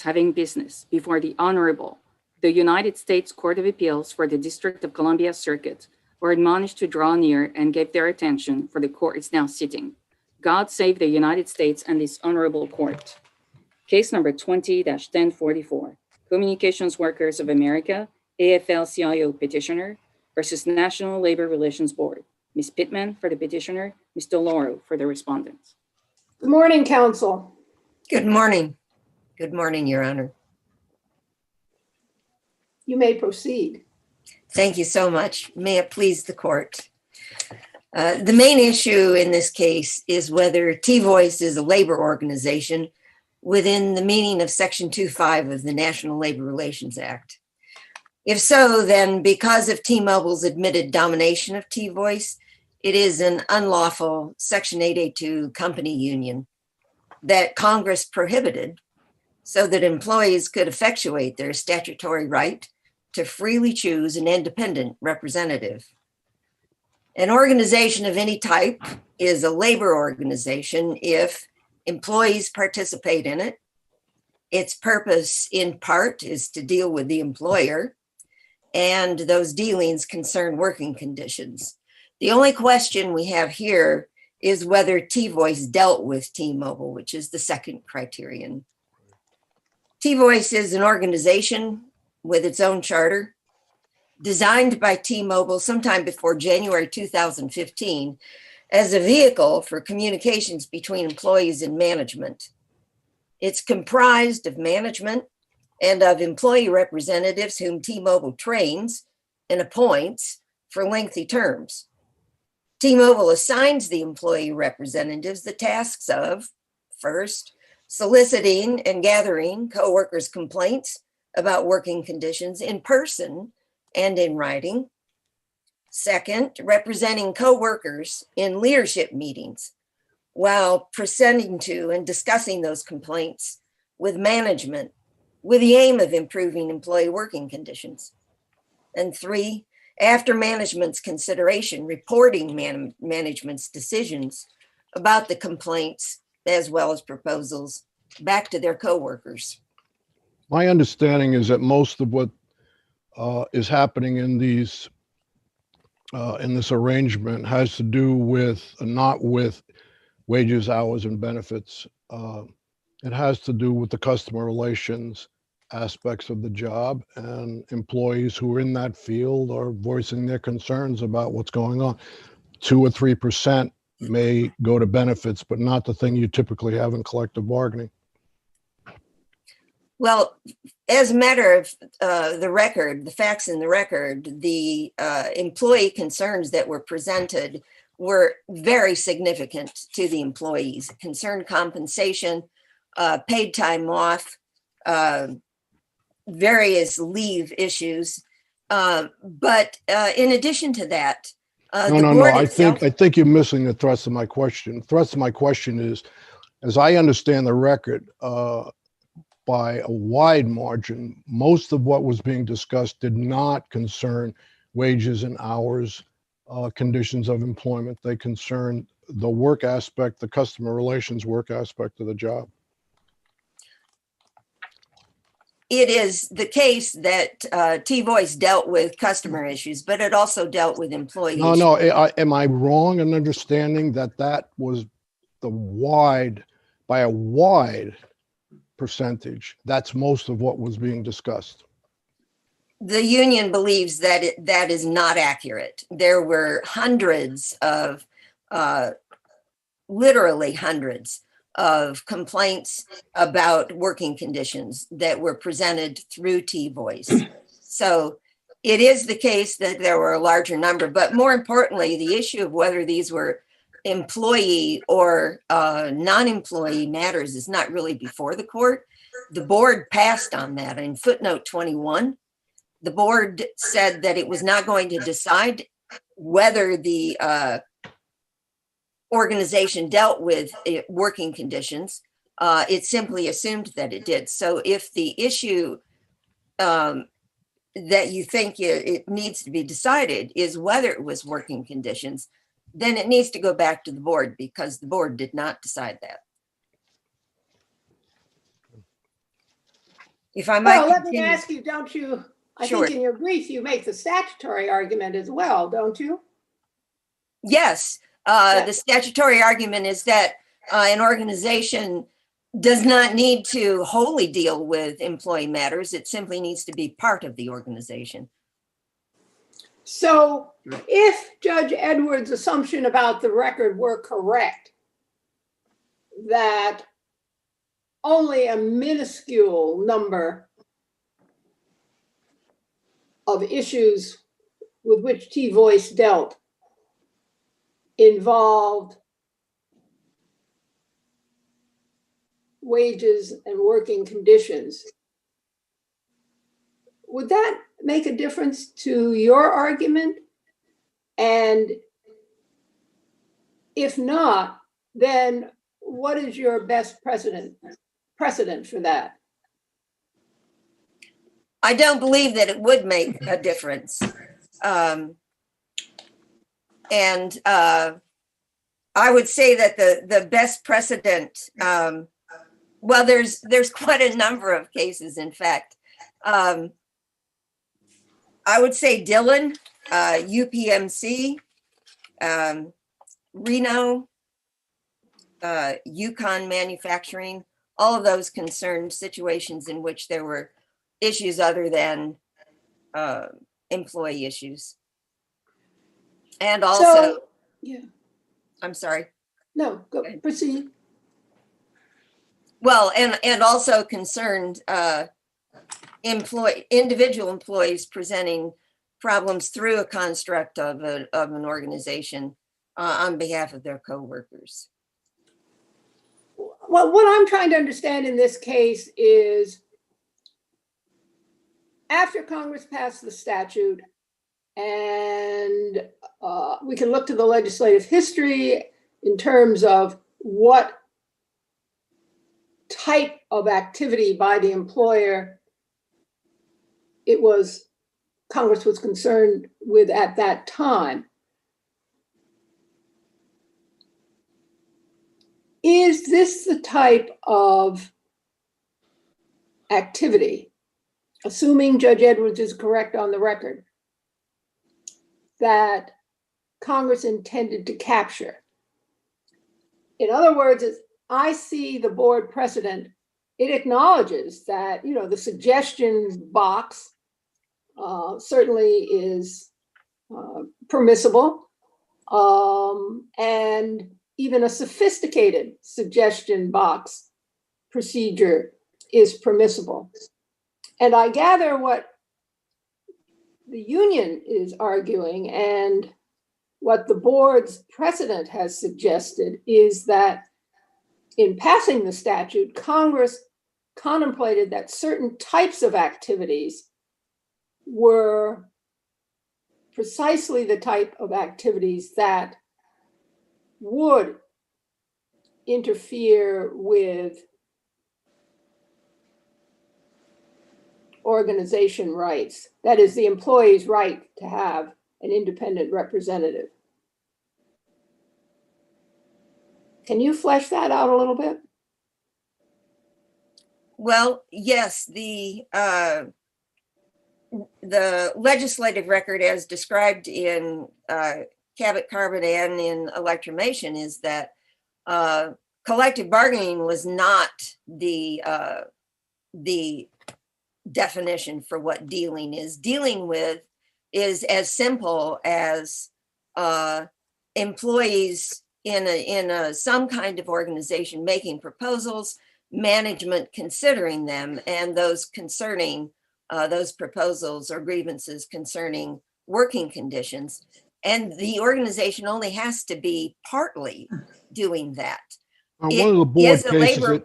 having business before the Honorable, the United States Court of Appeals for the District of Columbia Circuit were admonished to draw near and give their attention, for the court is now sitting. God save the United States and this honorable court. Case number 20-1044, Communications Workers of America, AFL-CIO Petitioner versus National Labor Relations Board. Ms. Pittman for the petitioner, Mr. Lauro for the respondent. Good morning, counsel. Good morning. Good morning, Your Honor. You may proceed. Thank you so much. May it please the court. The main issue in this case is whether T-Voice is a labor organization within the meaning of Section 2.5 of the National Labor Relations Act. If so, then because of T-Mobile's admitted domination of T-Voice, it is an unlawful Section 882 company union that Congress prohibited so that employees could effectuate their statutory right to freely choose an independent representative. An organization of any type is a labor organization if employees participate in it. Its purpose, in part, is to deal with the employer, and those dealings concern working conditions. The only question we have here is whether T-Voice dealt with T-Mobile, which is the second criterion. T-Voice is an organization with its own charter, designed by T-Mobile sometime before January 2015 as a vehicle for communications between employees and management. It's comprised of management and of employee representatives whom T-Mobile trains and appoints for lengthy terms. T-Mobile assigns the employee representatives the tasks of, first, soliciting and gathering coworkers' complaints about working conditions in person and in writing. Second, representing coworkers in leadership meetings while presenting to and discussing those complaints with management with the aim of improving employee working conditions. And three, after management's consideration, reporting management's decisions about the complaints as well as proposals back to their coworkers. My understanding is that most of what is happening in these in this arrangement has to do with not with wages, hours, and benefits. It has to do with the customer relations aspects of the job, and employees who are in that field are voicing their concerns about what's going on. 2 or 3% may go to benefits, but not the thing you typically have in collective bargaining. Well, as a matter of the record, the facts in the record, the employee concerns that were presented were very significant to the employees. Concerned compensation, paid time off, various leave issues. But in addition to that, No. I think you're missing the thrust of my question. The thrust of my question is, as I understand the record, by a wide margin, most of what was being discussed did not concern wages and hours, conditions of employment. They concern the work aspect, the customer relations work aspect of the job. It is the case that T-Voice dealt with customer issues, but it also dealt with employee issues. No. Am I wrong in understanding that that was by a wide percentage, that's most of what was being discussed? The union believes that that is not accurate. There were hundreds of, literally hundreds of complaints about working conditions that were presented through T-Voice. So it is the case that there were a larger number, but more importantly, the issue of whether these were employee or non-employee matters is not really before the court. The board passed on that. In footnote 21, the board said that it was not going to decide whether the organization dealt with working conditions. It simply assumed that it did. So if the issue that you think it needs to be decided is whether it was working conditions, then it needs to go back to the board because the board did not decide that. If I might Well, let me continue. ask you, don't you, I Sure. think in your brief, you make the statutory argument as well, don't you? Yes, the statutory argument is that an organization does not need to wholly deal with employee matters. It simply needs to be part of the organization. So if Judge Edwards' assumption about the record were correct, that only a minuscule number of issues with which T-Voice dealt involved wages and working conditions, would that make a difference to your argument? And if not, then what is your best precedent for that? I don't believe that it would make a difference. I would say that the best precedent, well, there's quite a number of cases, in fact. I would say Dillon, UPMC, Reno, Yukon Manufacturing, all of those concerned situations in which there were issues other than employee issues. And also, yeah, I'm sorry. no, go proceed. Well, and also concerned individual employees presenting problems through a construct of an organization on behalf of their coworkers. Well, what I'm trying to understand in this case is after Congress passed the statute, and we can look to the legislative history in terms of what type of activity by the employer Congress was concerned with at that time. Is this the type of activity, assuming Judge Edwards is correct on the record, that Congress intended to capture? In other words, as I see the board precedent, it acknowledges that, the suggestion box certainly is permissible, and even a sophisticated suggestion box procedure is permissible. And I gather what the union is arguing and what the board's precedent has suggested is that in passing the statute, Congress contemplated that certain types of activities were precisely the type of activities that would interfere with organization rights. That is, the employee's right to have an independent representative. Can you flesh that out a little bit? Well, yes, the legislative record as described in Cabot Carbon and in Electromation is that collective bargaining was not the definition for what dealing is. Dealing with is as simple as employees in some kind of organization making proposals, management considering them, and those concerning those proposals or grievances concerning working conditions. And the organization only has to be partly doing that. One of the board cases,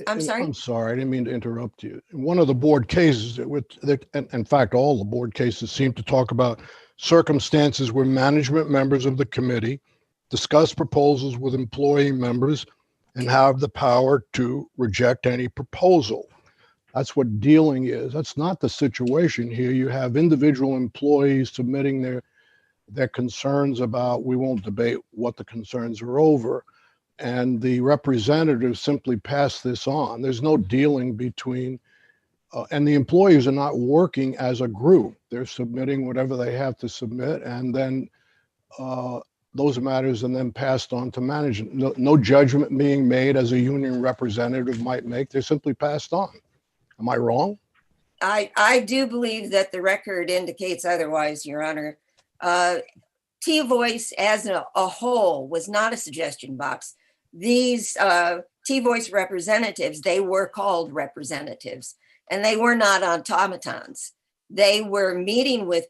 I'm sorry. I'm sorry, I didn't mean to interrupt you. In one of the board cases, in fact, all the board cases seem to talk about circumstances where management members of the committee discuss proposals with employee members and have the power to reject any proposal. That's what dealing is. That's not the situation here. You have individual employees submitting their concerns about, we won't debate what the concerns are over, and the representatives simply pass this on. There's no dealing between and the employees are not working as a group. They're submitting whatever they have to submit, and then those matters are then passed on to management. No judgment being made as a union representative might make. They're simply passed on. Am I wrong? I do believe that the record indicates otherwise, Your Honor. T-Voice as a whole was not a suggestion box. These T-Voice representatives, they were called representatives, and they were not automatons. They were meeting with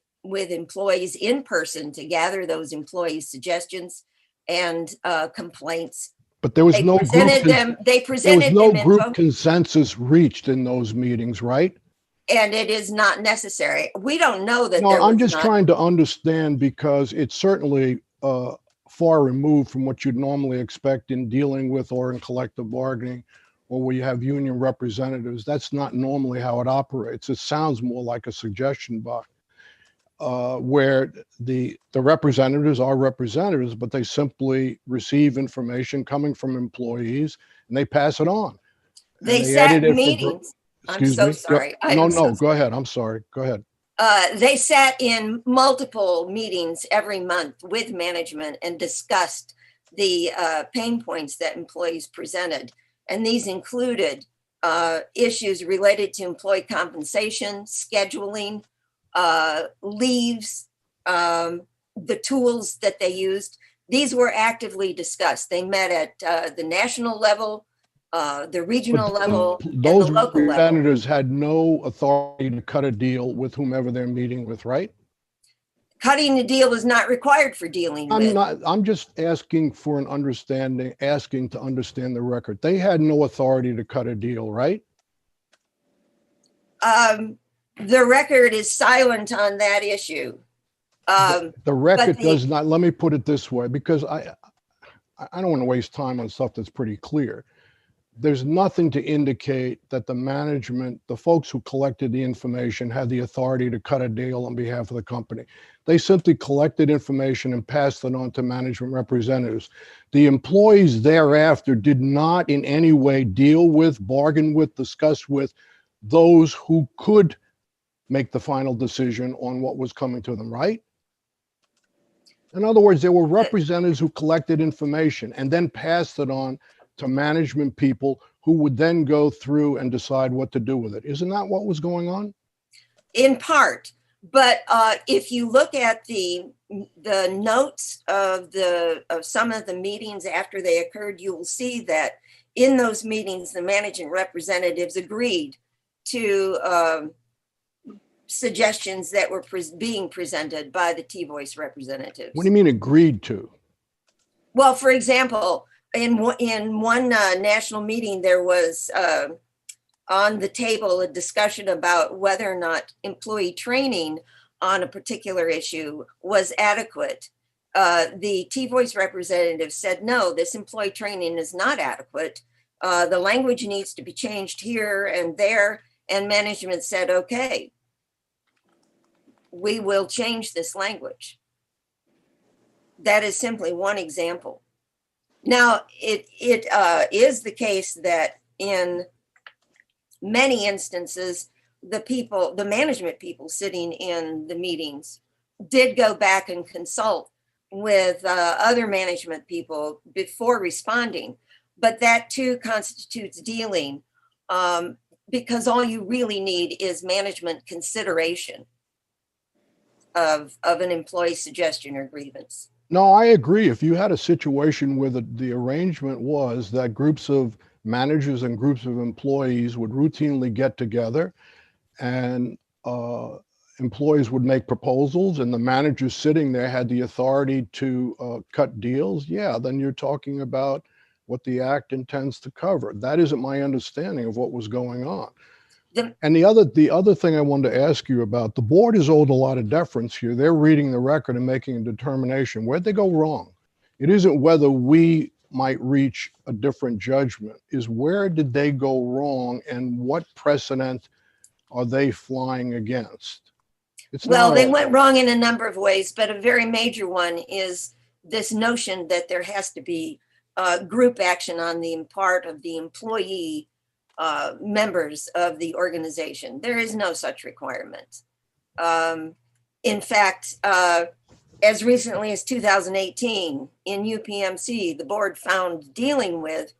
employees in person to gather those employees' suggestions and complaints. But there was They no presented them. They presented there was no them group consensus reached in those meetings, right? and it is not necessary. We don't know that. No, there I'm was just not- trying to understand, because it's certainly far removed from what you'd normally expect in dealing with or in collective bargaining, or where you have union representatives. That's not normally how it operates. It sounds more like a suggestion box, where the representatives are representatives, but they simply receive information coming from employees and they pass it on. And They sat edit it for- meetings. I'm Excuse so me. sorry. Go ahead. I'm sorry. Go ahead. They sat in multiple meetings every month with management and discussed the pain points that employees presented. And these included issues related to employee compensation, scheduling, leaves, the tools that they used. These were actively discussed. They met at the national level, the regional level, and the Those local level. representatives had no authority to cut a deal with whomever they're meeting with, right? Cutting the deal is not required for dealing with. I'm just asking for an understanding, asking to understand the record. They had no authority to cut a deal, right? The record is silent on that issue. The record but does not. Let me put it this way, because I don't want to waste time on stuff that's pretty clear. There's nothing to indicate that the management, the folks who collected the information, had the authority to cut a deal on behalf of the company. They simply collected information and passed it on to management representatives. The employees thereafter did not in any way deal with, bargain with, discuss with those who could make the final decision on what was coming to them, right? In other words, there were representatives who collected information and then passed it on to management people who would then go through and decide what to do with it. Isn't that what was going on? In part, but if you look at the notes of some of the meetings after they occurred, you will see that in those meetings, the managing representatives agreed to suggestions that were being presented by the T-Voice representatives. What do you mean agreed to? Well, for example, in one national meeting, there was on the table a discussion about whether or not employee training on a particular issue was adequate. The T-Voice representative said, no, this employee training is not adequate. The language needs to be changed here and there. And management said, okay, we will change this language. That is simply one example. Now, it is the case that in many instances, the management people sitting in the meetings did go back and consult with other management people before responding, but that too constitutes dealing, because all you really need is management consideration of an employee suggestion or grievance. No, I agree. If you had a situation where the arrangement was that groups of managers and groups of employees would routinely get together and employees would make proposals and the managers sitting there had the authority to cut deals, yeah, then you're talking about what the act intends to cover. That isn't my understanding of what was going on. And the other thing I wanted to ask you about, the board is owed a lot of deference here. They're reading the record and making a determination. Where'd they go wrong? It isn't whether we might reach a different judgment, is where did they go wrong and what precedent are they flying against? Well, they went wrong in a number of ways, but a very major one is this notion that there has to be group action on the part of the employee members of the organization. There is no such requirement. In fact, as recently as 2018 in UPMC, the board found dealing with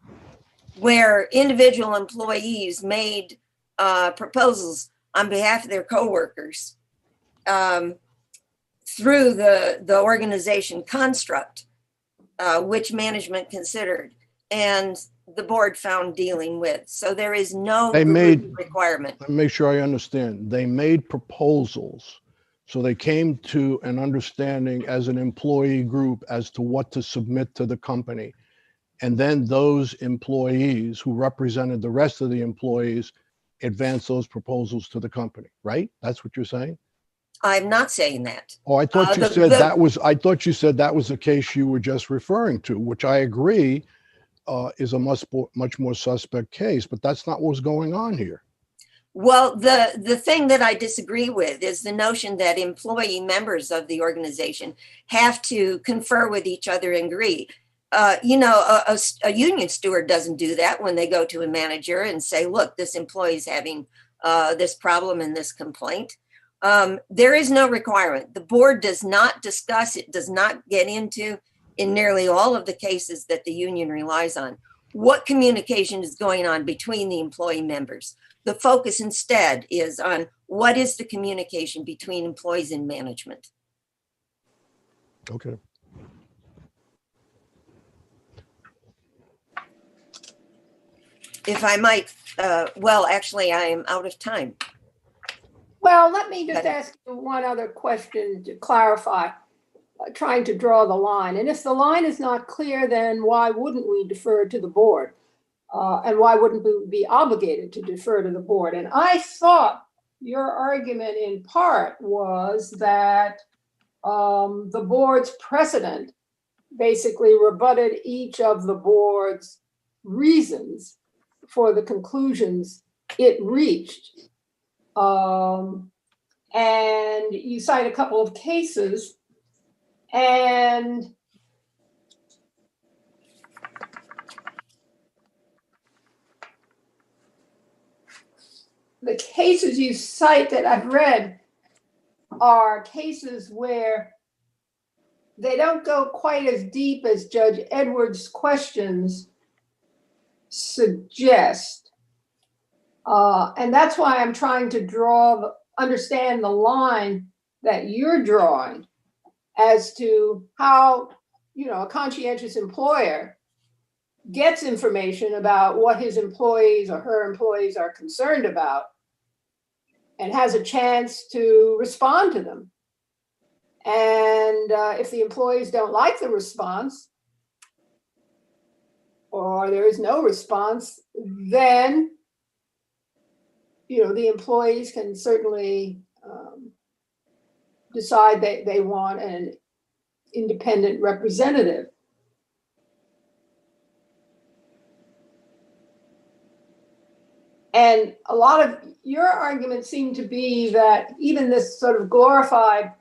where individual employees made proposals on behalf of their coworkers through the organization construct, which management considered, and the board found dealing with. So there is no requirement. Let me make sure I understand. They made proposals. So they came to an understanding as an employee group as to what to submit to the company. And then those employees who represented the rest of the employees advanced those proposals to the company, right? That's what you're saying? I'm not saying that. Oh, I thought you said that was, I thought you said that was the case you were just referring to, which I agree is a much more suspect case, but that's not what's going on here. Well, the thing that I disagree with is the notion that employee members of the organization have to confer with each other and agree. A union steward doesn't do that when they go to a manager and say, look, this employee is having this problem and this complaint. There is no requirement. The board does not discuss, it does not get into, in nearly all of the cases that the union relies on, what communication is going on between the employee members. The focus instead is on what is the communication between employees and management. Okay. If I might, well, actually, I am out of time. Well, let me just ask you one other question to clarify, trying to draw the line. And if the line is not clear, then why wouldn't we defer to the board? And why wouldn't we be obligated to defer to the board? And I thought your argument in part was that the board's precedent basically rebutted each of the board's reasons for the conclusions it reached. And you cite a couple of cases, and the cases you cite that I've read are cases where they don't go quite as deep as Judge Edwards' questions suggest. And that's why I'm trying to understand the line that you're drawing as to how, a conscientious employer gets information about what his employees or her employees are concerned about and has a chance to respond to them. And if the employees don't like the response, or there is no response, then the employees can certainly decide that they want an independent representative. And a lot of your arguments seem to be that even this sort of glorified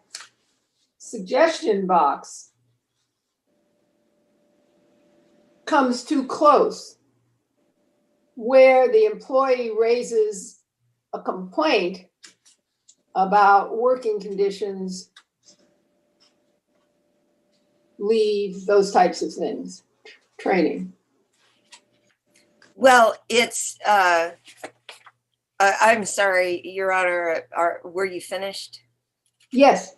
suggestion box comes too close, where the employee raises a complaint about working conditions, leave, those types of things, training. Well, it's, I'm sorry, Your Honor, were you finished? Yes.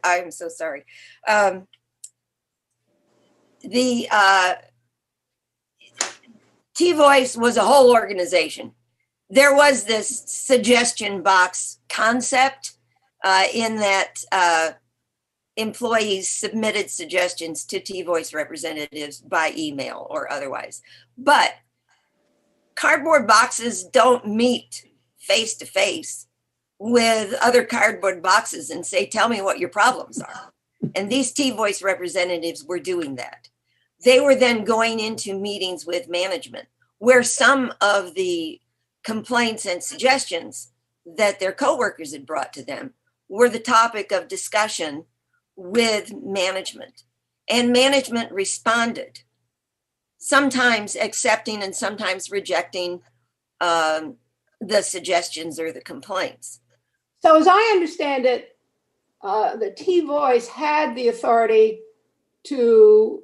I'm so sorry. The T-Voice was a whole organization. There was this suggestion box concept in that employees submitted suggestions to T-Voice representatives by email or otherwise. But cardboard boxes don't meet face-to-face with other cardboard boxes and say, tell me what your problems are. And these T-Voice representatives were doing that. They were then going into meetings with management where some of the complaints and suggestions that their coworkers had brought to them were the topic of discussion with management. And management responded, sometimes accepting and sometimes rejecting the suggestions or the complaints. So as I understand it, the T-Voice had the authority to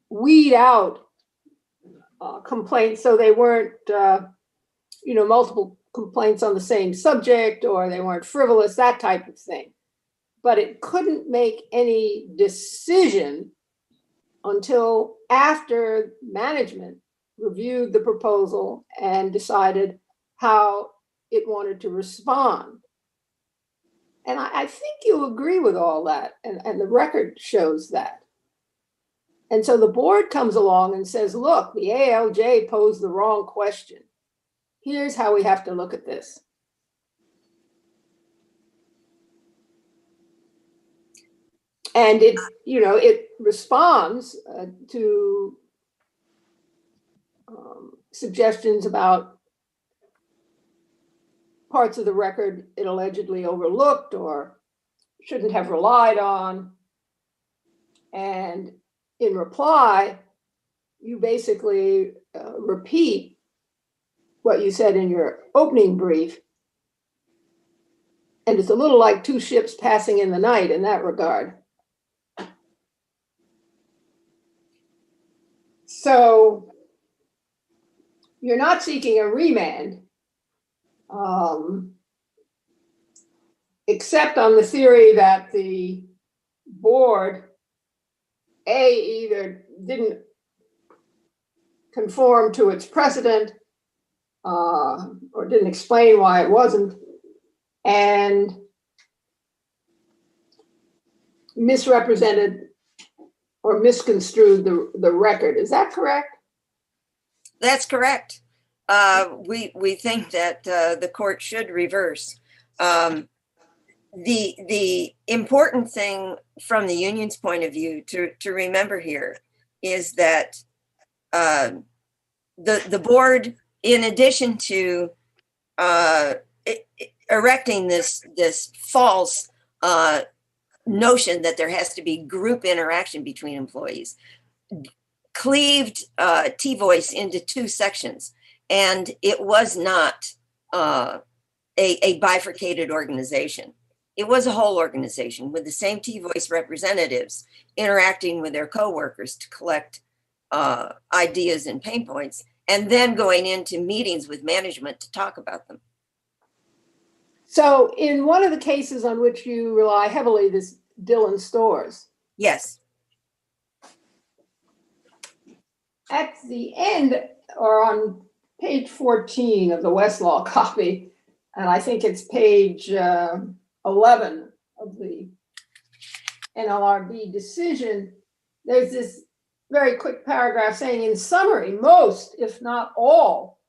weed out complaints so they weren't, multiple complaints on the same subject, or they weren't frivolous, that type of thing. But it couldn't make any decision until after management reviewed the proposal and decided how it wanted to respond. And I think you agree with all that, and the record shows that. And so the board comes along and says, look, the ALJ posed the wrong question. Here's how we have to look at this. And it responds to suggestions about parts of the record it allegedly overlooked or shouldn't have relied on. And in reply, you basically repeat what you said in your opening brief. And it's a little like two ships passing in the night in that regard. So you're not seeking a remand, except on the theory that the board, either didn't conform to its precedent or didn't explain why it wasn't, and misrepresented or misconstrued the record. Is that correct? That's correct. We think that the court should reverse. The important thing from the union's point of view to remember here is that the board, in addition to erecting this false notion that there has to be group interaction between employees, cleaved T-Voice into two sections, and it was not a bifurcated organization. It was a whole organization with the same T-Voice representatives interacting with their coworkers to collect ideas and pain points, and then going into meetings with management to talk about them. So in one of the cases on which you rely heavily, this Dillon Stores. Yes. At the end, or on page 14 of the Westlaw copy, and I think it's page 11 of the NLRB decision, there's this very quick paragraph saying, in summary, most, if not all,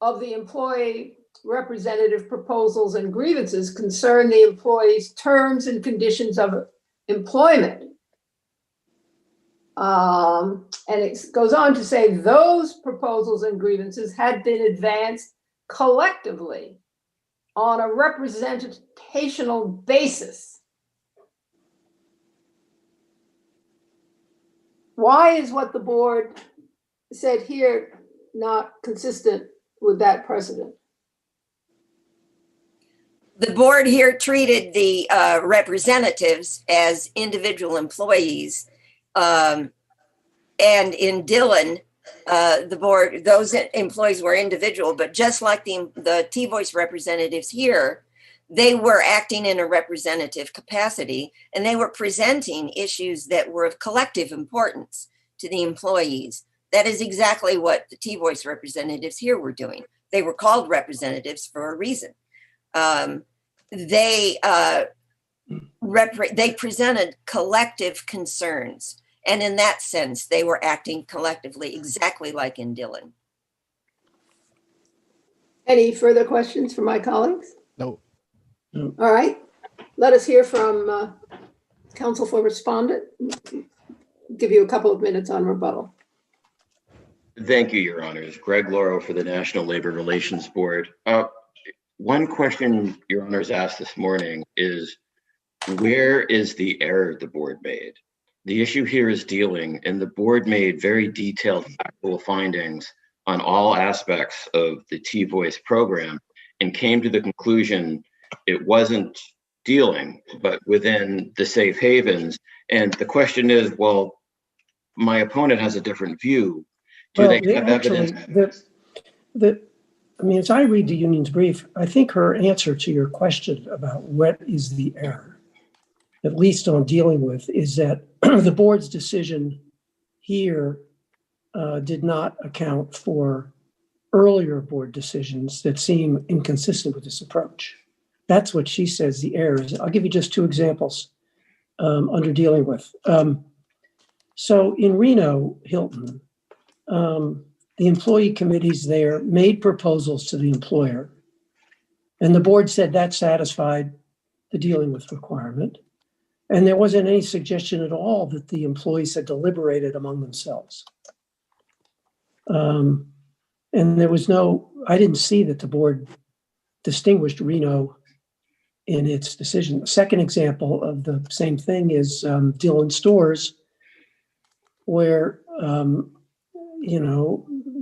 of the employee representative proposals and grievances concern the employee's terms and conditions of employment. And it goes on to say those proposals and grievances had been advanced collectively on a representational basis. Why is what the board said here not consistent with that precedent? The board here treated the representatives as individual employees. And in Dillon, the board, those employees were individual, but just like the T-Voice representatives here, they were acting in a representative capacity, and they were presenting issues that were of collective importance to the employees. That is exactly what the T-Voice representatives here were doing. They were called representatives for a reason. They presented collective concerns. And in that sense, they were acting collectively, exactly like in Dillon. Any further questions from my colleagues? No. All right. Let us hear from counsel for Respondent. Give you a couple of minutes on rebuttal. Thank you, Your Honors. Greg Lauro for the National Labor Relations Board. One question Your Honors asked this morning is, where is the error the board made? The issue here is dealing, and the board made very detailed factual findings on all aspects of the T-Voice program and came to the conclusion it wasn't dealing, but within the safe havens. And the question is, well, my opponent has a different view. Do they have evidence? I mean, as I read the union's brief, I think her answer to your question about what is the error, at least on dealing with, is that the board's decision here did not account for earlier board decisions that seem inconsistent with this approach. That's what she says the error is. I'll give you just two examples under dealing with. So in Reno, Hilton, the employee committees there made proposals to the employer, and the board said that satisfied the dealing with requirement. And there wasn't any suggestion at all that the employees had deliberated among themselves. And there was I didn't see that the board distinguished Reno in its decision. The second example of the same thing is Dillon Stores, where,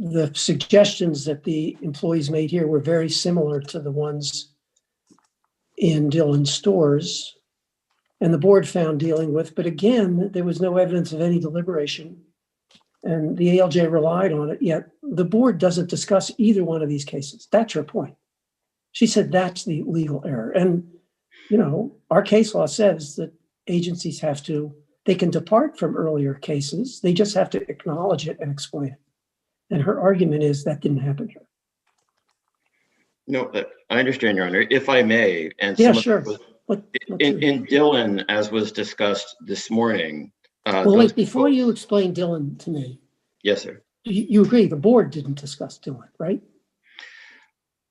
the suggestions that the employees made here were very similar to the ones in Dillon Stores, and the board found dealing with, but again, there was no evidence of any deliberation, and the ALJ relied on it, yet the board doesn't discuss either one of these cases. That's her point. She said that's the legal error. And, our case law says that agencies they can depart from earlier cases. They just have to acknowledge it and explain it. And her argument is that didn't happen here. No, I understand, Your Honor. If I may, and yeah, sure. In Dillon, as was discussed this morning. Wait, before you explain Dillon to me. Yes, sir. You agree the board didn't discuss Dillon, right?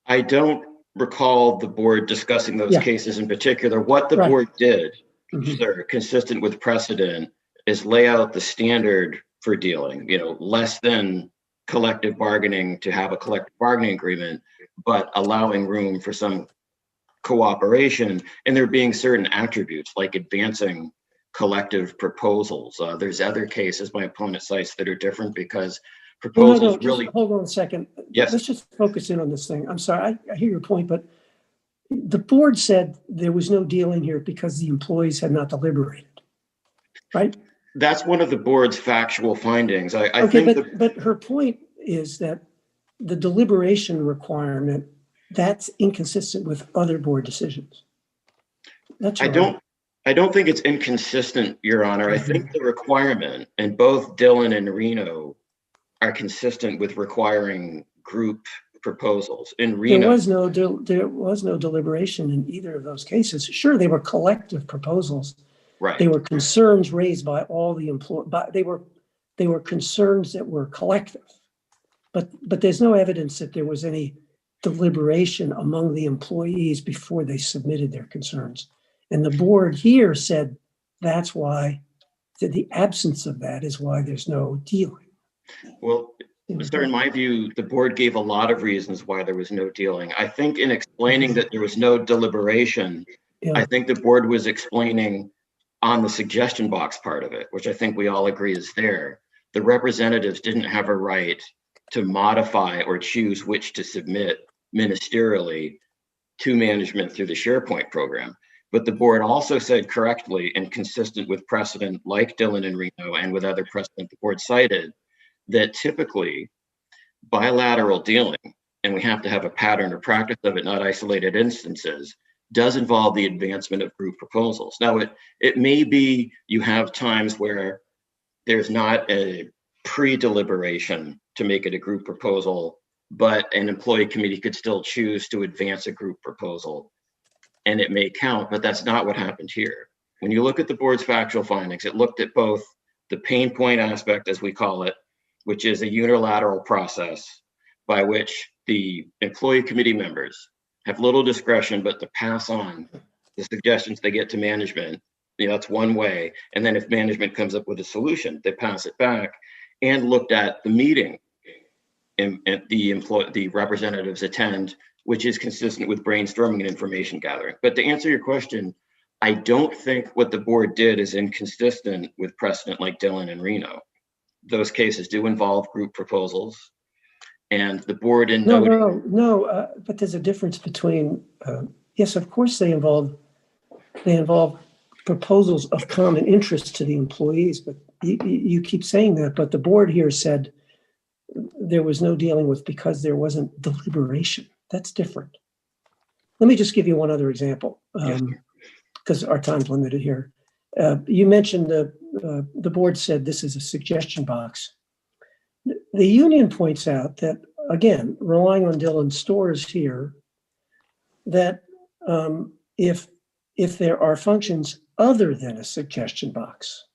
I don't recall the board discussing those cases in particular. What the board did, sir, consistent with precedent, is lay out the standard for dealing, less than collective bargaining to have a collective bargaining agreement, but allowing room for some cooperation, and there being certain attributes like advancing collective proposals. There's other cases my opponent cites that are different because proposals really. Hold on a second. Yes. Let's just focus in on this thing. I'm sorry, I hear your point, but the board said there was no dealing here because the employees had not deliberated, right? That's one of the board's factual findings. But her point is that the deliberation requirement, that's inconsistent with other board decisions. That's right. I don't think it's inconsistent, Your Honor. I think the requirement in both Dillon and Reno are consistent with requiring group proposals. In Reno, there was no deliberation in either of those cases. Sure, they were collective proposals. Right. They were concerns raised by all the employees, but they were concerns that were collective. But there's no evidence that there was any deliberation among the employees before they submitted their concerns. And the board here said that's why, the absence of that is why there's no dealing. Well, sir, in my view, the board gave a lot of reasons why there was no dealing. I think in explaining that there was no deliberation, I think the board was explaining on the suggestion box part of it, which I think we all agree is there. The representatives didn't have a right to modify or choose which to submit ministerially to management through the SharePoint program. But the board also said correctly and consistent with precedent like Dillon and Reno and with other precedent the board cited that typically bilateral dealing, and we have to have a pattern or practice of it, not isolated instances, does involve the advancement of group proposals. Now, it may be you have times where there's not a pre-deliberation to make it a group proposal, but an employee committee could still choose to advance a group proposal, and it may count, but that's not what happened here. When you look at the board's factual findings, it looked at both the pain point aspect, as we call it, which is a unilateral process by which the employee committee members have little discretion but to pass on the suggestions they get to management. That's one way. And then if management comes up with a solution, they pass it back, and looked at the meeting and the representatives attend, which is consistent with brainstorming and information gathering. But to answer your question, I don't think what the board did is inconsistent with precedent like Dillon and Reno. Those cases do involve group proposals. And the board in No, but there's a difference between, yes, of course they involve proposals of common interest to the employees, but you keep saying that, but the board here said there was no dealing with because there wasn't deliberation. That's different. Let me just give you one other example, because our time's limited here. You mentioned the board said this is a suggestion box. The union points out that, again, relying on Dylan Storrs here, that if there are functions other than a suggestion box,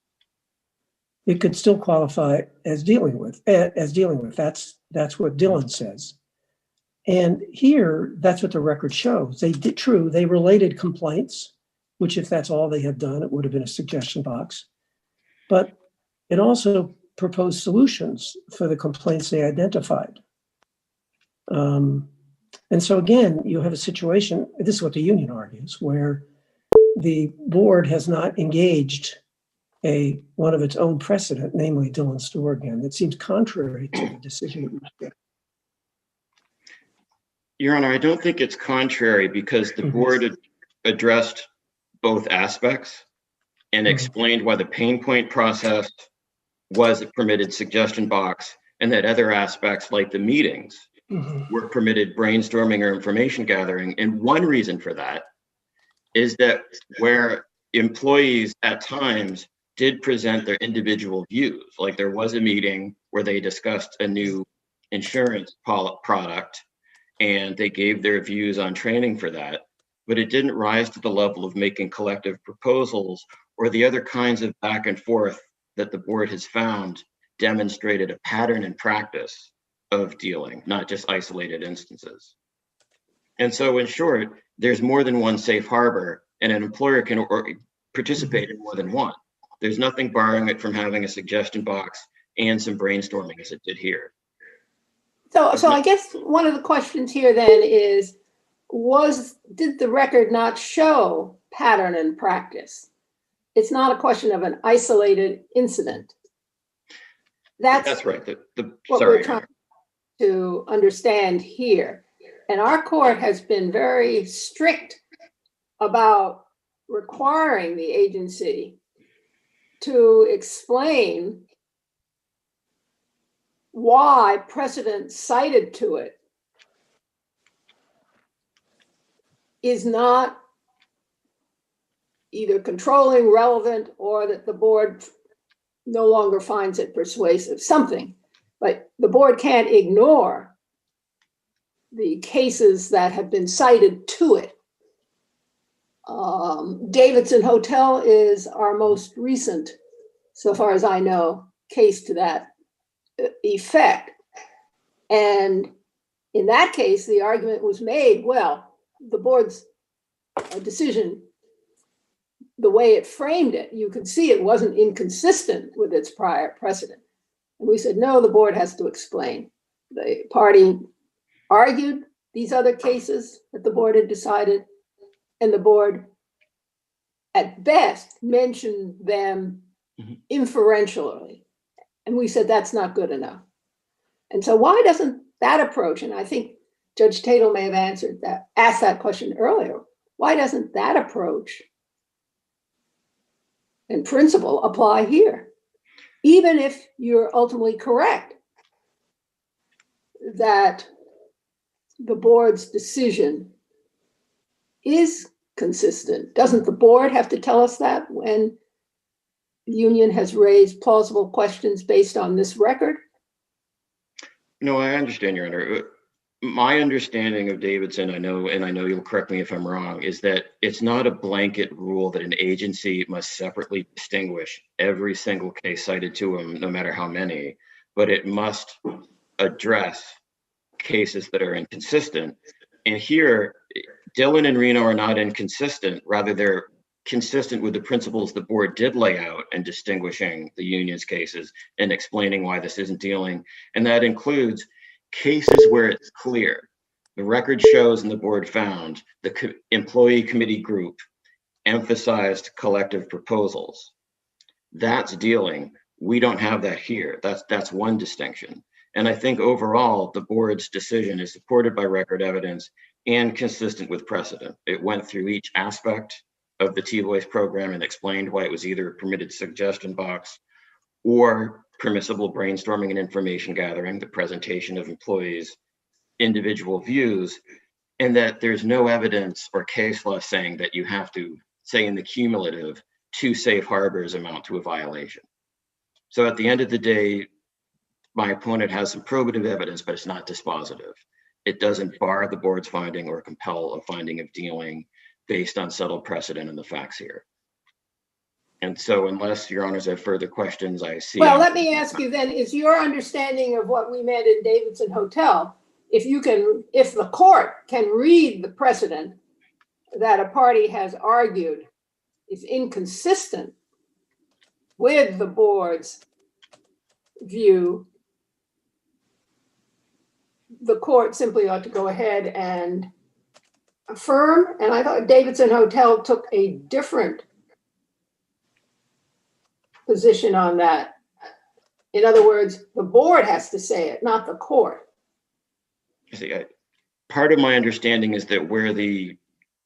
it could still qualify as dealing with. That's what Dylan says. And here, that's what the record shows. They did true. They related complaints, which if that's all they had done, it would have been a suggestion box. But it also proposed solutions for the complaints they identified. And so again, you have a situation, this is what the union argues, where the board has not engaged one of its own precedent, namely Dylan Storrs again. That seems contrary to the decision. Your Honor, I don't think it's contrary because the board addressed both aspects and explained why the pain point process was a permitted suggestion box and that other aspects like the meetings were permitted brainstorming or information gathering. And one reason for that is that where employees at times did present their individual views, like there was a meeting where they discussed a new insurance product and they gave their views on training for that, but it didn't rise to the level of making collective proposals or the other kinds of back and forth that the board has found demonstrated a pattern and practice of dealing, not just isolated instances. And so in short, there's more than one safe harbor and an employer can participate in more than one. There's nothing barring it from having a suggestion box and some brainstorming as it did here. So I guess one of the questions here then is, did the record not show pattern and practice? It's not a question of an isolated incident. That's right. What we're trying to understand here. And our court has been very strict about requiring the agency to explain why precedent cited to it is not either controlling, relevant, or that the board no longer finds it persuasive, something. But the board can't ignore the cases that have been cited to it. Davidson Hotel is our most recent, so far as I know, case to that effect. And in that case, the argument was made, well, the board's decision, the way it framed it, you could see it wasn't inconsistent with its prior precedent. And we said, no, the board has to explain. The party argued these other cases that the board had decided, and the board at best mentioned them inferentially. And we said, that's not good enough. And so why doesn't that approach, and I think Judge Tatel may have asked that question earlier, why doesn't that approach in principle apply here? Even if you're ultimately correct that the board's decision is consistent, doesn't the board have to tell us that when the union has raised plausible questions based on this record? No, I understand, Your Honor. My understanding of Davidson, I know you'll correct me if I'm wrong, is that it's not a blanket rule that an agency must separately distinguish every single case cited to them, no matter how many, but it must address cases that are inconsistent. And here, Dillon and Reno are not inconsistent, rather they're consistent with the principles the board did lay out in distinguishing the union's cases and explaining why this isn't dealing. And that includes cases where it's clear. The record shows and the board found the employee committee group emphasized collective proposals. That's dealing. We don't have that here. That's one distinction. And I think overall, the board's decision is supported by record evidence and consistent with precedent. It went through each aspect of the T-Voice program and explained why it was either a permitted suggestion box or permissible brainstorming and information gathering, the presentation of employees' individual views, and that there's no evidence or case law saying that you have to say in the cumulative 2 safe harbors amount to a violation. So at the end of the day, my opponent has some probative evidence, but it's not dispositive. It doesn't bar the board's finding or compel a finding of dealing based on settled precedent and the facts here. And so unless your honors have further questions, I see. Well, let me ask you then, is your understanding of what we meant in Davidson Hotel, if the court can read the precedent that a party has argued is inconsistent with the board's view, the court simply ought to go ahead and affirm? And I thought Davidson Hotel took a different position on that. In other words, the board has to say it, not the court. See, part of my understanding is that where the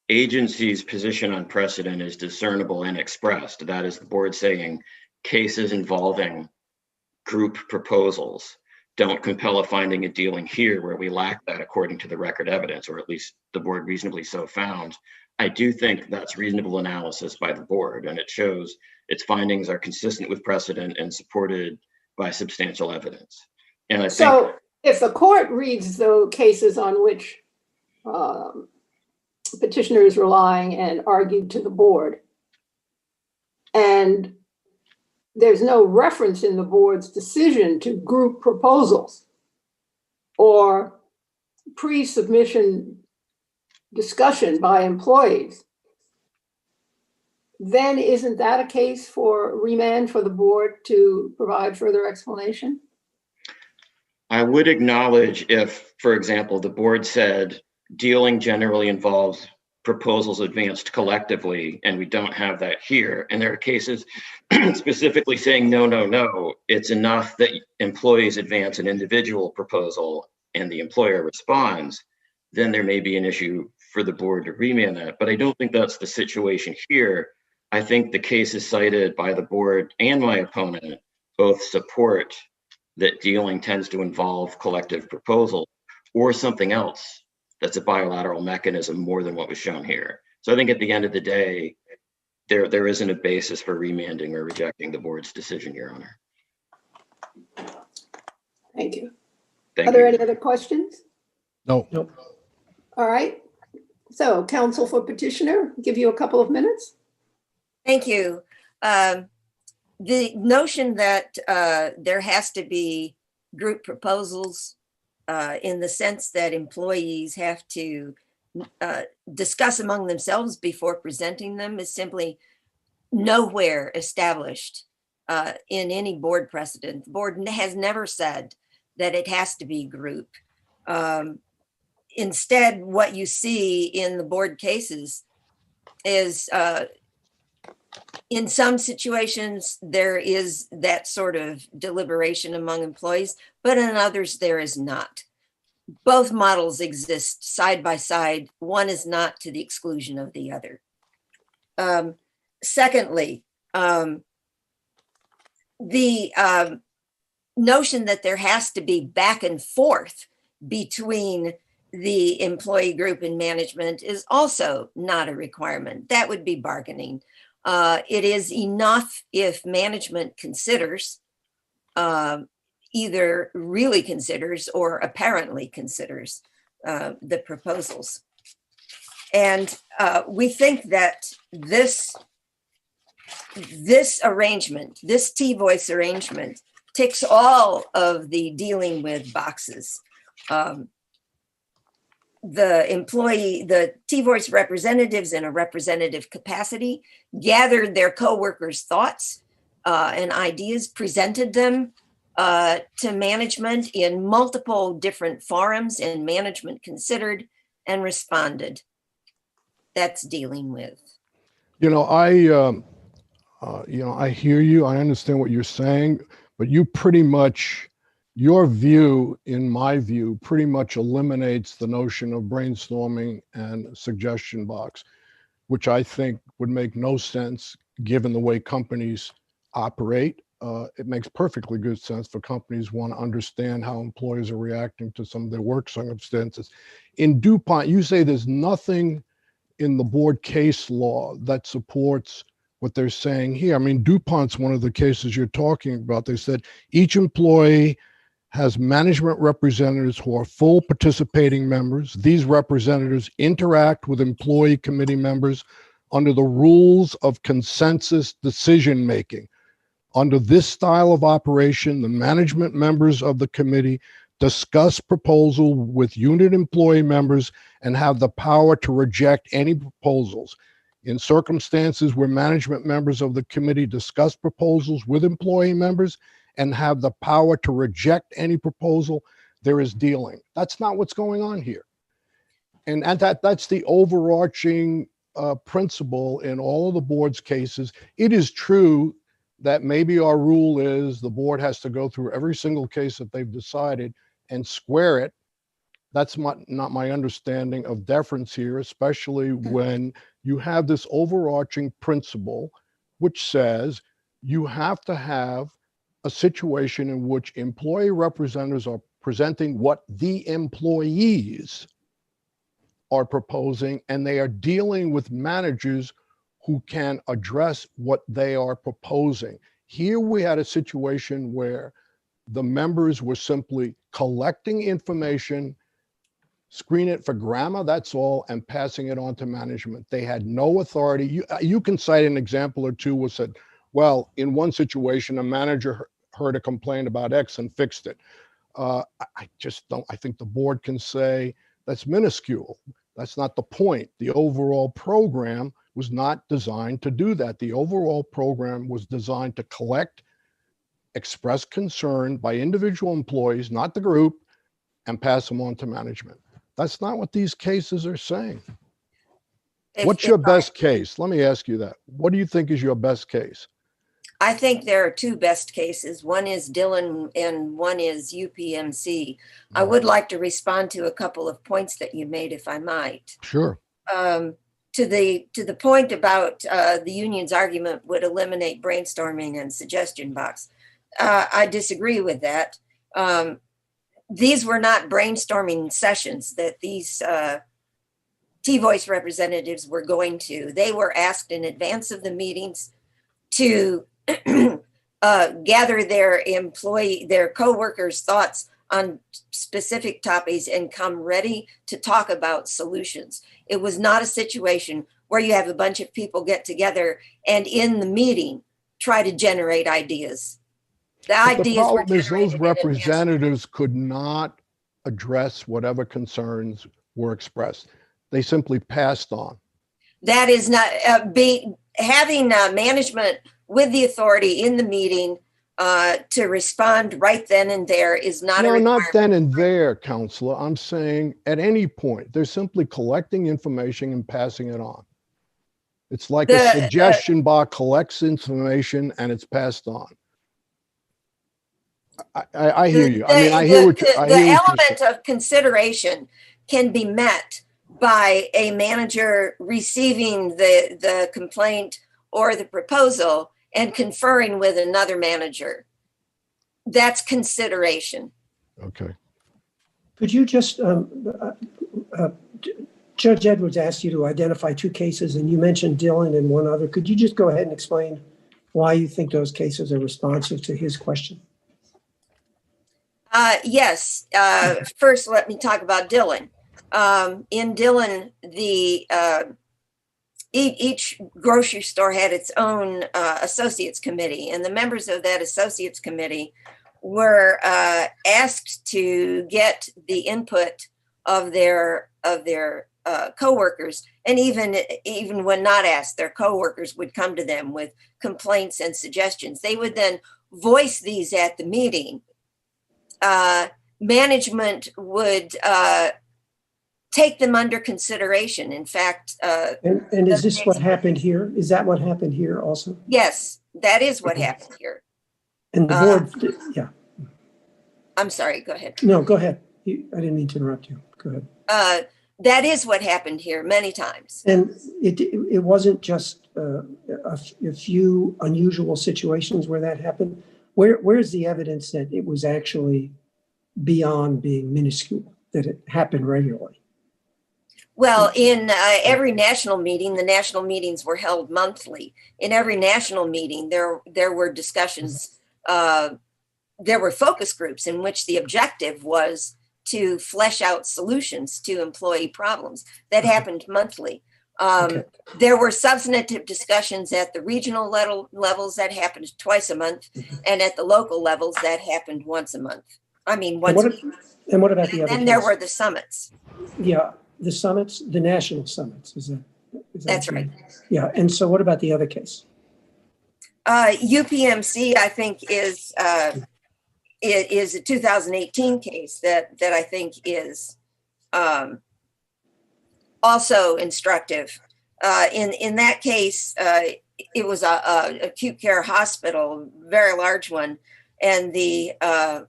agency's position on precedent is discernible and expressed, that is the board saying cases involving group proposals don't compel a finding of dealing here where we lack that according to the record evidence, or at least the board reasonably so found. I do think that's reasonable analysis by the board, and it shows its findings are consistent with precedent and supported by substantial evidence. And I think if the court reads the cases on which petitioner is relying and argued to the board, and there's no reference in the board's decision to group proposals or pre-submission discussion by employees, then isn't that a case for remand for the board to provide further explanation? I would acknowledge if, for example, the board said dealing generally involves proposals advanced collectively, and we don't have that here. And there are cases specifically saying, no, it's enough that employees advance an individual proposal and the employer responds, then there may be an issue for the board to remand that. But I don't think that's the situation here. I think the cases cited by the board and my opponent both support that dealing tends to involve collective proposal or something else that's a bilateral mechanism more than what was shown here. So I think at the end of the day, there isn't a basis for remanding or rejecting the board's decision, Your Honor. Thank you. Thank Are there you. any other questions? No. Nope. All right. So counsel for petitioner, give you a couple of minutes. Thank you. The notion that there has to be group proposals in the sense that employees have to discuss among themselves before presenting them is simply nowhere established in any board precedent. The board has never said that it has to be group. Instead, what you see in the board cases is in some situations, there is that sort of deliberation among employees, but in others, there is not. Both models exist side by side. One is not to the exclusion of the other. Secondly, the notion that there has to be back and forth between the employee group and management is also not a requirement. That would be bargaining. It is enough if management considers, either really considers or apparently considers the proposals. And we think that this arrangement, this T-Voice arrangement, ticks all of the dealing with boxes. The T-Voice representatives in a representative capacity gathered their co-workers' thoughts and ideas, presented them to management in multiple different forums, and management considered and responded. That's dealing with. I hear you. I understand what you're saying, but you pretty much your view, in my view, pretty much eliminates the notion of brainstorming and suggestion box, which I think would make no sense given the way companies operate. It makes perfectly good sense for companies want to understand how employees are reacting to some of their work circumstances. In DuPont, you say there's nothing in the board case law that supports what they're saying here. I mean, DuPont's one of the cases you're talking about. They said each employee has management representatives who are full participating members. These representatives interact with employee committee members under the rules of consensus decision-making. Under this style of operation, the management members of the committee discuss proposal with unit employee members and have the power to reject any proposals. In circumstances where management members of the committee discuss proposals with employee members and have the power to reject any proposal, there is dealing. That's not what's going on here. And that's the overarching principle in all of the board's cases. It is true that maybe our rule is the board has to go through every single case that they've decided and square it. That's not my understanding of deference here, especially when you have this overarching principle, which says you have to have a situation in which employee representatives are presenting what the employees are proposing, and they are dealing with managers who can address what they are proposing. Here we had a situation where the members were simply collecting information, screen it for grammar, that's all, and passing it on to management. They had no authority. You can cite an example or two where said, well, in one situation, a manager heard a complaint about X and fixed it. I just don't, I think the board can say that's minuscule. That's not the point. The overall program was not designed to do that. The overall program was designed to collect, express concern by individual employees, not the group, and pass them on to management. That's not what these cases are saying. What's your best case? Let me ask you that. What do you think is your best case? I think there are two best cases. One is Dillon and one is UPMC. I would like to respond to a couple of points that you made, if I might. Sure. To the point about the union's argument would eliminate brainstorming and suggestion box. I disagree with that. These were not brainstorming sessions that these T-Voice representatives were going to. They were asked in advance of the meetings to gather their co-workers' thoughts on specific topics and come ready to talk about solutions. It was not a situation where you have a bunch of people get together and in the meeting try to generate ideas. The problem is those representatives could not address whatever concerns were expressed. They simply passed on. That is not having management with the authority in the meeting to respond right then and there is not a requirement. No, not then and there, Counselor. I'm saying at any point, they're simply collecting information and passing it on. It's like a suggestion box collects information and it's passed on. I hear you. I mean, I hear what you're saying. The element of consideration can be met by a manager receiving the complaint or the proposal and conferring with another manager. That's consideration. Okay. Could you just, Judge Edwards asked you to identify two cases and you mentioned Dillon and one other. Could you just go ahead and explain why you think those cases are responsive to his question? Yes. First, let me talk about Dillon. In Dillon, each grocery store had its own associates committee, and the members of that associates committee were asked to get the input of their coworkers, and even when not asked, their coworkers would come to them with complaints and suggestions. They would then voice these at the meeting. Management would take them under consideration. In fact, and is this what happened here? Is that what happened here also? Yes, that is what happened here. And the board, yeah. I'm sorry, go ahead. No, go ahead. I didn't mean to interrupt you. Go ahead. That is what happened here many times. And it wasn't just a few unusual situations where that happened. Where's the evidence that it was actually beyond being minuscule, that it happened regularly? Well, in every national meeting, the national meetings were held monthly. In every national meeting, there were discussions. There were focus groups in which the objective was to flesh out solutions to employee problems. That happened monthly. There were substantive discussions at the regional levels that happened twice a month, and at the local levels that happened once a month. I mean, once a month. And what about the other? And then there were the summits. Yeah, the summits, the national summits. Is that That's right. Yeah, and so what about the other case? UPMC, I think, is a 2018 case that I think is also instructive. In that case, it was a acute care hospital, very large one, and the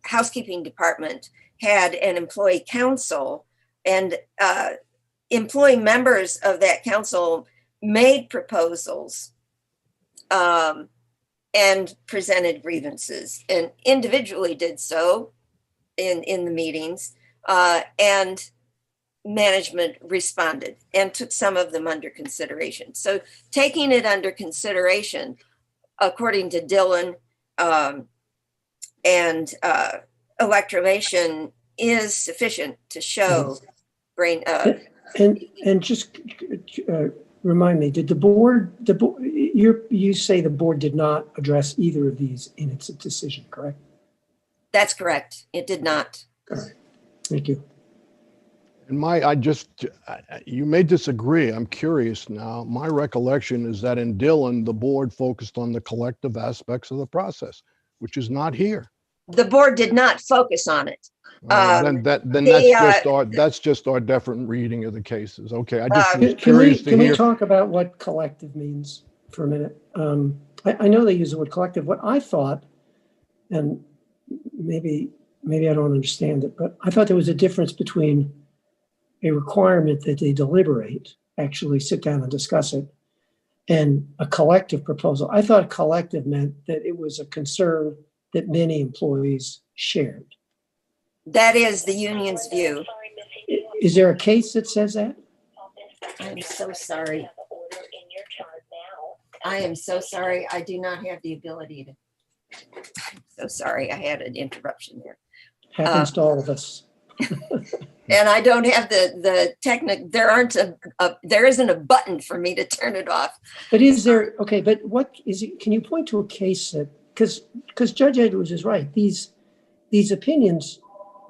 housekeeping department had an employee council, and employee members of that council made proposals and presented grievances, and individually did so in the meetings, and management responded and took some of them under consideration. So taking it under consideration, according to Dillon and electrovation, is sufficient to show brain. And just remind me, did the board, you say the board did not address either of these in its decision, correct? That's correct. It did not. All right. Thank you. And you may disagree. I'm curious now. My recollection is that in Dillon, the board focused on the collective aspects of the process, which is not here. The board did not focus on it. That's just our different reading of the cases. Okay, I just was can curious to hear. we talk about what collective means for a minute? I know they use the word collective. What I thought, and maybe I don't understand it, but I thought there was a difference between a requirement that they deliberate, actually sit down and discuss it, and a collective proposal. I thought collective meant that it was a concern that many employees shared. That is the union's view. Is there a case that says that? I'm so sorry. I am so sorry. I do not have the ability to. I'm so sorry. I had an interruption there. Happens to all of us. And I don't have the technique. There isn't a button for me to turn it off. But is there, okay, but what is it? Can you point to a case that, because Judge Edwards is right, these opinions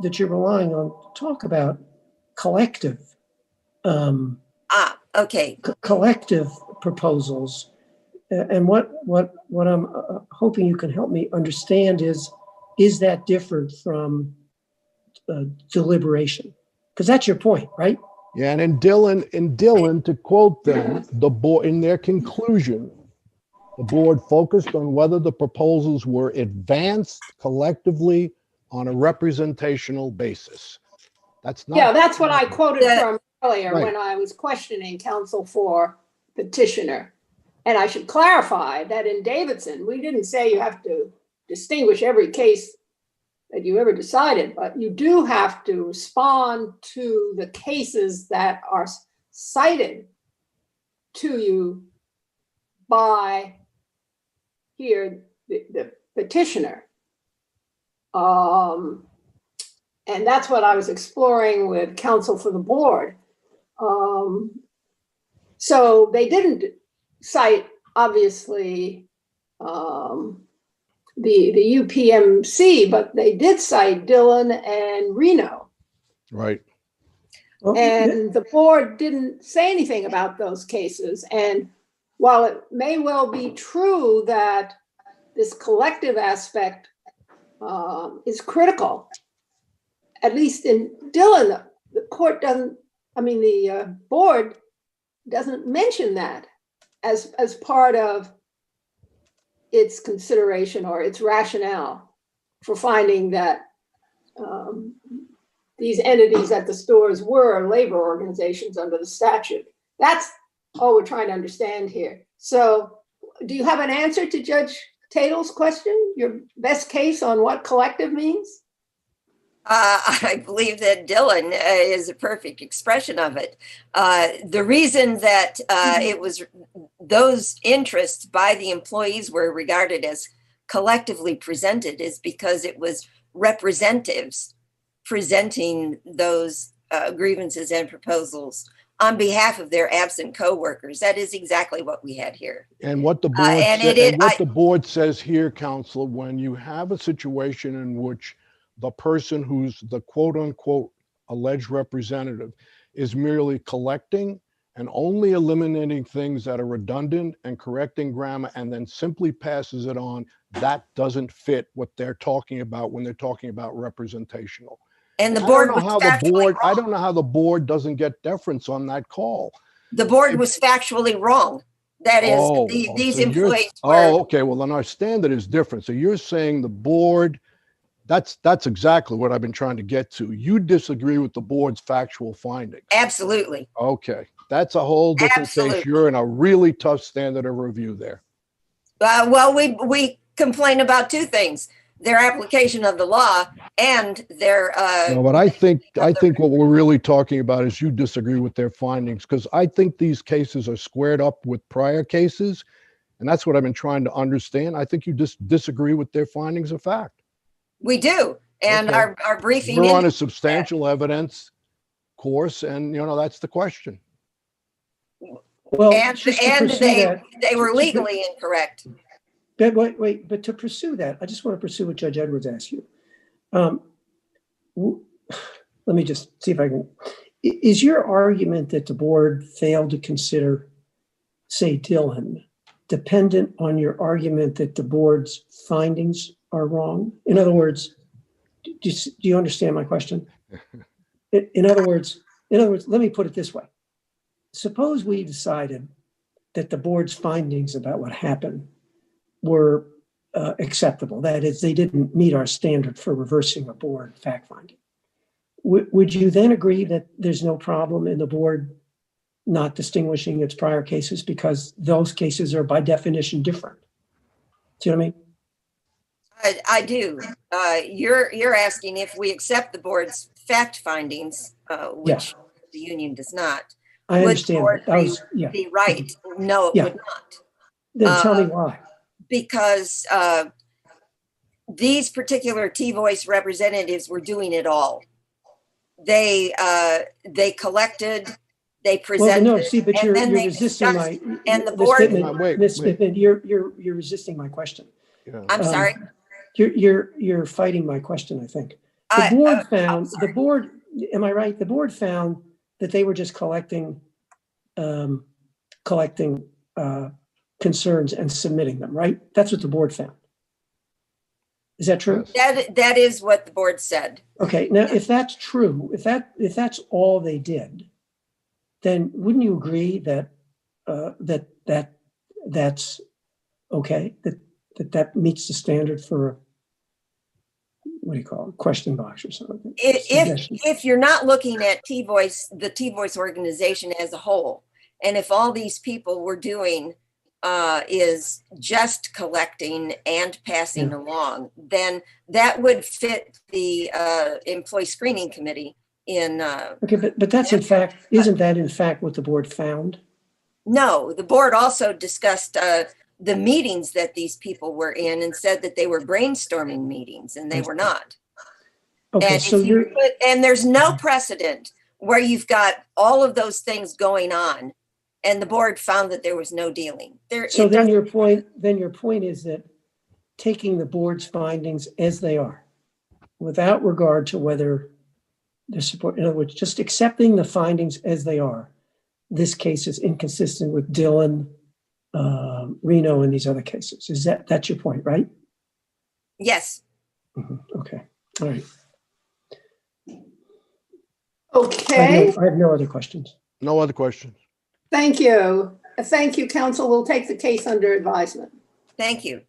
that you're relying on talk about collective. Okay. Collective proposals. And what I'm hoping you can help me understand is that different from deliberation? Because that's your point, right? Yeah, and in Dillon, to quote them, the board, in their conclusion, the board focused on whether the proposals were advanced collectively on a representational basis. That's not. Yeah, that's what I quoted from earlier right. when I was questioning counsel for petitioner. And I should clarify that in Davidson, we didn't say you have to distinguish every case that you ever decided, but you do have to respond to the cases that are cited to you by here, the petitioner. And that's what I was exploring with counsel for the board. So they didn't cite, obviously, the UPMC, but they did cite Dillon and Reno. Right. And the board didn't say anything about those cases. And while it may well be true that this collective aspect is critical, at least in Dillon, the board doesn't mention that as part of its consideration or its rationale for finding that these entities at the stores were labor organizations under the statute. That's all we're trying to understand here. So do you have an answer to Judge Tatel's question? Your best case on what collective means? I believe that Dylan is a perfect expression of it. The reason that it was those interests by the employees were regarded as collectively presented is because it was representatives presenting those grievances and proposals on behalf of their absent coworkers. That is exactly what we had here. And what the board, the board says here, Counselor, when you have a situation in which the person who's the quote unquote alleged representative is merely collecting and only eliminating things that are redundant and correcting grammar and then simply passes it on, that doesn't fit what they're talking about when they're talking about representational. And the board I don't know how the board doesn't get deference on that call. The board was factually wrong. That is, these employees were. Oh, okay. Well, then our standard is different. So you're saying the board, that's exactly what I've been trying to get to. You disagree with the board's factual findings. Absolutely. Okay. That's a whole different case. You're in a really tough standard of review there. Well, we complain about two things: their application of the law and their. No, but I think what we're really talking about is you disagree with their findings, because I think these cases are squared up with prior cases, and that's what I've been trying to understand. I think you just disagree with their findings of fact. We do, and okay. our briefing. We're on a substantial evidence course, and that's the question. Well, and they were legally incorrect. But wait, but to pursue that, I just want to pursue what Judge Edwards asked you. Let me just see if I can. Is your argument that the board failed to consider, say, Dylan, dependent on your argument that the board's findings are wrong? In other words, do you understand my question? In other words, let me put it this way. Suppose we decided that the board's findings about what happened were acceptable. That is, they didn't meet our standard for reversing a board fact finding. Would you then agree that there's no problem in the board not distinguishing its prior cases because those cases are by definition different? Do you know what I mean? I do. You're asking if we accept the board's fact findings, which the union does not. I understand. Would the board be right? No, it would not. Then tell me why. Because these particular T-Voice representatives were doing it all. They collected, they presented. Well, no, see, but you're resisting my. And the board. Ms. Smithman, you're resisting my question. Yeah. I'm sorry. You're fighting my question, I think. The board found the board. Am I right? The board found that they were just collecting concerns and submitting them, right? That's what the board found. Is that true? That is what the board said. Okay. Now, if that's true, if that's all they did, then wouldn't you agree that that's okay? That meets the standard for what do you call it? Question box or something. If you're not looking at the T-Voice organization as a whole, and if all these people were doing is just collecting and passing along, then that would fit the employee screening committee in. Okay, but that's in fact, isn't that in fact what the board found? No, the board also discussed the meetings that these people were in and said that they were brainstorming meetings, and they were not. Okay, and so and there's no precedent where you've got all of those things going on, and the board found that there was no dealing. So then your point is that taking the board's findings as they are, without regard to whether they're support, in other words, just accepting the findings as they are, this case is inconsistent with Dylan, Reno, and these other cases. That's your point, right? Yes. Mm-hmm. Okay. All right. Okay. I have no other questions. No other questions. Thank you. Thank you, counsel. We'll take the case under advisement. Thank you.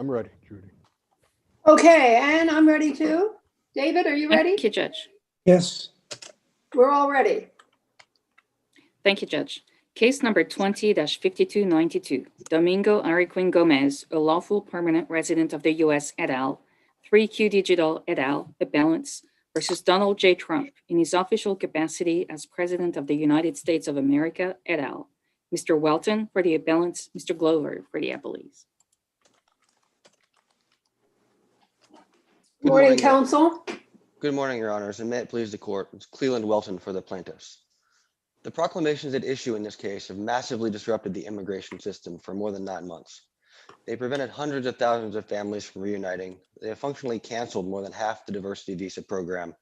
I'm ready, Judy. Okay, and I'm ready too. David, are you ready? Thank you, Judge. Yes. We're all ready. Thank you, Judge. Case number 20-5292, Domingo Gomez, a lawful permanent resident of the U.S. et al., 3Q Digital et al., appellants, versus Donald J. Trump in his official capacity as President of the United States of America et al. Mr. Welton for the appellants, Mr. Glover for the appellees. Good morning, counsel. Good morning, Your Honors, and may it please the court. It's Cleland Welton for the plaintiffs. The proclamations at issue in this case have massively disrupted the immigration system for more than 9 months. They prevented hundreds of thousands of families from reuniting. They have functionally canceled more than half the diversity visa program,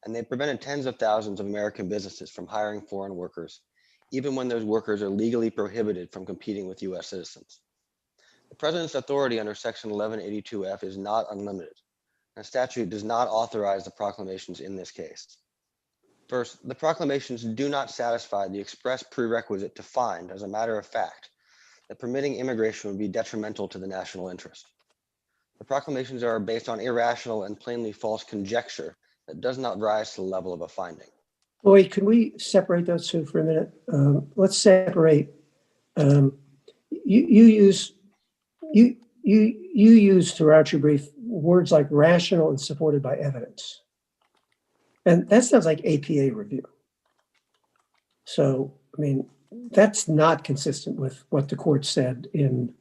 and they prevented tens of thousands of American businesses from hiring foreign workers, even when those workers are legally prohibited from competing with U.S. citizens. The President's authority under Section 1182F is not unlimited. The statute does not authorize the proclamations in this case. First, the proclamations do not satisfy the express prerequisite to find, as a matter of fact, that permitting immigration would be detrimental to the national interest. The proclamations are based on irrational and plainly false conjecture that does not rise to the level of a finding. Boyd, can we separate those two for a minute? Let's separate. You use throughout your brief words like rational and supported by evidence. And that sounds like APA review. So, I mean, that's not consistent with what the court said in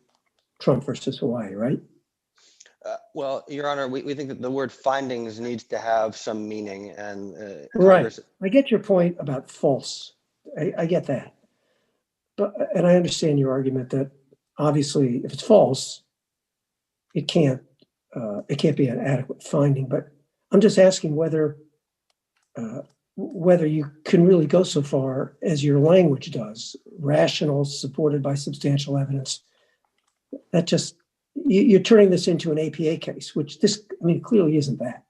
Trump versus Hawaii, right? Well, Your Honor, we think that the word findings needs to have some meaning, and right. I get your point about false. I get that. And I understand your argument that obviously if it's false, it can't be an adequate finding. But I'm just asking whether you can really go so far as your language does, rational, supported by substantial evidence. That just, you're turning this into an APA case, which this, I mean, clearly isn't that.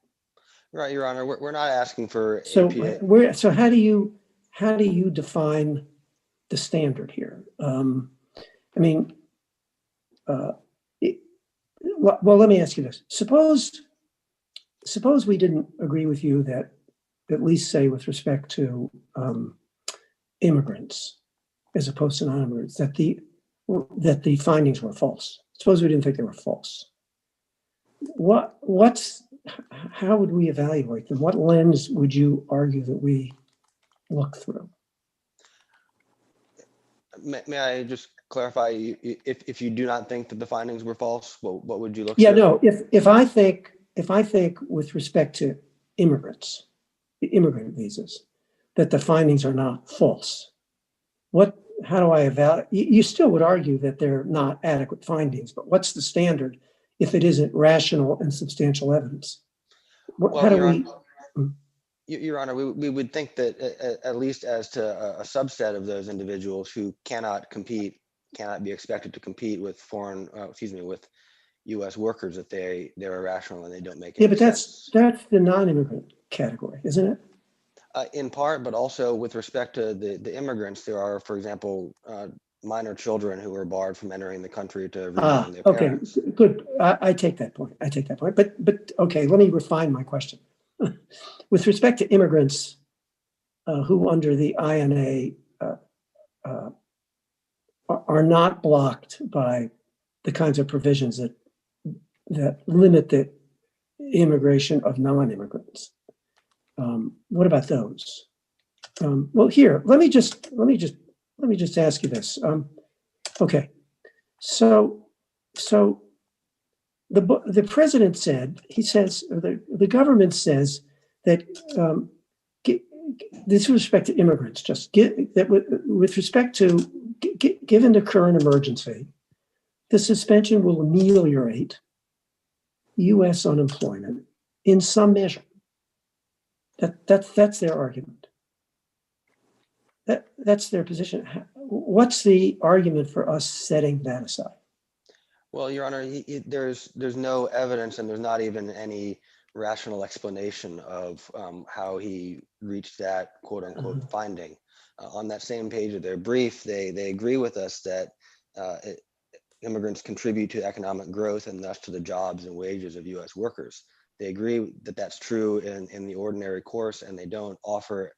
Right, Your Honor, we're not asking for APA. So how do you define the standard here? Well, let me ask you this. Suppose we didn't agree with you that, at least say with respect to immigrants as opposed to non-immigrants, that the findings were false. Suppose we didn't think they were false. How would we evaluate them? What lens would you argue that we look through? May I just clarify, if you do not think that the findings were false, what would you look Yeah, through? no, if I think with respect to immigrants, the immigrant visas, that the findings are not false, how do I evaluate? You still would argue that they're not adequate findings, but what's the standard if it isn't rational and substantial evidence? Your Honor, we would think that at least as to a subset of those individuals who cannot be expected to compete with with U.S. workers, that they're irrational and they don't make any sense. That's the non-immigrant category, isn't it? In part, but also with respect to the immigrants, there are, for example, minor children who are barred from entering the country to rejoin their parents. Okay, good. I take that point. But okay, let me refine my question. With respect to immigrants who under the INA are not blocked by the kinds of provisions that limit the immigration of non-immigrants. What about those? Well, here, let me just ask you this. Okay, so the president said, the government says that this with respect to immigrants, with respect to given the current emergency, the suspension will ameliorate U.S. unemployment in some measure. That's their argument. That's their position. What's the argument for us setting that aside? Well, Your Honor, there's no evidence and there's not even any rational explanation of how he reached that quote unquote finding. On that same page of their brief, they agree with us that immigrants contribute to economic growth and thus to the jobs and wages of US workers. They agree that that's true in the ordinary course, and they don't offer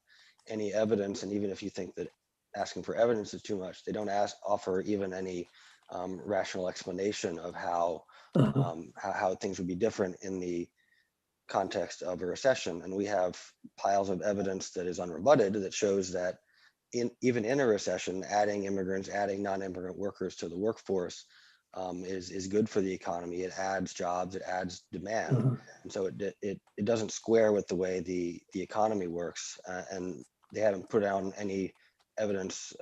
any evidence. And even if you think that asking for evidence is too much, they don't offer even any rational explanation of how things would be different in the context of a recession. And we have piles of evidence that is unrebutted that shows that even in a recession, adding immigrants, adding non-immigrant workers to the workforce is good for the economy. It adds jobs, it adds demand. And so it doesn't square with the way the economy works. And they haven't put out any evidence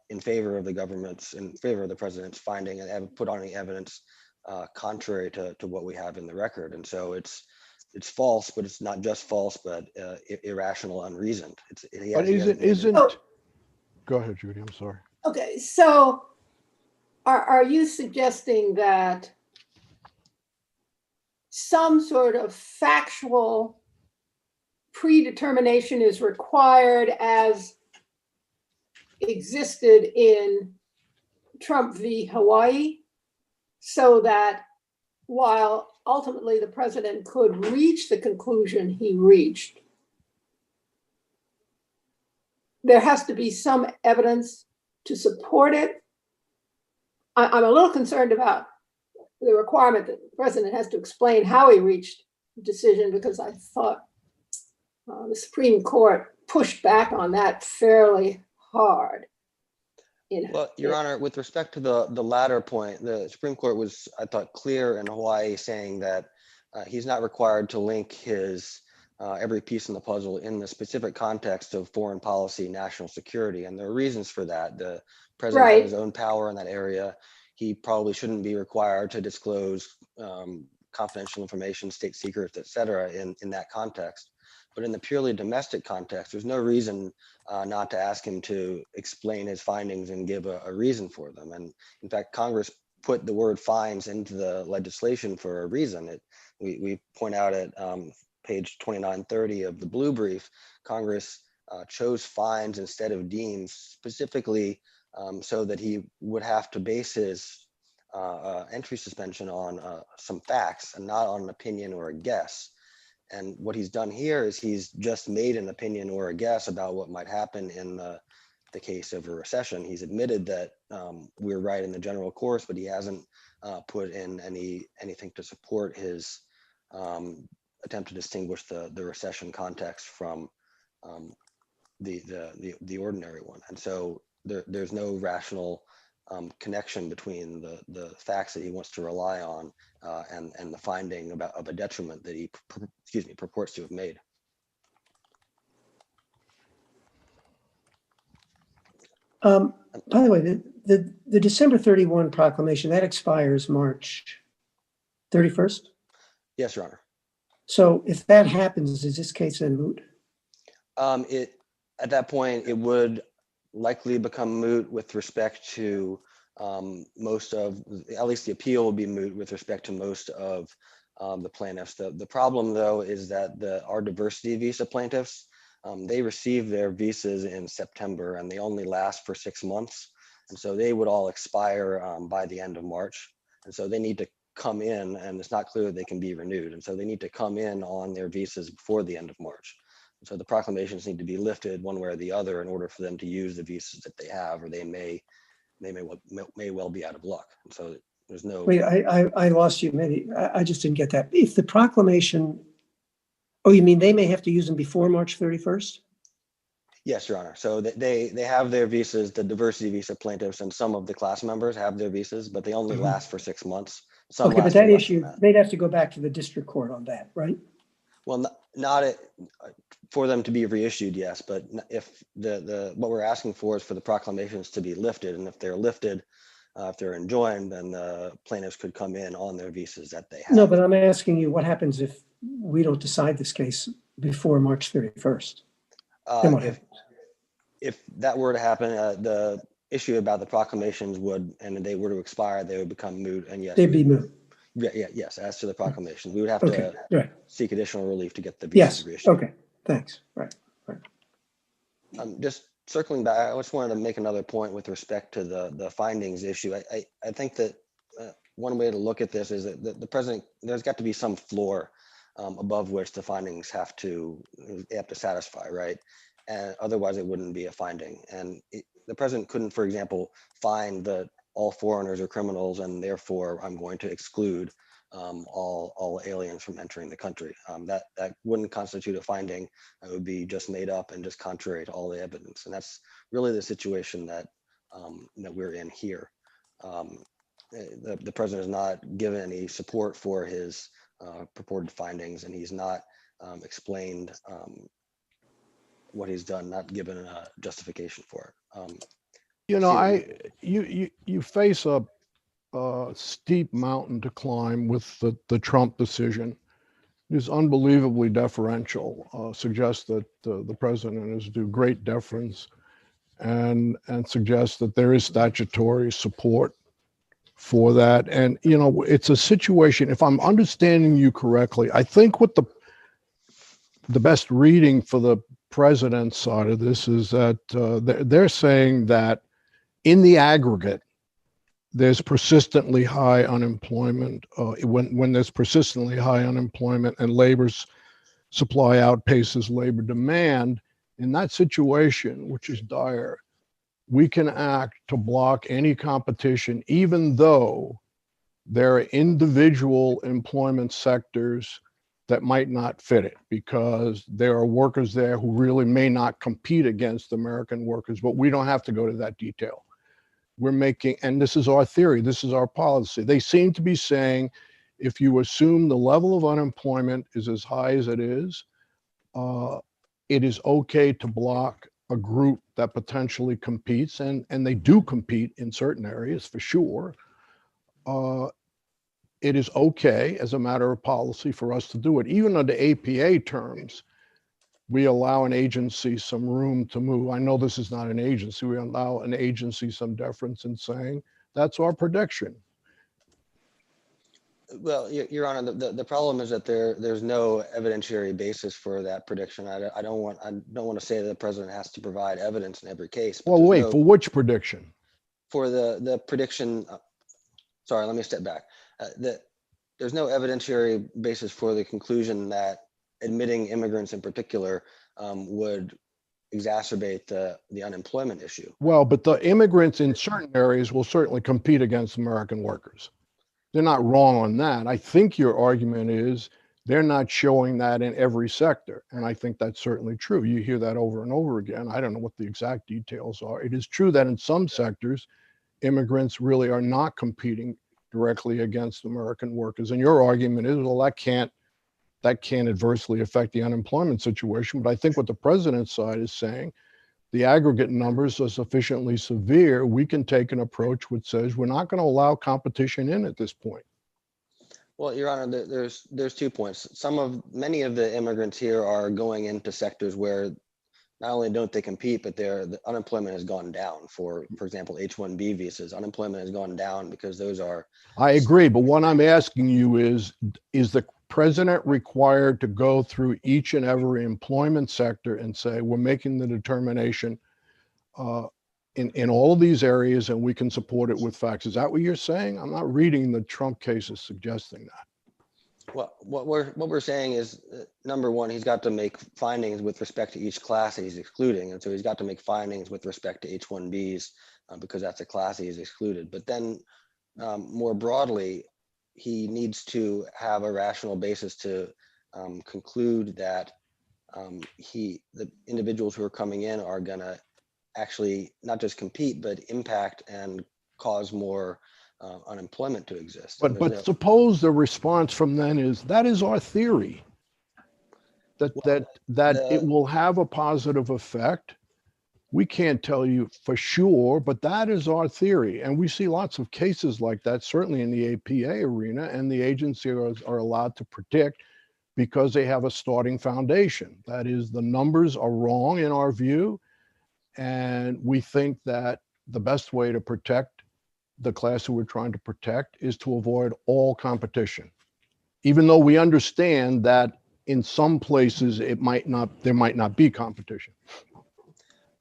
in favor of the government's, in favor of the president's finding, and they haven't put on any evidence contrary to what we have in the record. And so it's false, but it's not just false, but irrational, unreasoned. But isn't? Go ahead, Judy. I'm sorry. Okay, so are you suggesting that some sort of factual predetermination is required as existed in Trump v. Hawaii, so that while ultimately the president could reach the conclusion he reached, there has to be some evidence to support it? I'm a little concerned about the requirement that the president has to explain how he reached the decision, because I thought the Supreme Court pushed back on that fairly hard. Well, Your Honor, with respect to the latter point, the Supreme Court was, I thought, clear in Hawaii, saying that he's not required to link his every piece in the puzzle in the specific context of foreign policy, national security. And there are reasons for that. The president has his own power in that area. He probably shouldn't be required to disclose confidential information, state secrets, et cetera, in that context. But in the purely domestic context, there's no reason not to ask him to explain his findings and give a reason for them. And in fact, Congress put the word fines into the legislation for a reason. We point out at page 2930 of the blue brief, Congress chose fines instead of deems, specifically so that he would have to base his entry suspension on some facts and not on an opinion or a guess. And what he's done here is he's just made an opinion or a guess about what might happen in the case of a recession. He's admitted that we're right in the general course, but he hasn't put in anything to support his attempt to distinguish the recession context from the ordinary one. And so there's no rational connection between the facts that he wants to rely on and the finding of a detriment that he purports to have made. By the way, the December 31 proclamation, that expires March 31st? Yes, Your Honor. So if that happens, is this case then moot? At that point, it would likely become moot with respect to most of, at least the appeal will be moot with respect to most of the plaintiffs. The problem, though, is that our diversity visa plaintiffs, they receive their visas in September and they only last for 6 months. And so they would all expire by the end of March. And so they need to come in, and it's not clear that they can be renewed. And so they need to come in on their visas before the end of March. And so the proclamations need to be lifted one way or the other in order for them to use the visas that they have, or they may well be out of luck. And so there's no. Wait, I lost you. Maybe I just didn't get that. If the proclamation, oh, you mean they may have to use them before March 31st? Yes, Your Honor. So they have their visas, the diversity visa plaintiffs and some of the class members have their visas, but they only last for 6 months. Some okay, but that issue, they'd have to go back to the district court on that, right? Well, not for them to be reissued, yes, but if what we're asking for is for the proclamations to be lifted, and if they're lifted, if they're enjoined, then the plaintiffs could come in on their visas that they have. No, but I'm asking you, what happens if we don't decide this case before March 31st? If that were to happen, the issue about the proclamations would, and they were to expire, they would become moot. And yes, they'd be moot. Yes. As to the proclamations, we would have to seek additional relief to get the visas reissued. Okay. Thanks. Right. Just circling back, I just wanted to make another point with respect to the findings issue. I think that one way to look at this is that the president, there's got to be some floor above which the findings have to satisfy, right? And otherwise it wouldn't be a finding. And the president couldn't, for example, find that all foreigners are criminals and therefore I'm going to exclude all aliens from entering the country. That wouldn't constitute a finding. It would be just made up and just contrary to all the evidence. And that's really the situation that we're in here. The president has not given any support for his purported findings, and he's not explained what he's done, not given a justification for it. You face a steep mountain to climb with the Trump decision. It is unbelievably deferential, suggests that the president is due great deference, and suggests that there is statutory support for that. And, it's a situation, if I'm understanding you correctly, I think what the best reading for the president's side of this is that they're saying that in the aggregate, there's persistently high unemployment. When there's persistently high unemployment and labor's supply outpaces labor demand, in that situation, which is dire, we can act to block any competition, even though there are individual employment sectors that might not fit it, because there are workers there who really may not compete against American workers, but we don't have to go to that detail. We're making, and this is our theory, this is our policy. They seem to be saying, if you assume the level of unemployment is as high as it is okay to block a group that potentially competes, and they do compete in certain areas for sure. It is okay as a matter of policy for us to do it. Even under APA terms, we allow an agency some room to move. I know this is not an agency. We allow an agency some deference in saying that's our prediction. Well, Your Honor, the problem is that there's no evidentiary basis for that prediction. I don't want to say that the president has to provide evidence in every case. Well, wait, for which prediction? For the prediction, sorry, let me step back. There's no evidentiary basis for the conclusion that admitting immigrants in particular would exacerbate the unemployment issue. Well, but the immigrants in certain areas will certainly compete against American workers. They're not wrong on that. I think your argument is they're not showing that in every sector. And I think that's certainly true. You hear that over and over again. I don't know what the exact details are. It is true that in some sectors, immigrants really are not competing directly against American workers. And your argument is, well, that can't adversely affect the unemployment situation. But I think what the president's side is saying, the aggregate numbers are sufficiently severe, we can take an approach which says we're not going to allow competition in at this point. Well, Your Honor, there's 2 points. Many of the immigrants here are going into sectors where not only don't they compete, but the unemployment has gone down. For example, H-1B visas, unemployment has gone down because those are. I agree, but what I'm asking you is the president required to go through each and every employment sector and say, we're making the determination in all of these areas and we can support it with facts? Is that what you're saying? I'm not reading the Trump cases suggesting that. Well, what we're saying is, number one, he's got to make findings with respect to each class that he's excluding. And so he's got to make findings with respect to H-1Bs because that's a class he's excluded. But then more broadly, he needs to have a rational basis to conclude that the individuals who are coming in are going to actually not just compete, but impact and cause more unemployment to exist. But suppose the response from then is, that is our theory, that it will have a positive effect. We can't tell you for sure, but that is our theory. And we see lots of cases like that, certainly in the APA arena, and the agency are allowed to predict because they have a starting foundation. That is, the numbers are wrong in our view, and we think that the best way to protect the class who we're trying to protect is to avoid all competition, even though we understand that in some places there might not be competition.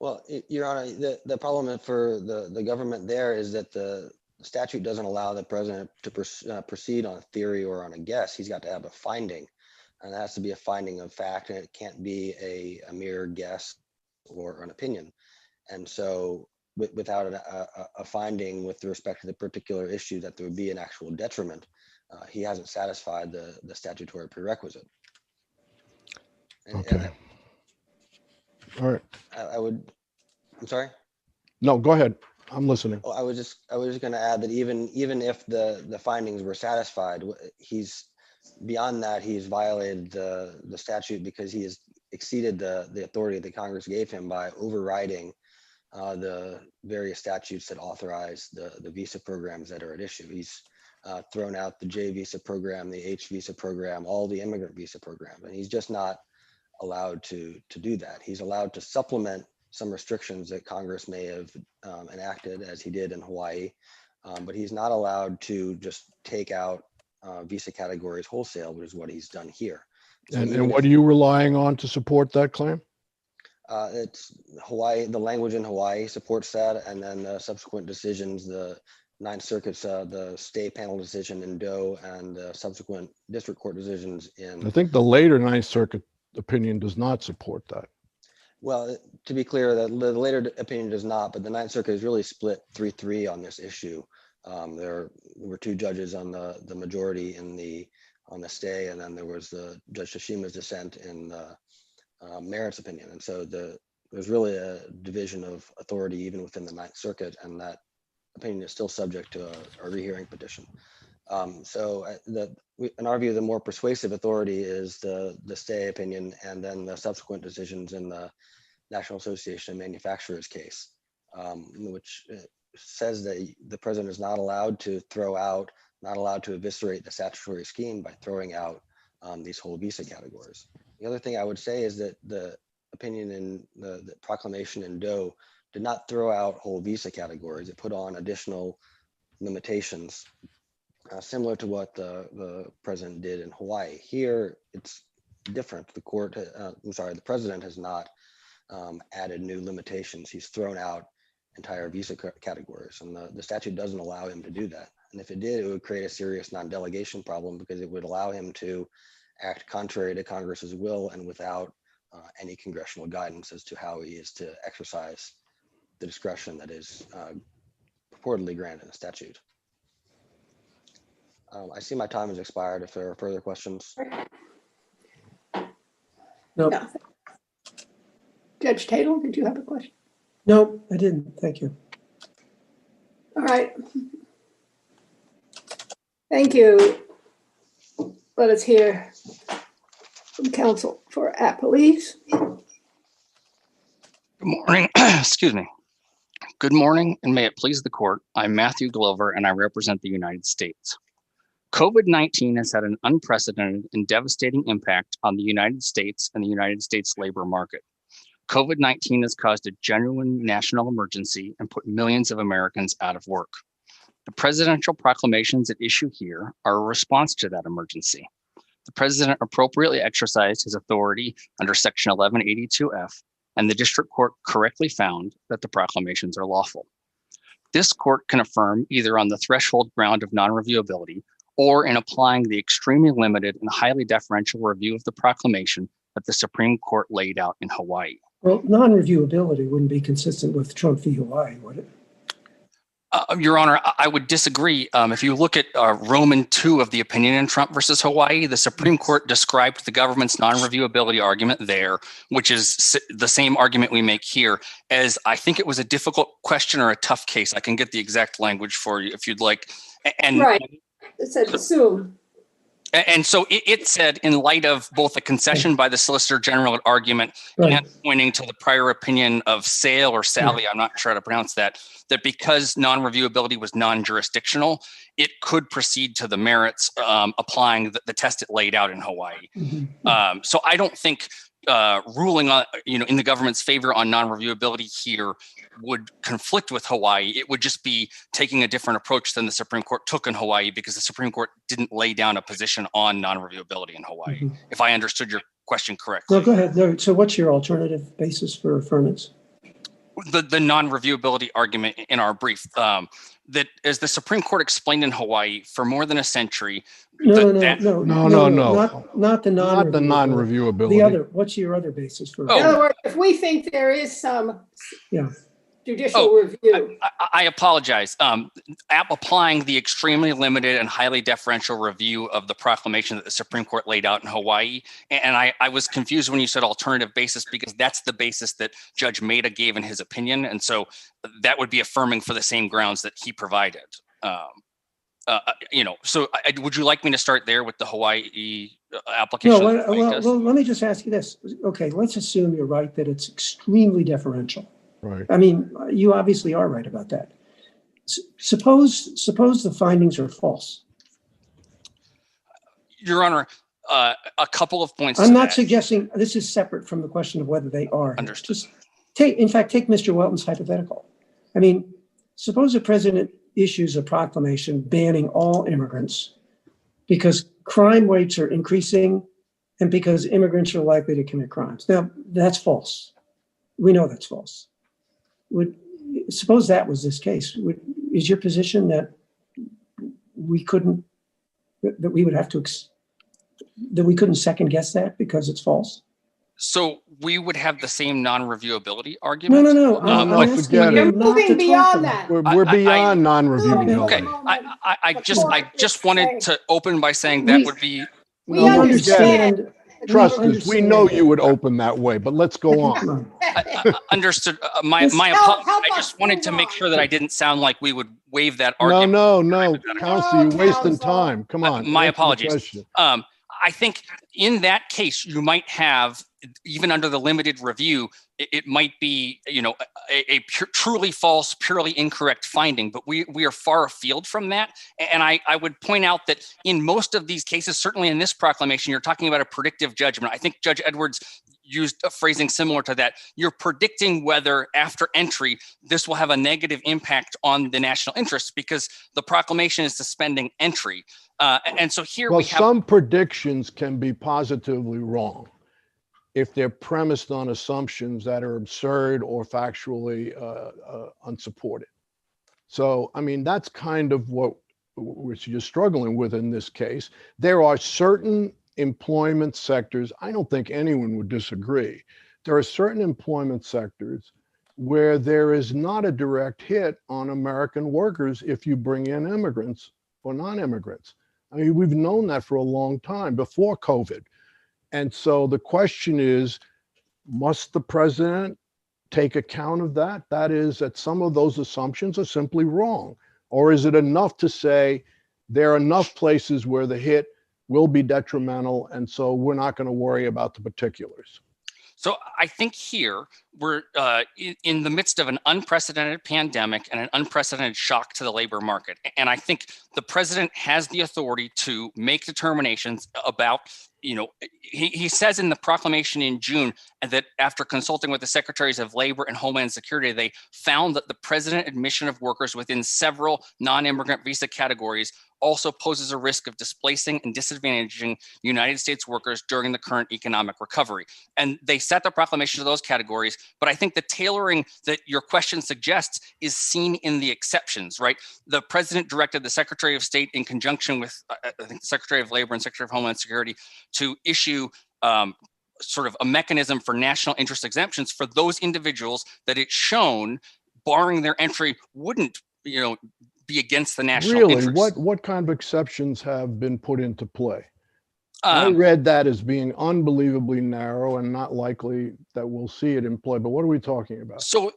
Well, Your Honor, the problem for the government there is that the The statute doesn't allow the president to proceed on a theory or on a guess. He's got to have a finding, and it has to be a finding of fact, and it can't be a mere guess or an opinion. And so without a finding with respect to the particular issue that there would be an actual detriment, he hasn't satisfied the statutory prerequisite. Okay. All right. I'm sorry? No, go ahead. I'm listening. Oh, I was just going to add that even if the findings were satisfied, he's beyond that, he's violated the statute because he has exceeded the authority that Congress gave him by overriding the various statutes that authorize the visa programs that are at issue. He's thrown out the J visa program, the H visa program, all the immigrant visa programs, and he's just not allowed to do that. He's allowed to supplement some restrictions that Congress may have enacted, as he did in Hawaii, but he's not allowed to just take out visa categories wholesale, which is what he's done here. So and what are you relying on to support that claim? It's Hawaii, the language in Hawaii supports that, and then the subsequent decisions, the Ninth Circuit's, the stay panel decision in Doe, and subsequent district court decisions in. I think the later Ninth Circuit opinion does not support that. Well, to be clear, the later opinion does not, but the Ninth Circuit is really split 3-3 on this issue. There were two judges on the majority on the stay, and then there was Judge Tashima's dissent in the merits opinion. And so there's really a division of authority even within the Ninth Circuit, and that opinion is still subject to a rehearing petition. In our view, the more persuasive authority is the stay opinion, and then the subsequent decisions in the National Association of Manufacturers case, which says that the president is not allowed to eviscerate the statutory scheme by throwing out these whole visa categories. The other thing I would say is that the opinion in the proclamation in Doe did not throw out whole visa categories. It put on additional limitations, similar to what the president did in Hawaii. Here, it's different. The president has not added new limitations. He's thrown out entire visa categories, and the statute doesn't allow him to do that. And if it did, it would create a serious non-delegation problem, because it would allow him to act contrary to Congress's will and without any congressional guidance as to how he is to exercise the discretion that is purportedly granted in the statute. I see my time has expired. If there are further questions. No, No. Judge Tatel, did you have a question? no, I didn't. Thank you. All right. Thank you. Let us hear from counsel for appellees. Good morning. Excuse me. Good morning, and may it please the court. I'm Matthew Glover, and I represent the United States. COVID-19 has had an unprecedented and devastating impact on the United States and the United States labor market. COVID-19 has caused a genuine national emergency and put millions of Americans out of work. The presidential proclamations at issue here are a response to that emergency. The president appropriately exercised his authority under Section 1182F, and the district court correctly found that the proclamations are lawful. This court can affirm either on the threshold ground of non-reviewability or in applying the extremely limited and highly deferential review of the proclamation that the Supreme Court laid out in Hawaii. Well, non-reviewability wouldn't be consistent with Trump v. Hawaii, would it? Your Honor, I would disagree. If you look at Roman 2 of the opinion in Trump versus Hawaii, the Supreme Court described the government's non-reviewability argument there, which is the same argument we make here, as I think it was a difficult question or a tough case. I can get the exact language for you if you'd like. And, right. It said assume. And so it said, in light of both a concession by the Solicitor General at argument and pointing to the prior opinion of Sale or Sally, I'm not sure how to pronounce that because non-reviewability was non-jurisdictional, it could proceed to the merits, applying the test it laid out in Hawaii. So I don't think ruling on, in the government's favor on non-reviewability here would conflict with Hawaii. It would just be taking a different approach than the Supreme Court took in Hawaii, because the Supreme Court didn't lay down a position on non-reviewability in Hawaii, if I understood your question correctly. No, go ahead. No, so what's your alternative basis for affirmance? the non-reviewability argument in our brief, that as the Supreme Court explained in Hawaii for more than a century. No, not the Not the non-reviewability. The other, what's your other basis for? In other words, if we think there is some judicial review. I apologize. Applying the extremely limited and highly deferential review of the proclamation that the Supreme Court laid out in Hawaii. And I was confused when you said alternative basis, because that's the basis that Judge Maida gave in his opinion. And so that would be affirming for the same grounds that he provided. So would you like me to start there with the Hawaii application? No, well, let me just ask you this. Okay, let's assume you're right that it's extremely deferential. Right. I mean, you obviously are right about that. Suppose the findings are false. Your Honor, a couple of points. I'm not suggesting this is separate from the question of whether they are. Understood. Just take Mr. Welton's hypothetical. I mean, suppose the president issues a proclamation banning all immigrants because crime rates are increasing and because immigrants are likely to commit crimes. Now, that's false. We know that's false. Suppose that was this case. Is your position that we couldn't second guess that because it's false? So we would have the same non-reviewability argument? No. I'm asking You're moving beyond that. We're beyond non-reviewability. Okay. I just wanted to open by saying that would be. We understand. Trust us, we know you would open that way, but let's go on. Understood. My I just wanted to make sure that I didn't sound like we would waive that argument. No. Counsel, you're wasting time. Come on. My apologies. I think in that case, you might have, even under the limited review, it might be, a truly false, purely incorrect finding, but we are far afield from that. And I would point out that in most of these cases, certainly in this proclamation, you're talking about a predictive judgment. I think Judge Edwards used a phrasing similar to that. You're predicting whether after entry, this will have a negative impact on the national interest because the proclamation is suspending entry. And so here we have— some predictions can be positively wrong if they're premised on assumptions that are absurd or factually unsupported. So, I mean, that's kind of what we're just struggling with in this case. There are certain employment sectors, I don't think anyone would disagree. There are certain employment sectors where there is not a direct hit on American workers if you bring in immigrants or non-immigrants. I mean, we've known that for a long time before COVID. And so the question is, must the president take account of that? That is, that some of those assumptions are simply wrong. Or is it enough to say there are enough places where the hit will be detrimental, and so we're not going to worry about the particulars? So I think here we're in the midst of an unprecedented pandemic and an unprecedented shock to the labor market. And I think the president has the authority to make determinations about, he says in the proclamation in June that after consulting with the secretaries of labor and Homeland Security, they found that the president admission of workers within several non-immigrant visa categories also poses a risk of displacing and disadvantaging United States workers during the current economic recovery. And they set the proclamation to those categories. But I think the tailoring that your question suggests is seen in the exceptions, right? The president directed the Secretary of State in conjunction with, I think, the Secretary of Labor and Secretary of Homeland Security to issue sort of a mechanism for national interest exemptions for those individuals that it's shown, barring their entry, wouldn't, be against the national interest. Really? What kind of exceptions have been put into play? I read that as being unbelievably narrow and not likely that we'll see it employed. But what are we talking about? So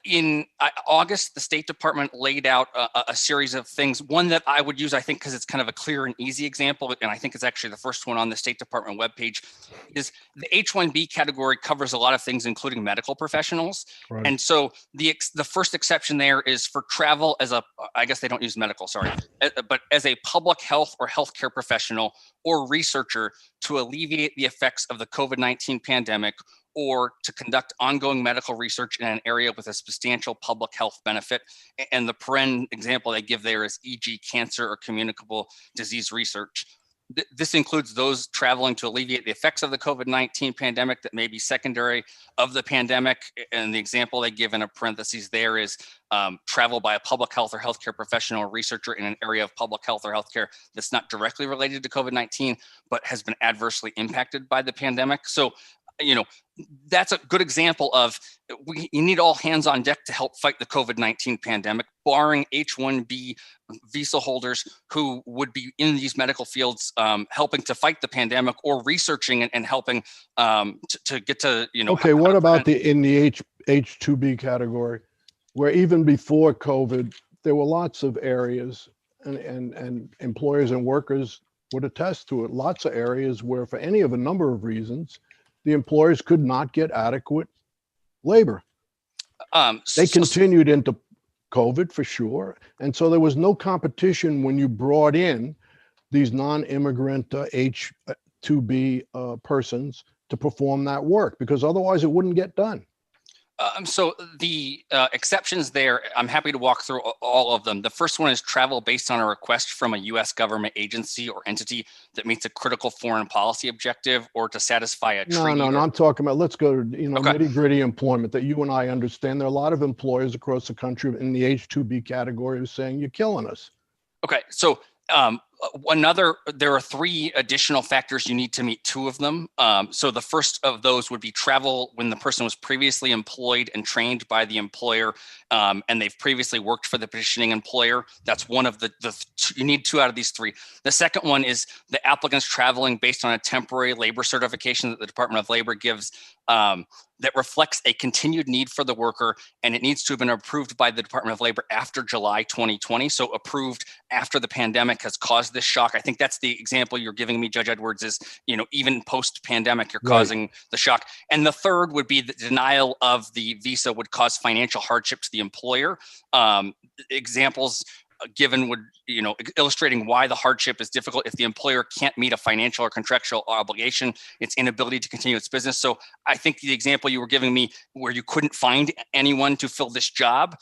in August, the State Department laid out a series of things. One that I would use, I think, because it's kind of a clear and easy example, and I think it's actually the first one on the State Department webpage, is the H-1B category covers a lot of things, including medical professionals. Right. And so the first exception there is for travel as I guess they don't use medical, sorry, but as a public health or healthcare professional or researcher to alleviate the effects of the COVID-19 pandemic or to conduct ongoing medical research in an area with a substantial public health benefit. And the example they give there is e.g. cancer or communicable disease research. This includes those traveling to alleviate the effects of the COVID-19 pandemic that may be secondary of the pandemic. And the example they give in a parentheses there is travel by a public health or healthcare professional or researcher in an area of public health or healthcare that's not directly related to COVID-19, but has been adversely impacted by the pandemic. So, that's a good example of you need all hands on deck to help fight the COVID-19 pandemic, barring H-1B visa holders who would be in these medical fields helping to fight the pandemic or researching and helping to get to, Okay, what about in the H-2B category, where even before COVID, there were lots of areas and employers and workers would attest to it, lots of areas where for any of a number of reasons, the employers could not get adequate labor. They continued into COVID for sure. And so there was no competition when you brought in these non-immigrant H-2B persons to perform that work, because otherwise it wouldn't get done. So the exceptions there, I'm happy to walk through all of them. The first one is travel based on a request from a U.S. government agency or entity that meets a critical foreign policy objective or to satisfy a treaty. No, I'm talking about, let's go to, nitty gritty employment that you and I understand. There are a lot of employers across the country in the H-2B category who are saying, you're killing us. Okay, so there are three additional factors. You need to meet two of them. So the first of those would be travel when the person was previously employed and trained by the employer, and they've previously worked for the petitioning employer. That's one of you need two out of these three. The second one is the applicants traveling based on a temporary labor certification that the Department of Labor gives that reflects a continued need for the worker, and it needs to have been approved by the Department of Labor after July 2020. So approved after the pandemic has caused this shock. I think that's the example you're giving me, Judge Edwards, is, even post-pandemic, you're causing the shock. And the third would be the denial of the visa would cause financial hardship to the employer. Examples given would, illustrating why the hardship is difficult if the employer can't meet a financial or contractual obligation, its inability to continue its business. So I think the example you were giving me where you couldn't find anyone to fill this job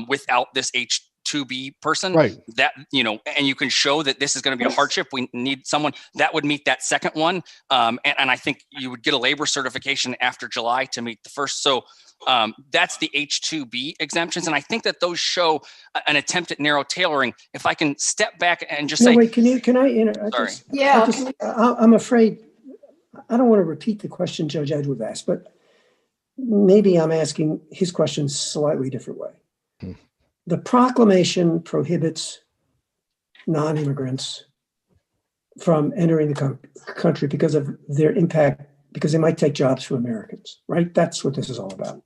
without this H-2B person, right? That, and you can show that this is going to be a hardship. We need someone that would meet that second one. And I think you would get a labor certification after July to meet the first. So that's the H-2B exemptions. And I think that those show an attempt at narrow tailoring. If I can step back and just say, wait, can I sorry. I'm afraid I don't want to repeat the question Judge Edwards asked, but maybe I'm asking his question slightly different way. The proclamation prohibits non-immigrants from entering the country because of their impact, because they might take jobs from Americans, right? That's what this is all about.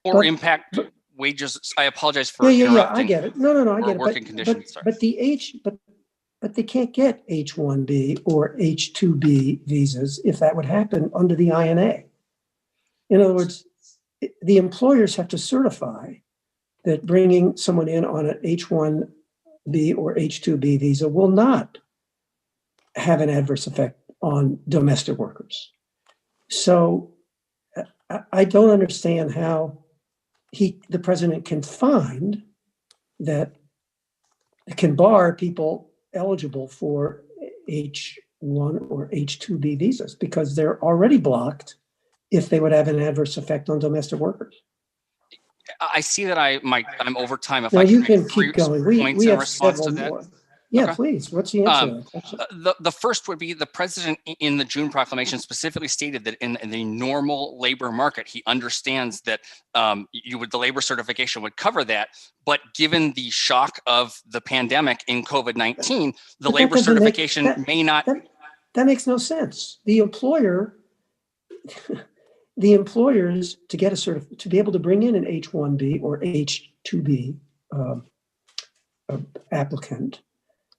Or impact wages. I apologize for interrupting. I get it. No, I get it. Working conditions. But they can't get H-1B or H-2B visas if that would happen under the INA. In other words, the employers have to certify that bringing someone in on an H-1B or H-2B visa will not have an adverse effect on domestic workers. So I don't understand how the president can find that it can bar people eligible for H-1 or H-2B visas because they're already blocked if they would have an adverse effect on domestic workers. I see that I'm over time. If now I you can keep going. We have response several to that. more. Yeah, Okay. Please. What's the answer? The first would be the president in the June proclamation specifically stated that in the normal labor market, he understands that the labor certification would cover that. But given the shock of the pandemic in COVID-19, the labor certification may not. That makes no sense. The employers to get to be able to bring in an H-1B or H-2B applicant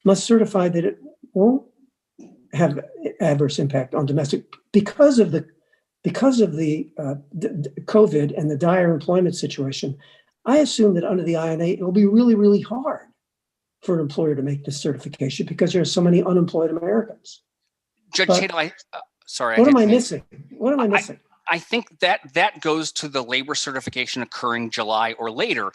must certify that it won't have adverse impact on domestic because of the COVID and the dire employment situation. I assume that under the INA, it will be really, really hard for an employer to make this certification because there are so many unemployed Americans. Judge Tatel, sorry. What am I missing? I think that goes to the labor certification occurring July or later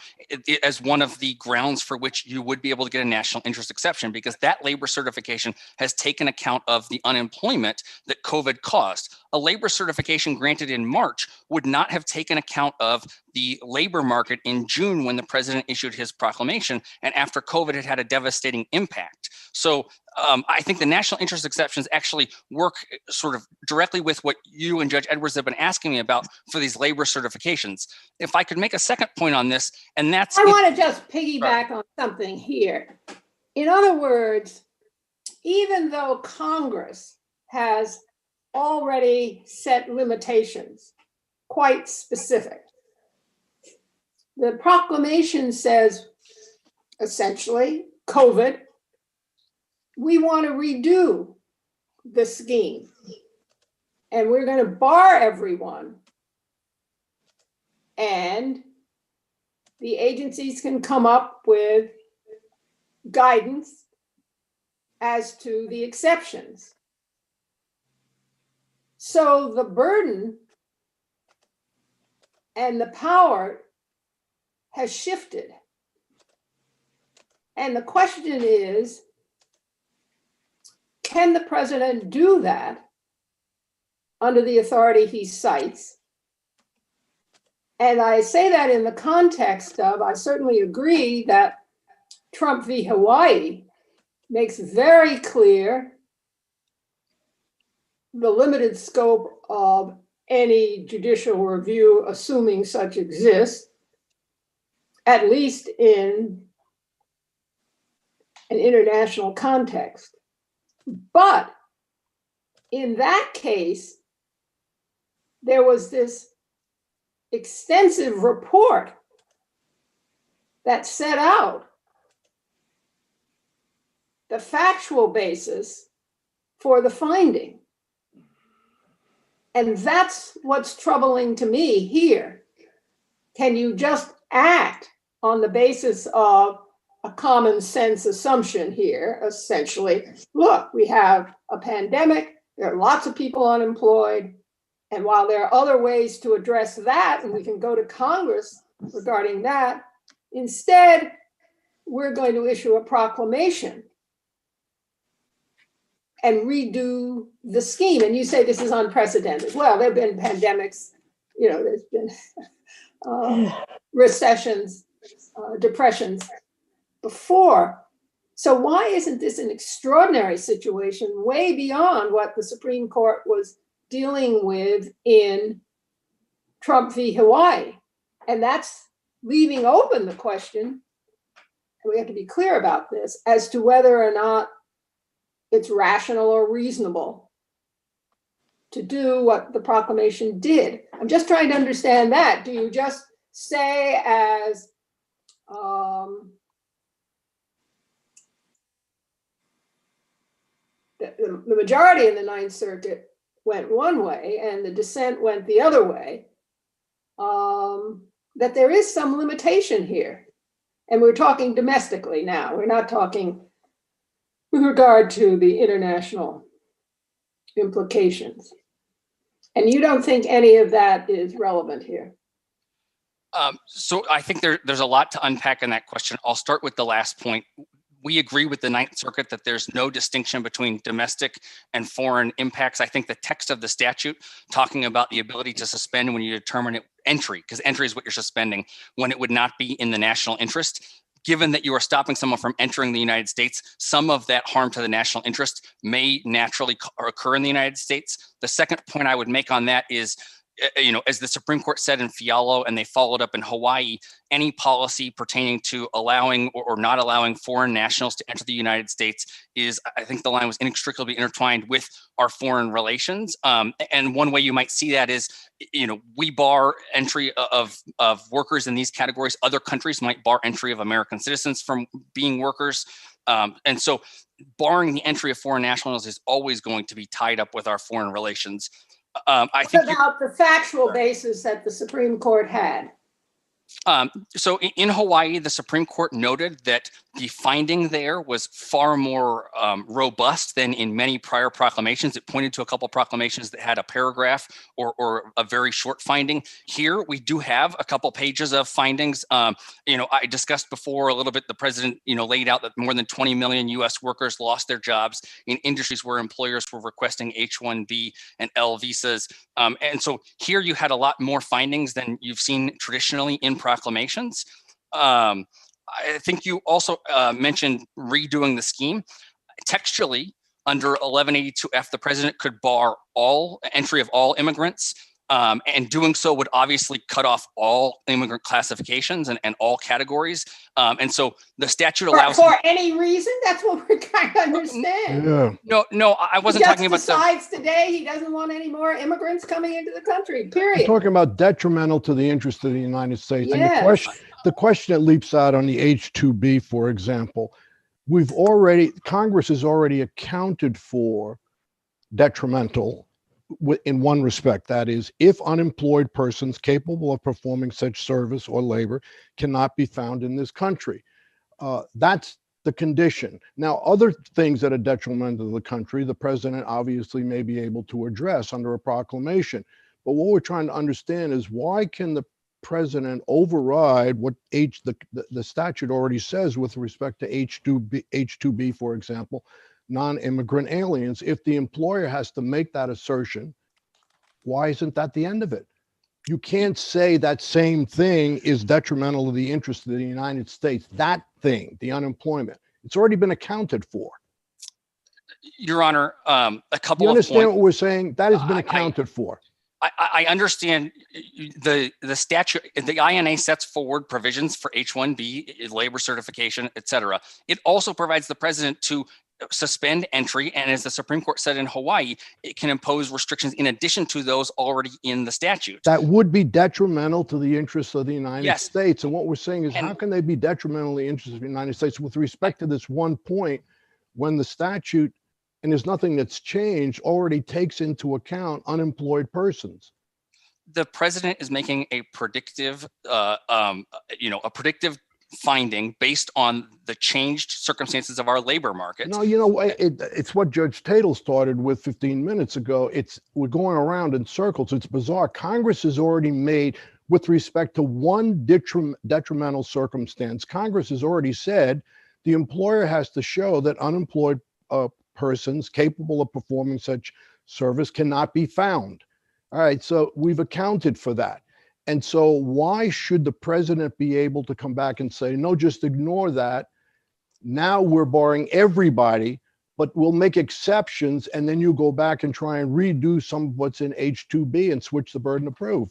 as one of the grounds for which you would be able to get a national interest exception, because that labor certification has taken account of the unemployment that COVID caused. A labor certification granted in March would not have taken account of the labor market in June when the president issued his proclamation and after COVID had a devastating impact. So I think the national interest exceptions actually work sort of directly with what you and Judge Edwards have been asking me about for these labor certifications. If I could make a second point on this, and that's— I want to just piggyback on something here. In other words, even though Congress has already set limitations, quite specific, the proclamation says, essentially, COVID, we want to redo the scheme. And we're going to bar everyone. And the agencies can come up with guidance as to the exceptions. So the burden and the power has shifted. And the question is, can the president do that under the authority he cites? And I say that in the context of, I certainly agree that Trump v. Hawaii makes very clear the limited scope of any judicial review, assuming such exists, at least in an international context. But in that case, there was this extensive report that set out the factual basis for the finding. And that's what's troubling to me here. Can you just act on the basis of a common sense assumption here, essentially? Look, we have a pandemic, there are lots of people unemployed, and while there are other ways to address that, and we can go to Congress regarding that, instead, we're going to issue a proclamation and redo the scheme. And you say this is unprecedented. Well, there have been pandemics, there's been recessions, depressions before. So why isn't this an extraordinary situation way beyond what the Supreme Court was dealing with in Trump v. Hawaii? And that's leaving open the question, and we have to be clear about this, as to whether or not it's rational or reasonable to do what the proclamation did. I'm just trying to understand that. Do you just say, as the majority in the Ninth Circuit went one way and the dissent went the other way, that there is some limitation here? And we're talking domestically now. We're not talking with regard to the international implications. And you don't think any of that is relevant here? So I think there's a lot to unpack in that question. I'll start with the last point. We agree with the Ninth Circuit that there's no distinction between domestic and foreign impacts. I think the text of the statute talking about the ability to suspend when you determine entry, because entry is what you're suspending, when it would not be in the national interest. Given that you are stopping someone from entering the United States, some of that harm to the national interest may naturally occur in the United States. The second point I would make on that is, as the Supreme Court said in Fialo, and they followed up in Hawaii, any policy pertaining to allowing or not allowing foreign nationals to enter the United States is, I think the line was, inextricably intertwined with our foreign relations. And one way you might see that is, we bar entry of workers in these categories. Other countries might bar entry of American citizens from being workers. And so barring the entry of foreign nationals is always going to be tied up with our foreign relations. I think about the factual basis that the Supreme Court had. So in Hawaii, the Supreme Court noted that the finding there was far more robust than in many prior proclamations. It pointed to a couple of proclamations that had a paragraph or a very short finding. Here, we do have a couple pages of findings. I discussed before a little bit, the president, laid out that more than 20 million US workers lost their jobs in industries where employers were requesting H-1B and L visas. And so here you had a lot more findings than you've seen traditionally in proclamations. I think you also mentioned redoing the scheme. Textually, under 1182F, the president could bar all entry of all immigrants, and doing so would obviously cut off all immigrant classifications and all categories. And so the statute allows for any reason. That's what we're trying to understand. Yeah. No, I wasn't talking about decides today he doesn't want any more immigrants coming into the country. Period. I'm talking about detrimental to the interest of the United States. Yes. And the question that leaps out on the H-2B, for example, Congress has already accounted for detrimental in one respect. That is, if unemployed persons capable of performing such service or labor cannot be found in this country. That's the condition. Now, other things that are detrimental to the country, the president obviously may be able to address under a proclamation. But what we're trying to understand is, why can the president override what the statute already says with respect to H-2B, for example, non-immigrant aliens? If the employer has to make that assertion, why isn't that the end of it? You can't say that same thing is detrimental to the interest of the United States. That thing, the unemployment, it's already been accounted for. Your Honor, a couple you of understand points. What we're saying? That has been accounted for. I understand the statute. The INA sets forward provisions for H-1B, labor certification, et cetera. It also provides the president to suspend entry, and as the Supreme Court said in Hawaii, it can impose restrictions in addition to those already in the statute. That would be detrimental to the interests of the United Yes. States. And what we're saying is, how can they be detrimental to the interests of the United States with respect to this one point, when the statute, and there's nothing that's changed, already takes into account unemployed persons? The president is making a predictive, finding based on the changed circumstances of our labor market. No, it's what Judge Tatel started with 15 minutes ago. We're going around in circles. It's bizarre. Congress has already made, with respect to one detrimental circumstance, Congress has already said the employer has to show that unemployed persons capable of performing such service cannot be found. All right, so we've accounted for that. And so why should the president be able to come back and say, no, just ignore that? Now we're barring everybody, but we'll make exceptions, and then you go back and try and redo some of what's in H-2B and switch the burden of proof.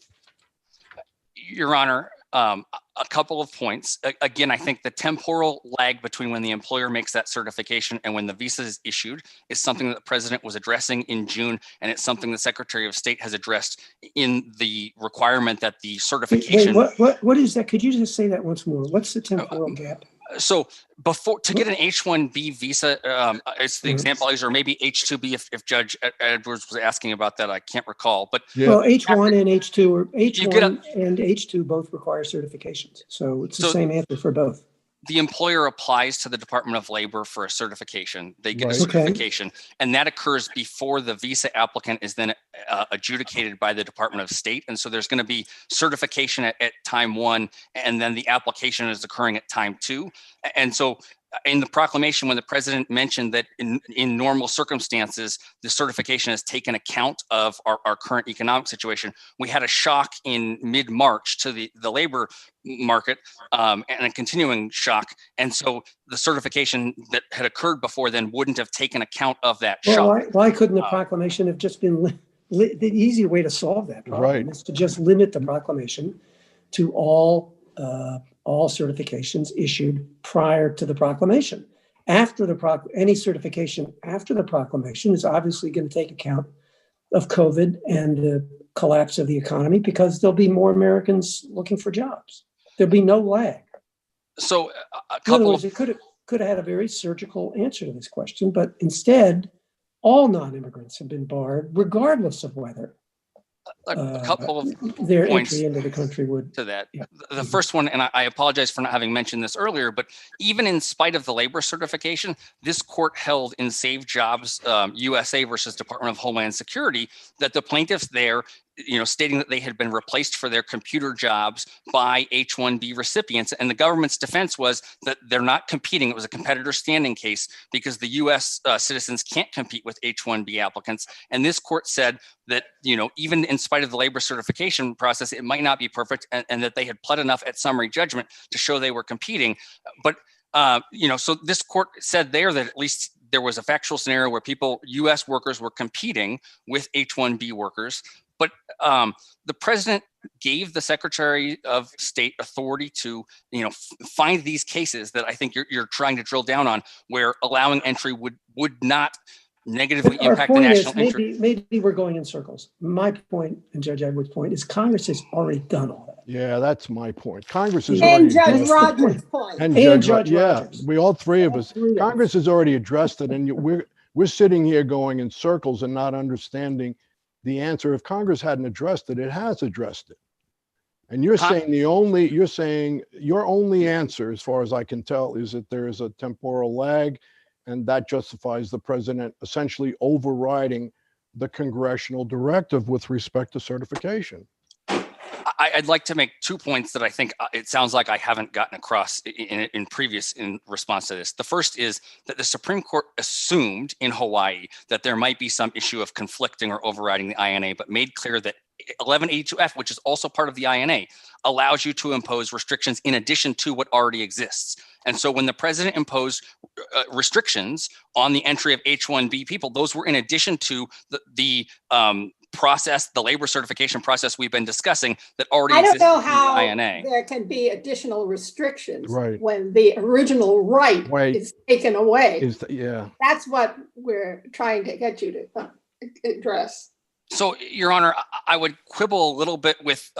Your Honor, a couple of points. Again, I think the temporal lag between when the employer makes that certification and when the visa is issued is something that the president was addressing in June, and it's something the Secretary of State has addressed in the requirement that the certification. Wait, what is that? Could you just say that once more? What's the temporal gap? So to get an H-1B visa, it's the example I use, or maybe H-2B if Judge Edwards was asking about that, I can't recall. But well, H-1 and H-2 or H-1 and H-2 both require certifications, so it's the same answer for both. The employer applies to the Department of Labor for a certification. They get a certification, and that occurs before the visa applicant is then adjudicated by the Department of State. And so there's going to be certification at time one, and then the application is occurring at time two. And so in the proclamation, when the president mentioned that in normal circumstances, the certification has taken account of our current economic situation, we had a shock in mid-March to the labor market, and a continuing shock. And so the certification that had occurred before then wouldn't have taken account of that shock. Why couldn't the proclamation have just been the easy way to solve that problem is to just limit the proclamation to all certifications issued prior to the proclamation. After any certification after the proclamation is obviously going to take account of COVID and the collapse of the economy, because there'll be more Americans looking for jobs. There'll be no lag. So in other words, it could have had a very surgical answer to this question, but instead, all non-immigrants have been barred, regardless of whether A couple of their points entry into the country would. to that. Yeah. The first one, and I apologize for not having mentioned this earlier, but even in spite of the labor certification, this court held in Save Jobs USA versus Department of Homeland Security that the plaintiffs there, stating that they had been replaced for their computer jobs by H-1B recipients. And the government's defense was that they're not competing. It was a competitor standing case because the US citizens can't compete with H-1B applicants. And this court said that, even in spite of the labor certification process, it might not be perfect and that they had pled enough at summary judgment to show they were competing. But, so this court said there that at least there was a factual scenario where US workers were competing with H-1B workers. But the president gave the Secretary of State authority to, find these cases that I think you're trying to drill down on, where allowing entry would not negatively impact the national interest. Maybe we're going in circles. My point, and Judge Edwards' point, is Congress has already done all that. Yeah, that's my point. Congress has And already Judge Rogers' point. and Judge yeah, Rogers. we all three of All us. three of Congress us. has already addressed it, and we're sitting here going in circles and not understanding the answer. If Congress hadn't addressed it, it has addressed it. And you're saying your only answer, as far as I can tell, is that there is a temporal lag, and that justifies the president essentially overriding the congressional directive with respect to certification. I'd like to make 2 points that I think it sounds like I haven't gotten across in response to this. The first is that the Supreme Court assumed in Hawaii that there might be some issue of conflicting or overriding the INA, but made clear that 1182F, which is also part of the INA, allows you to impose restrictions in addition to what already exists. And so when the president imposed restrictions on the entry of H-1B people, those were in addition to the process, the labor certification process we've been discussing that already exists in the INA. There can be additional restrictions Right. when the original right is taken away. That's what we're trying to get you to address. So, Your Honor, I would quibble a little bit with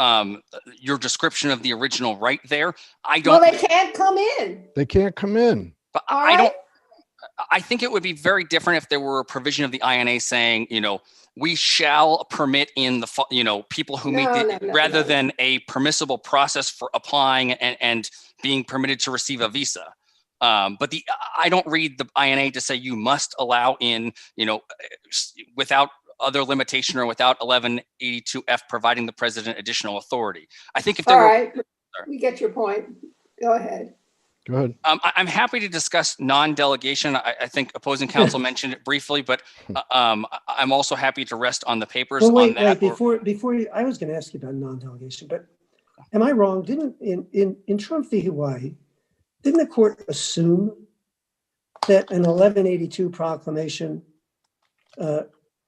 your description of the original right there. Well, they can't come in. They can't come in. But I think it would be very different if there were a provision of the INA saying, we shall permit in the, people who meet rather than a permissible process for applying and being permitted to receive a visa. But I don't read the INA to say you must allow in, without other limitation or without 1182F providing the president additional authority. I think if there right, we get your point. Go ahead. Go ahead. I'm happy to discuss non-delegation. I think opposing counsel mentioned it briefly, but I'm also happy to rest on the papers on that. Before I was going to ask you about non-delegation, but am I wrong? Didn't in Trump v. Hawaii, didn't the court assume that an 1182 proclamation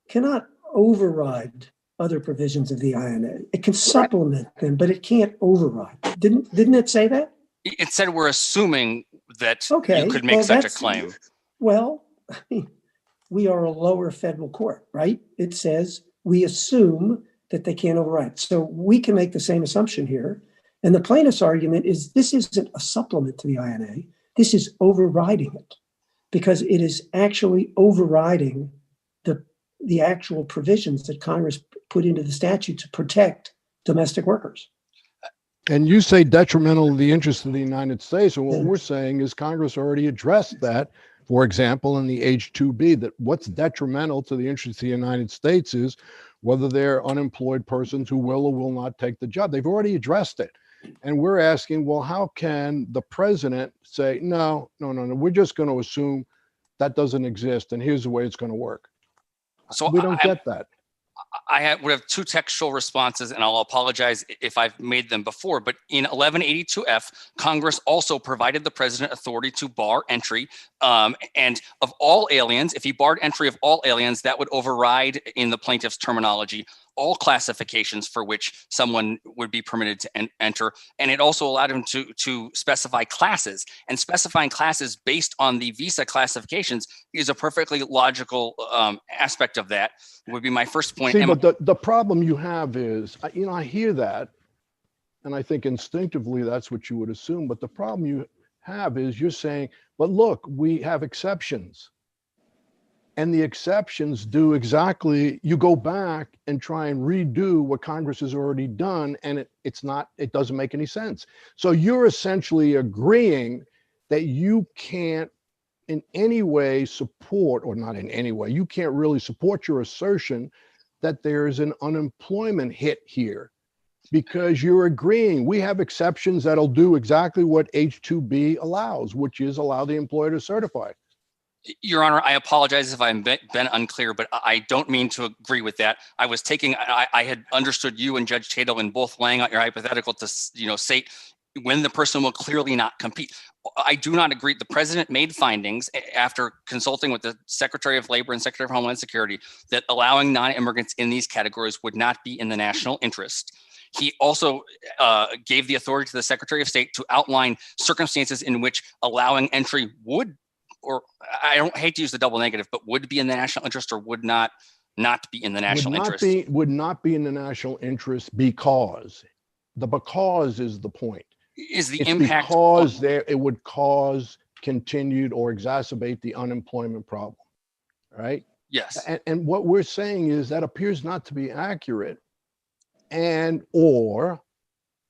cannot override other provisions of the INA? It can supplement them, but it can't override. Didn't it say that? It said we're assuming that you could make such a claim. Well, we are a lower federal court, right? It says we assume that they can't override. So we can make the same assumption here. And the plaintiff's argument is this isn't a supplement to the INA. This is overriding it because it is actually overriding the actual provisions that Congress put into the statute to protect domestic workers. And you say detrimental to the interests of the United States. And what we're saying is Congress already addressed that, for example, in the H-2B, that what's detrimental to the interests of the United States is whether they're unemployed persons who will or will not take the job. They've already addressed it. And we're asking, well, how can the president say, no, we're just going to assume that doesn't exist and here's the way it's going to work? So we don't get that. I would have two textual responses, and I'll apologize if I've made them before, but in 1182F, Congress also provided the president authority to bar entry and of all aliens. If he barred entry of all aliens, that would override, in the plaintiff's terminology, all classifications for which someone would be permitted to enter. And it also allowed him to specify classes, and specifying classes based on the visa classifications is a perfectly logical aspect of that. Would be my first point. See, but the problem you have is, I hear that, and I think instinctively that's what you would assume. But the problem you have is you're saying, but look, we have exceptions. And the exceptions do exactly, you go back and try and redo what Congress has already done, and it doesn't make any sense. So you're essentially agreeing that you can't in any way support, or not in any way, you can't really support your assertion that there's an unemployment hit here, because you're agreeing we have exceptions that'll do exactly what H-2B allows, which is allow the employer to certify. Your Honor, I apologize if I've been unclear, but I don't mean to agree with that. I had understood you and Judge Tatel in both laying out your hypothetical to, say when the person will clearly not compete. I do not agree. The president made findings after consulting with the Secretary of Labor and Secretary of Homeland Security that allowing non-immigrants in these categories would not be in the national interest. He also gave the authority to the Secretary of State to outline circumstances in which allowing entry would, or I don't hate to use the double negative, but would be in the national interest or would not be in the national interest. Would not be in the national interest because is the point. Is the It's impact because it would cause continued or exacerbate the unemployment problem, right? Yes. And what we're saying is that appears not to be accurate. Or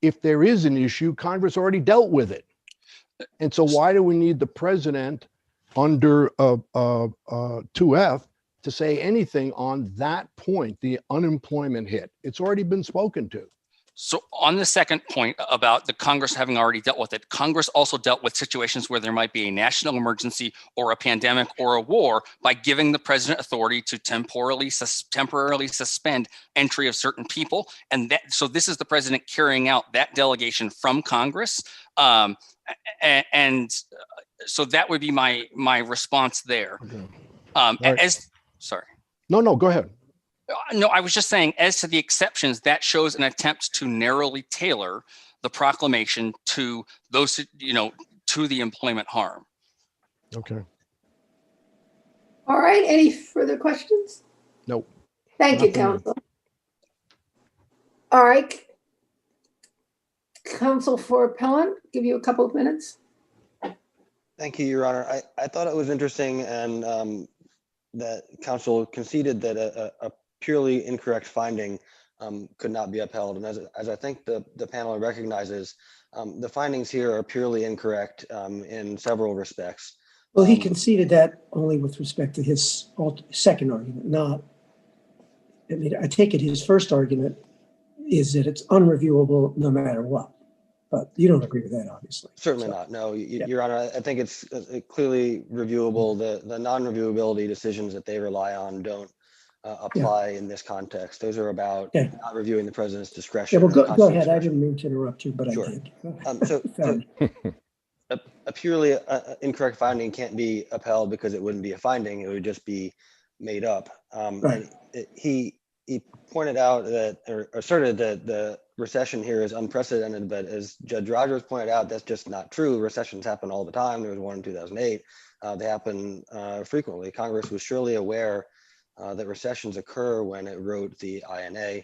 if there is an issue, Congress already dealt with it. And so why do we need the president under 2F to say anything on that point, the unemployment hit? It's already been spoken to. So on the second point about the Congress having already dealt with it, Congress also dealt with situations where there might be a national emergency or a pandemic or a war by giving the president authority to temporarily suspend entry of certain people. And so this is the president carrying out that delegation from Congress. And so that would be my response there. Okay. Right. Sorry. No, go ahead. No, I was just saying, as to the exceptions, that shows an attempt to narrowly tailor the proclamation to those, to the employment harm. Okay. All right, any further questions? Nope. Thank you, counsel. All right. Counsel for appellant, give you a couple of minutes. Thank you, Your Honor. I thought it was interesting and that counsel conceded that a purely incorrect finding could not be upheld. And as I think the panel recognizes, the findings here are purely incorrect in several respects. Well, he conceded that only with respect to his second argument, not, I take it his first argument is that it's unreviewable no matter what. But you don't agree with that, obviously. Certainly not. No, Your Honor, I think it's clearly reviewable. The non-reviewability decisions that they rely on don't apply in this context. Those are about not reviewing the president's discretion. Yeah, well, go ahead. I didn't mean to interrupt you, but Sure. I did. A purely incorrect finding can't be upheld because it wouldn't be a finding. It would just be made up. Right. And he pointed out that, or asserted that the recession here is unprecedented, but as Judge Rogers pointed out, that's just not true. Recessions happen all the time. There was one in 2008. They happen frequently. Congress was surely aware that recessions occur when it wrote the INA.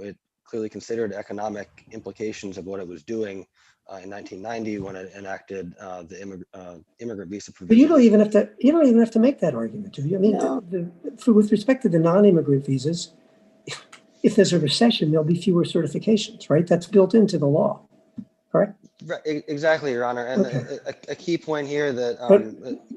It clearly considered economic implications of what it was doing in 1990 when it enacted the immigrant visa provision. But you don't even have to make that argument, do you? I mean, with respect to the non-immigrant visas, if there's a recession, there'll be fewer certifications, right? That's built into the law, correct? Right, exactly, Your Honor. And a key point here that.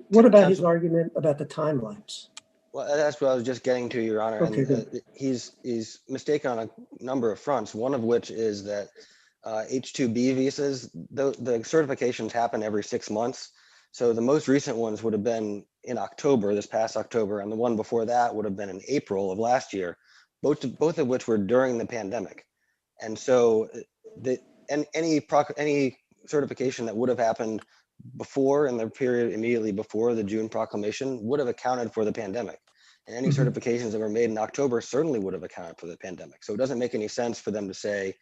What about his argument about the time lapse? Well, that's what I was just getting to, Your Honor. Okay, and he's mistaken on a number of fronts. One of which is that H-2B visas, the certifications happen every 6 months. So the most recent ones would have been in October, this past October, and the one before that would have been in April of last year. Both of which were during the pandemic. And so any certification that would have happened before, in the period immediately before the June proclamation, would have accounted for the pandemic. And any certifications that were made in October certainly would have accounted for the pandemic. So it doesn't make any sense for them to say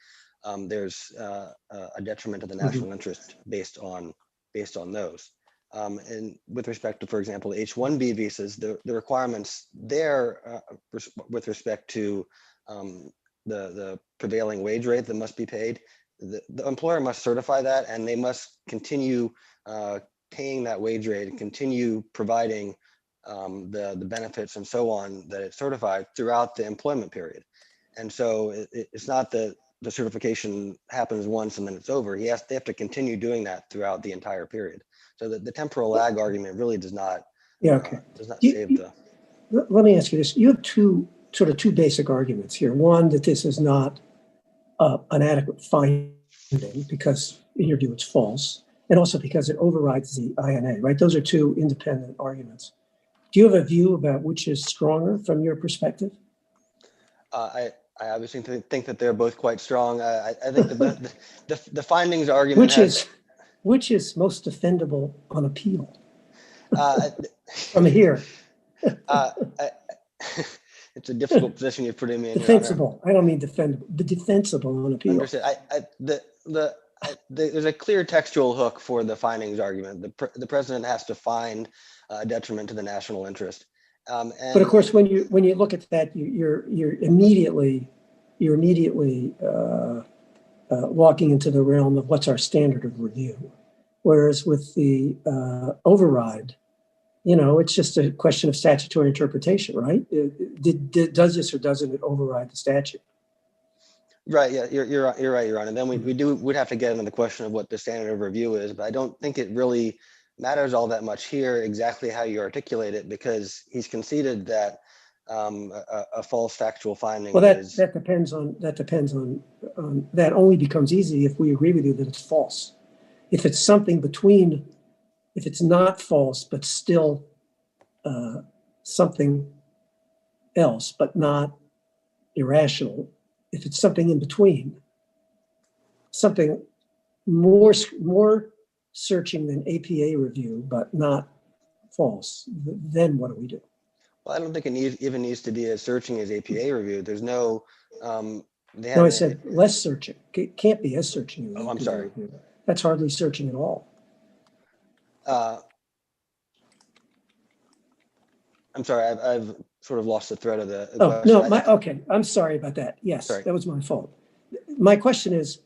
there's a detriment to the national interest based on those. And with respect to, for example, H-1B visas, the requirements there with respect to the prevailing wage rate that must be paid, the employer must certify that, and they must continue paying that wage rate and continue providing the benefits and so on that it certified throughout the employment period. And so it's not that the certification happens once and then it's over. They have to continue doing that throughout the entire period. So the temporal lag argument really does not save the. Let me ask you this. You have two basic arguments here. One, that this is not an adequate finding because in your view it's false, and also because it overrides the INA, right? Those are two independent arguments. Do you have a view about which is stronger from your perspective? I obviously think that they're both quite strong. I think the findings argument which is most defendable on appeal from here. It's a difficult position you're putting me in. Defensible. I don't mean defendable, but defensible on appeal. Understood. There's a clear textual hook for the findings argument. The president has to find a detriment to the national interest. But of course, when you look at that, you're immediately walking into the realm of what's our standard of review. Whereas with the override, it's just a question of statutory interpretation, right? Does this or doesn't it override the statute? Right. Yeah, you're right, Your Honor. And then we'd have to get into the question of what the standard of review is, but I don't think it really matters all that much here exactly how you articulate it, because he's conceded that a false factual finding. Well, that depends on that only becomes easy if we agree with you that it's false. If it's something between, if it's not false but still something else but not irrational, if it's something in between, something more searching than APA review but not false, then what do we do? Well, I don't think it even needs to be as searching as APA review. There's no. No, I said less searching. It can't be as searching. Oh, I'm sorry. That's hardly searching at all. I'm sorry. I've sort of lost the thread of the question. No, okay. I'm sorry about that. Yes, sorry. That was my fault. My question is,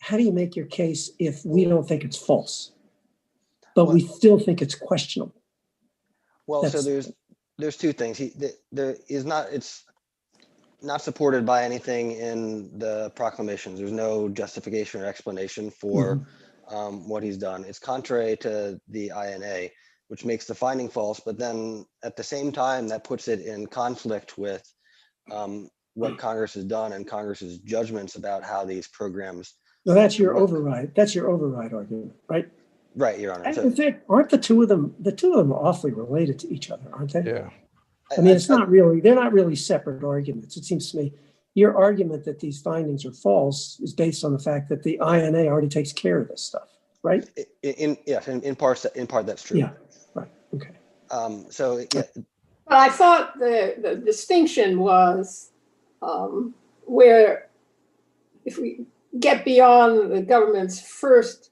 how do you make your case if we don't think it's false, but we still think it's questionable? Well, so there's two things. It's not supported by anything in the proclamations. There's no justification or explanation for what he's done. It's contrary to the INA, which makes the finding false, but then at the same time, that puts it in conflict with what Congress has done and Congress's judgments about how these programs. No, that's your override. That's your override argument, right? Right, Your Honor. In fact, aren't the two of them are awfully related to each other, aren't they? Yeah. I mean, they're not really separate arguments. It seems to me your argument that these findings are false is based on the fact that the INA already takes care of this stuff, right? In part that's true. Yeah, right, okay. But I thought the distinction was where if we get beyond the government's first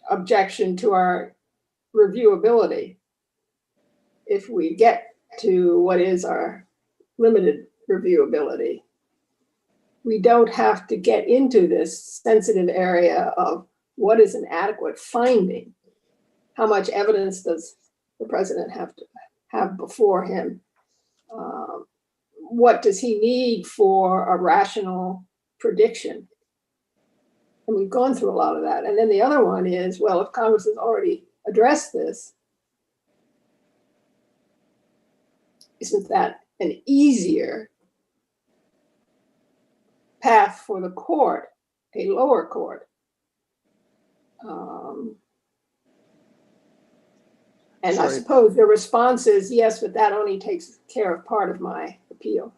objection to our reviewability, if we get to what is our limited reviewability, we don't have to get into this sensitive area of what is an adequate finding. How much evidence does the president have to have before him? What does he need for a rational prediction? And we've gone through a lot of that. And then the other one is, well, if Congress has already addressed this, isn't that an easier path for the court, a lower court? And I suppose the response is yes, but that only takes care of part of my appeal.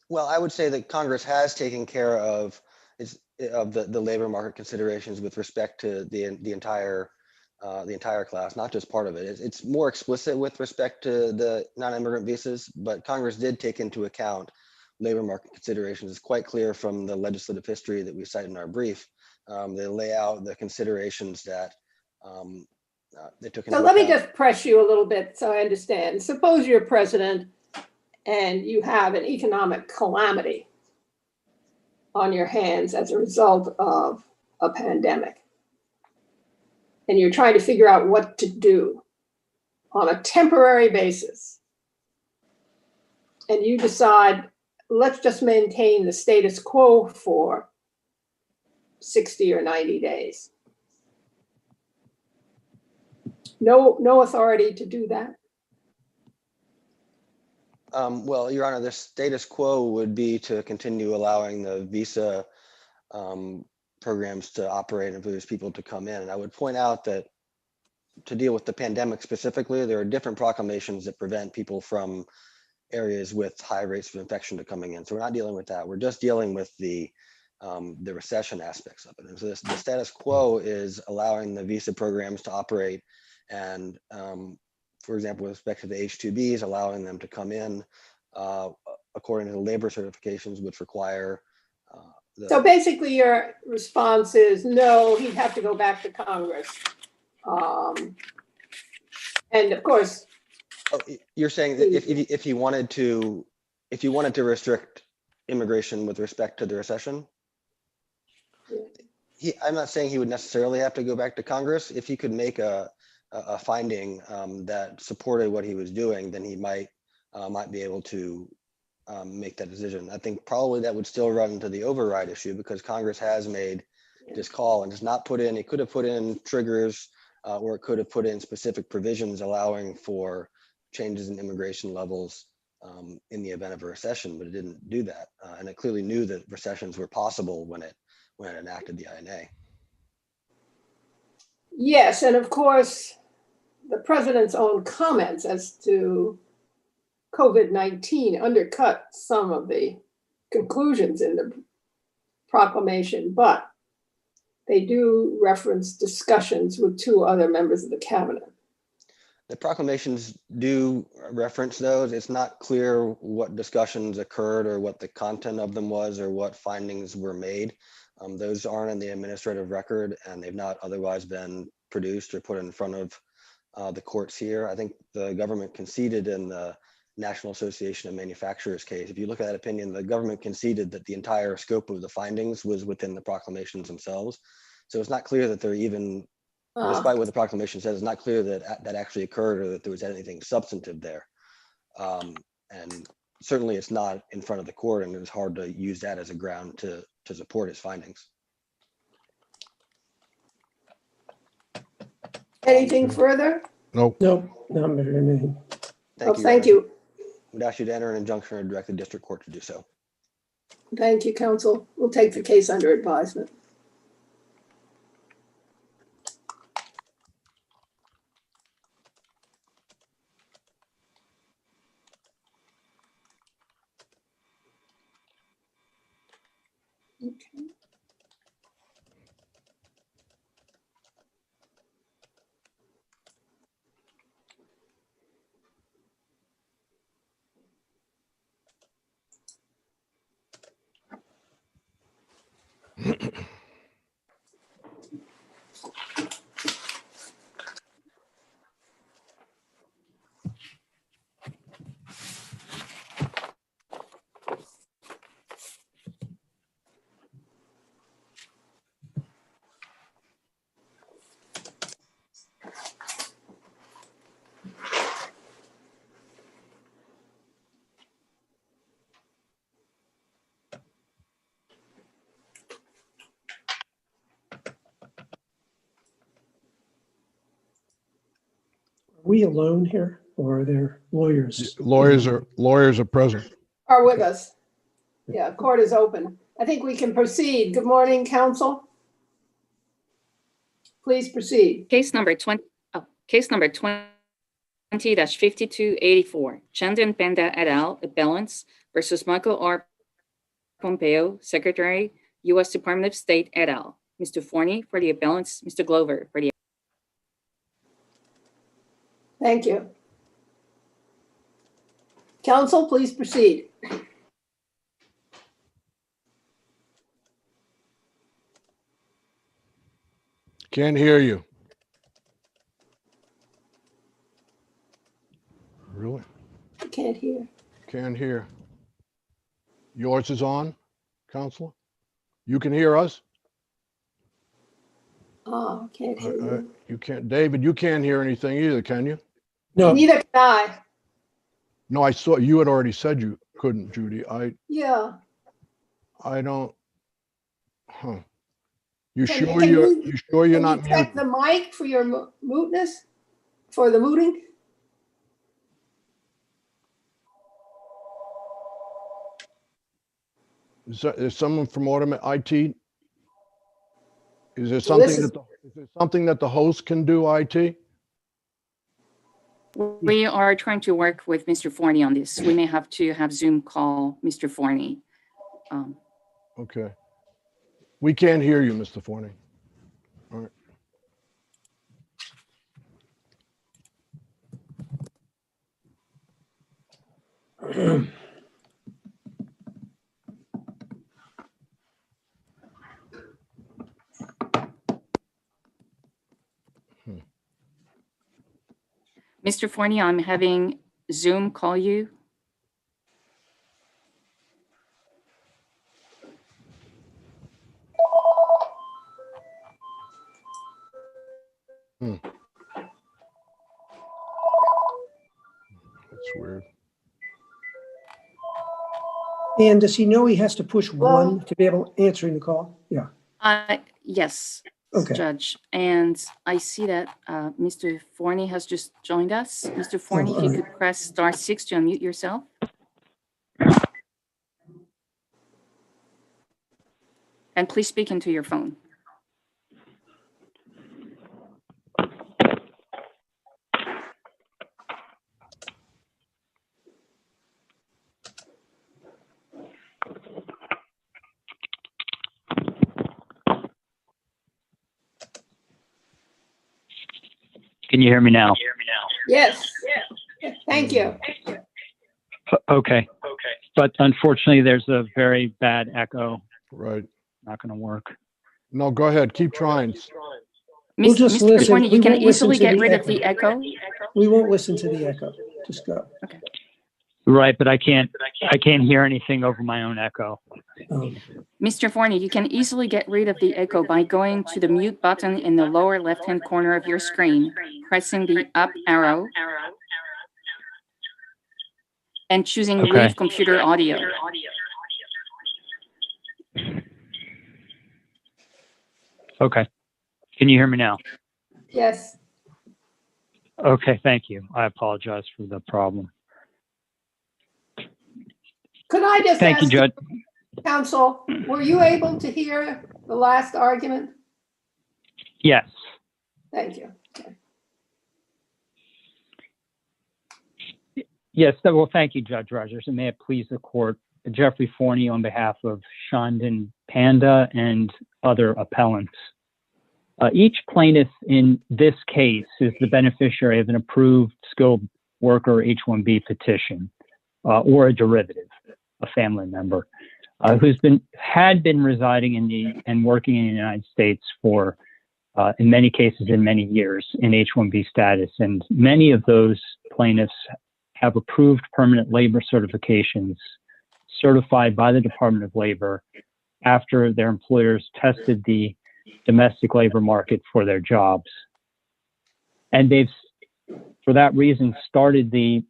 Well, I would say that Congress has taken care of the labor market considerations with respect to the entire class, not just part of it. It's more explicit with respect to the non-immigrant visas, but Congress did take into account labor market considerations. It's quite clear from the legislative history that we cite in our brief. They lay out the considerations that they took into account. So let me just press you a little bit so I understand. Suppose you're president and you have an economic calamity on your hands as a result of a pandemic. and you're trying to figure out what to do on a temporary basis, and you decide, let's just maintain the status quo for 60 or 90 days. No authority to do that. Well, Your Honor, the status quo would be to continue allowing the visa programs to operate and for those people to come in. And I would point out that to deal with the pandemic specifically, there are different proclamations that prevent people from areas with high rates of infection to coming in. So we're not dealing with that. We're just dealing with the recession aspects of it. And so the status quo is allowing the visa programs to operate, and for example, with respect to the H-2Bs, allowing them to come in according to the labor certifications, which require. So basically your response is no, he'd have to go back to Congress. And of course. Oh, you're saying that if he wanted to restrict immigration with respect to the recession? I'm not saying he would necessarily have to go back to Congress. If he could make a finding that supported what he was doing, then he might be able to make that decision. I think probably that would still run into the override issue, because Congress has made this call and has not put in, it could have put in triggers or it could have put in specific provisions allowing for changes in immigration levels in the event of a recession, but it didn't do that. And it clearly knew that recessions were possible when it enacted the INA. Yes, and of course, the president's own comments as to COVID-19 undercut some of the conclusions in the proclamation, but they do reference discussions with two other members of the cabinet. The proclamations do reference those. It's not clear what discussions occurred or what the content of them was or what findings were made. Those aren't in the administrative record, and they've not otherwise been produced or put in front of the courts here. I think the government conceded in the National Association of Manufacturers case. If you look at that opinion, the government conceded that the entire scope of the findings was within the proclamations themselves. So it's not clear that they're even, despite what the proclamation says, it's not clear that that actually occurred or that there was anything substantive there. And certainly it's not in front of the court, and it's hard to use that as a ground to support his findings. Anything further? Nope. No, not anything. Thank you. I would ask you to enter an injunction or direct the district court to do so. Thank you, counsel. We'll take the case under advisement. Okay. Are we alone here, or are there lawyers? Lawyers are present. Are with us. Yeah, court is open. I think we can proceed. Good morning, counsel. Please proceed. Case number 20-5284, Chandan Panda et al. Appellants versus Michael R. Pompeo, Secretary, U.S. Department of State et al. Mr. Forney for the appellants, Mr. Glover for the. Thank you. Counsel, please proceed. Can't hear you. Really? I can't hear. Can't hear. Yours is on, Counselor? You can hear us? Oh, can't hear you. You can't, David, you can't hear anything either, can you? No, Neither can I. No, I saw, you had already said you couldn't, Judy. Yeah. I don't, huh. You Can sure you- you sure you're Can you not check muted? the mic for your muteness? For the muting? Is someone from IT? Is there Well, this something is- is there something that the host can do, IT? We are trying to work with Mr. Forney on this. We may have to have Zoom call Mr. Forney. Okay. We can't hear you, Mr. Forney. All right. Mr. Forney, I'm having Zoom call you. That's weird. and does he know he has to push Hello? 1 to be able answering the call? Yeah. Yes, Okay. Judge. And I see that Mr. Forney has just joined us. Mr. Forney, if you could press *6 to unmute yourself. And please speak into your phone. Can you hear me now? Yes. Thank you. Okay. But unfortunately, there's a very bad echo. Right. Not going to work. No, go ahead. Keep trying. We'll just Mr. listen. Forney, We you can won't listen easily to get the rid of echo. the echo. We won't listen to the echo. Just go. Okay. Right, but I can't hear anything over my own echo. Mr. Forney, you can easily get rid of the echo by going to the mute button in the lower left-hand corner of your screen, pressing the up arrow, and choosing Okay. Leave Computer Audio. Okay. Can you hear me now? Yes. Okay, thank you. I apologize for the problem. Could I just Thank you, ask Judge. counsel, were you able to hear the last argument? Yes. Thank you. Okay. Yes, well, thank you, Judge Rogers, and may it please the court, Jeffrey Forney on behalf of Chandan Panda and other appellants. Each plaintiff in this case is the beneficiary of an approved skilled worker H-1B petition or a derivative, a family member, who's had been residing and working in the United States for, in many cases, in many years in H-1B status. And many of those plaintiffs have approved permanent labor certifications certified by the Department of Labor after their employers tested the domestic labor market for their jobs. And they've, for that reason, started the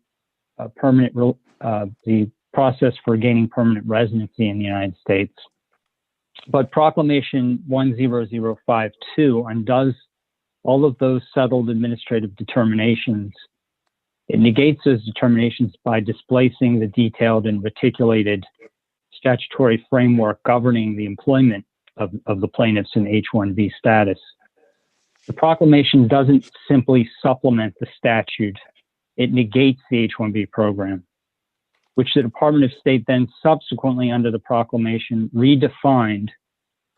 process for gaining permanent residency in the United States. But Proclamation 10052 undoes all of those settled administrative determinations. It negates those determinations by displacing the detailed and reticulated statutory framework governing the employment of the plaintiffs in H-1B status. The proclamation doesn't simply supplement the statute, it negates the H-1B program, which the Department of State then subsequently under the proclamation redefined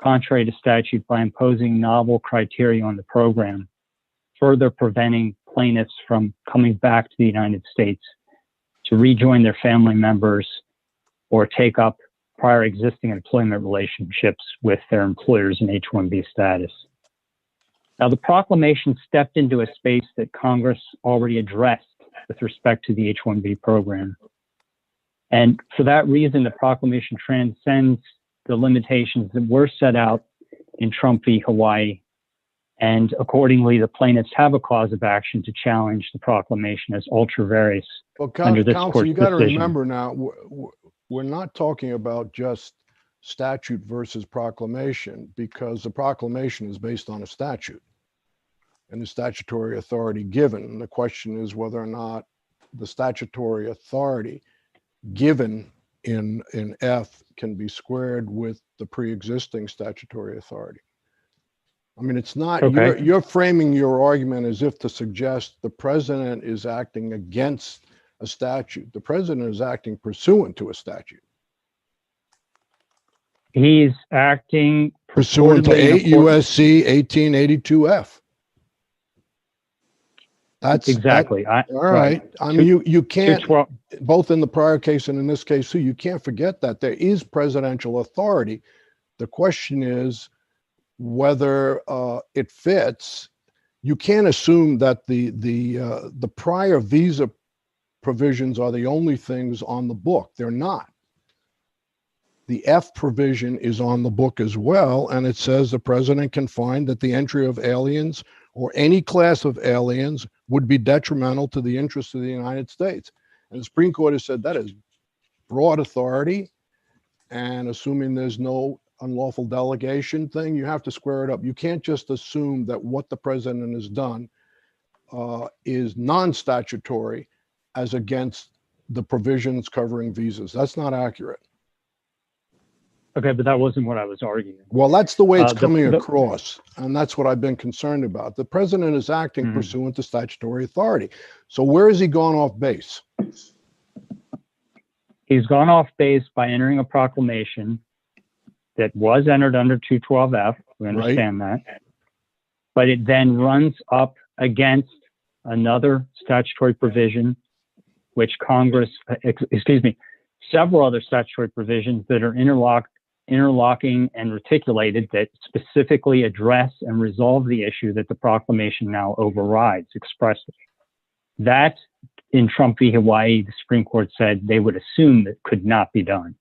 contrary to statute by imposing novel criteria on the program, further preventing plaintiffs from coming back to the United States to rejoin their family members or take up prior existing employment relationships with their employers in H-1B status. Now, the proclamation stepped into a space that Congress already addressed with respect to the H-1B program. And for that reason, the proclamation transcends the limitations that were set out in Trump v. Hawaii And accordingly, the plaintiffs have a cause of action to challenge the proclamation as ultra various Well, under this counsel, court's you got to decision. remember now, we're not talking about just statute versus proclamation, because the proclamation is based on a statute and the statutory authority given. And the question is whether or not the statutory authority given in F can be squared with the pre-existing statutory authority. I mean, it's not, Okay. you're framing your argument as if to suggest the president is acting against a statute. The president is acting pursuant to a statute. He's acting Pursuant to purportedly in 8 USC 1882F. That's exactly. All right. I mean, you can't, 212 both in the prior case and in this case too, you can't forget that there is presidential authority. The question is whether it fits. You can't assume that the prior visa provisions are the only things on the book. They're not. The F provision is on the book as well, and it says the president can find that the entry of aliens or any class of aliens would be detrimental to the interests of the United States. And the Supreme Court has said that is broad authority, and assuming there's no unlawful delegation thing, you have to square it up. You can't just assume that what the president has done is non-statutory as against the provisions covering visas. That's not accurate. Okay, but that wasn't what I was arguing. Well, that's the way it's The- coming the- across, and that's what I've been concerned about. The president is acting pursuant to statutory authority. So where has he gone off base? He's gone off base by entering a proclamation that was entered under 212F. We understand that. But it then runs up against another statutory provision, which Congress, several other statutory provisions that are interlocking and reticulated that specifically address and resolve the issue that the proclamation now overrides expressly. That, in Trump v. Hawaii, the Supreme Court said they would assume that could not be done.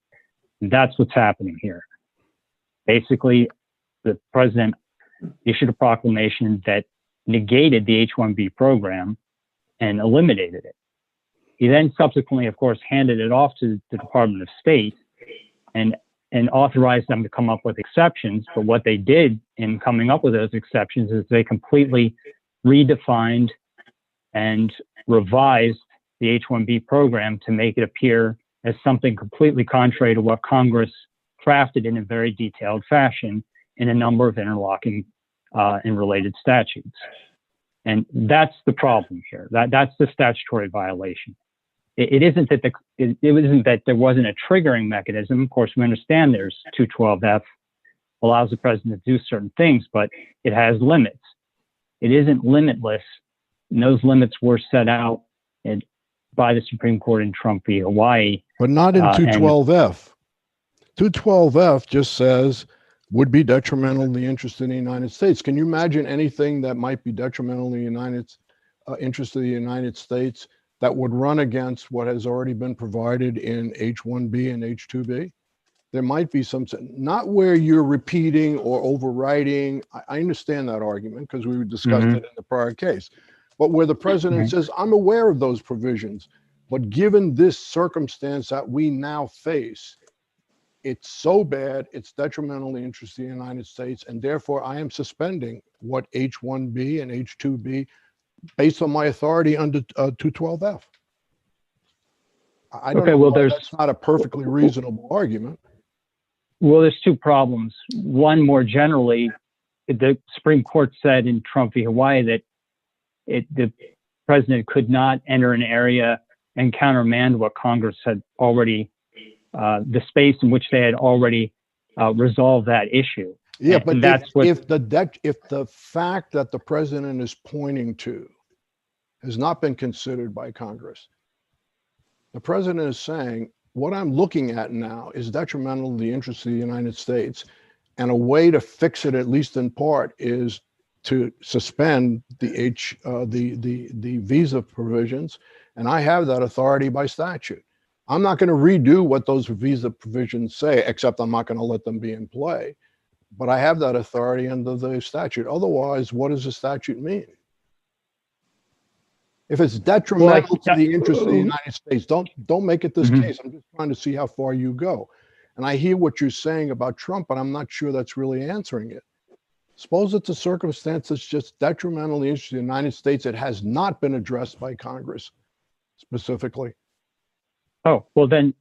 And that's what's happening here. Basically, the president issued a proclamation that negated the H-1B program and eliminated it. He then subsequently, of course, handed it off to the Department of State and authorized them to come up with exceptions. But what they did in coming up with those exceptions is they completely redefined and revised the H-1B program to make it appear as something completely contrary to what Congress crafted in a very detailed fashion in a number of interlocking and related statutes. And that's the problem here. That's the statutory violation. It isn't that it isn't that there wasn't a triggering mechanism. Of course, we understand there's 212F allows the president to do certain things, but it has limits. It isn't limitless. And those limits were set out by the Supreme Court in Trump v. Hawaii. But not in 212F. 212F just says would be detrimental in the interest of the United States. Can you imagine anything that might be detrimental in the interest of the United States that would run against what has already been provided in H-1B and H-2B? There might be some, not where you're repeating or overriding. I understand that argument because we discussed it in the prior case. But where the president says, I'm aware of those provisions, but given this circumstance that we now face, it's so bad, it's detrimental to the interest of the United States, and therefore I am suspending what H-1B and H-2B based on my authority under 212F. I don't know why that's not a perfectly reasonable argument. Well, there's two problems. One, more generally, the Supreme Court said in Trump v. Hawaii that the president could not enter an area and countermand what Congress had already, the space in which they had already resolved that issue. Yeah, but if the fact that the president is pointing to has not been considered by Congress, the president is saying, what I'm looking at now is detrimental to the interests of the United States, and a way to fix it, at least in part, is to suspend the visa provisions, and I have that authority by statute. I'm not going to redo what those visa provisions say, except I'm not going to let them be in play. but I have that authority under the statute. Otherwise, what does the statute mean? If it's detrimental to the interest of the United States, don't make it this case. I'm just trying to see how far you go. And I hear what you're saying about Trump, but I'm not sure that's really answering it. Suppose it's a circumstance that's just detrimental to the interest of the United States. It has not been addressed by Congress specifically. Oh, well then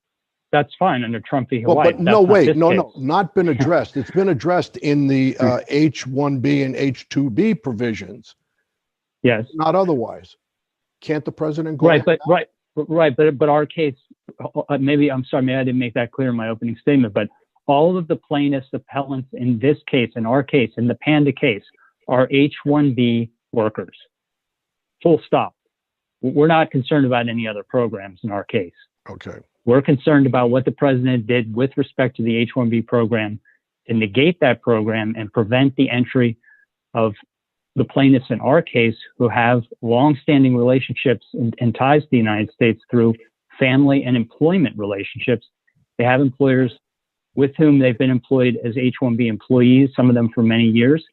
that's fine under Trump v. Well, Hawaii. but no, wait, no, case. not been addressed. It's been addressed in the H-1B and H-2B provisions. Yes. Not otherwise. Can't the president go Right, ahead but our case, maybe I didn't make that clear in my opening statement, but all of the plaintiffs, appellants in this case, in our case, in the Panda case, are H-1B workers. Full stop. We're not concerned about any other programs in our case. Okay. We're concerned about what the president did with respect to the H-1B program to negate that program and prevent the entry of the plaintiffs in our case who have longstanding relationships and ties to the United States through family and employment relationships. They have employers with whom they've been employed as H-1B employees, some of them for many years.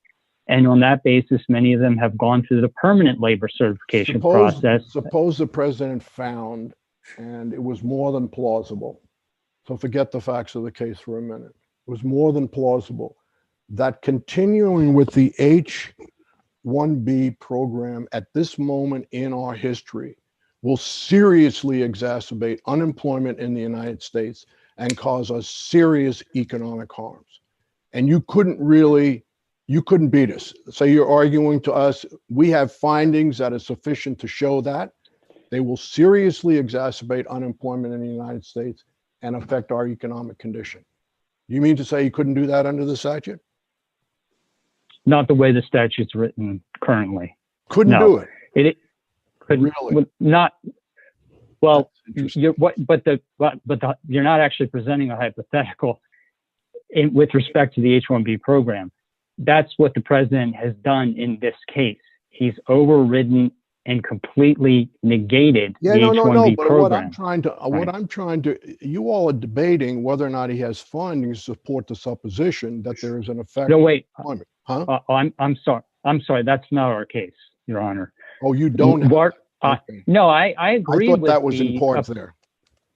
And on that basis, many of them have gone through the permanent labor certification process. Suppose the president found, and it was more than plausible, so forget the facts of the case for a minute, it was more than plausible that continuing with the H-1B program at this moment in our history will seriously exacerbate unemployment in the United States and cause us serious economic harms. And you couldn't beat us. So you're arguing to us, we have findings that are sufficient to show that they will seriously exacerbate unemployment in the United States and affect our economic condition. You mean to say you couldn't do that under the statute? Not the way the statute's written currently. Couldn't do it. It could Really? not. Well, you're not actually presenting a hypothetical with respect to the H-1B program. That's what the president has done in this case. He's overridden and completely negated the H-1B but program. what I'm trying to, you all are debating whether or not he has findings to support the supposition that there is an effect. No, wait. On huh? I'm sorry. I'm sorry. That's not our case, Your Honor. Oh, you don't have okay. No, I agree. I thought with that was important there.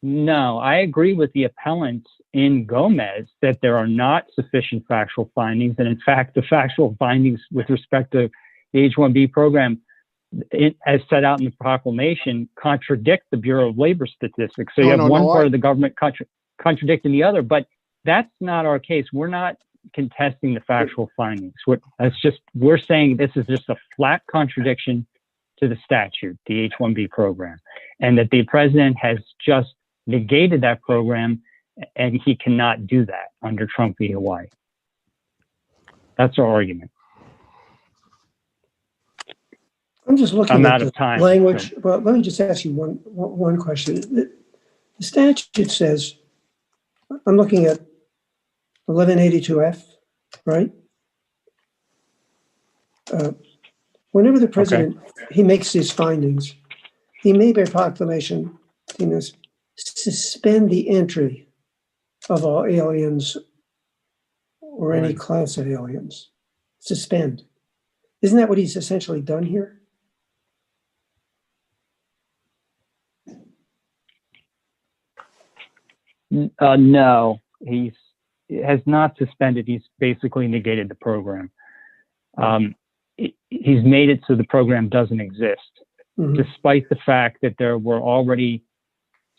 No, I agree with the appellants in Gomez that there are not sufficient factual findings. And in fact, the factual findings with respect to the H-1B program, as set out in the proclamation, contradict the Bureau of Labor Statistics. So you have one part of the government contradicting the other, but that's not our case. We're not contesting the factual findings. We're saying this is just a flat contradiction to the statute, the H-1B program, and that the president has just negated that program, and he cannot do that under Trump v. Hawaii. That's our argument. I'm just looking I'm at out the of time. language. So. Well, let me just ask you one question. The statute says, I'm looking at 1182F, right? Whenever the president, he makes his findings, he may by proclamation, suspend the entry of all aliens or any class of aliens. Suspend. Isn't that what he's essentially done here? No, he has not suspended. He's basically negated the program. He's made it so the program doesn't exist, despite the fact that there were already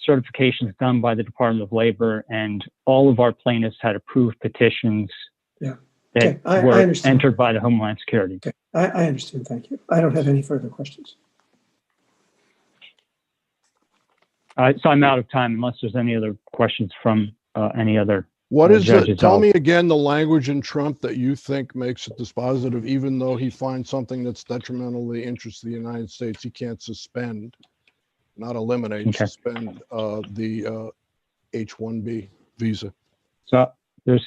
certifications done by the Department of Labor, and all of our plaintiffs had approved petitions that were entered by the Homeland Security. Okay. I understand. Thank you. I don't have any further questions. So I'm out of time unless there's any other questions from any other What is judges. tell me again the language in Trump that you think makes it dispositive, even though he finds something that's detrimental to the interest of the United States, he can't suspend, not eliminate, suspend the H-1B visa. So there's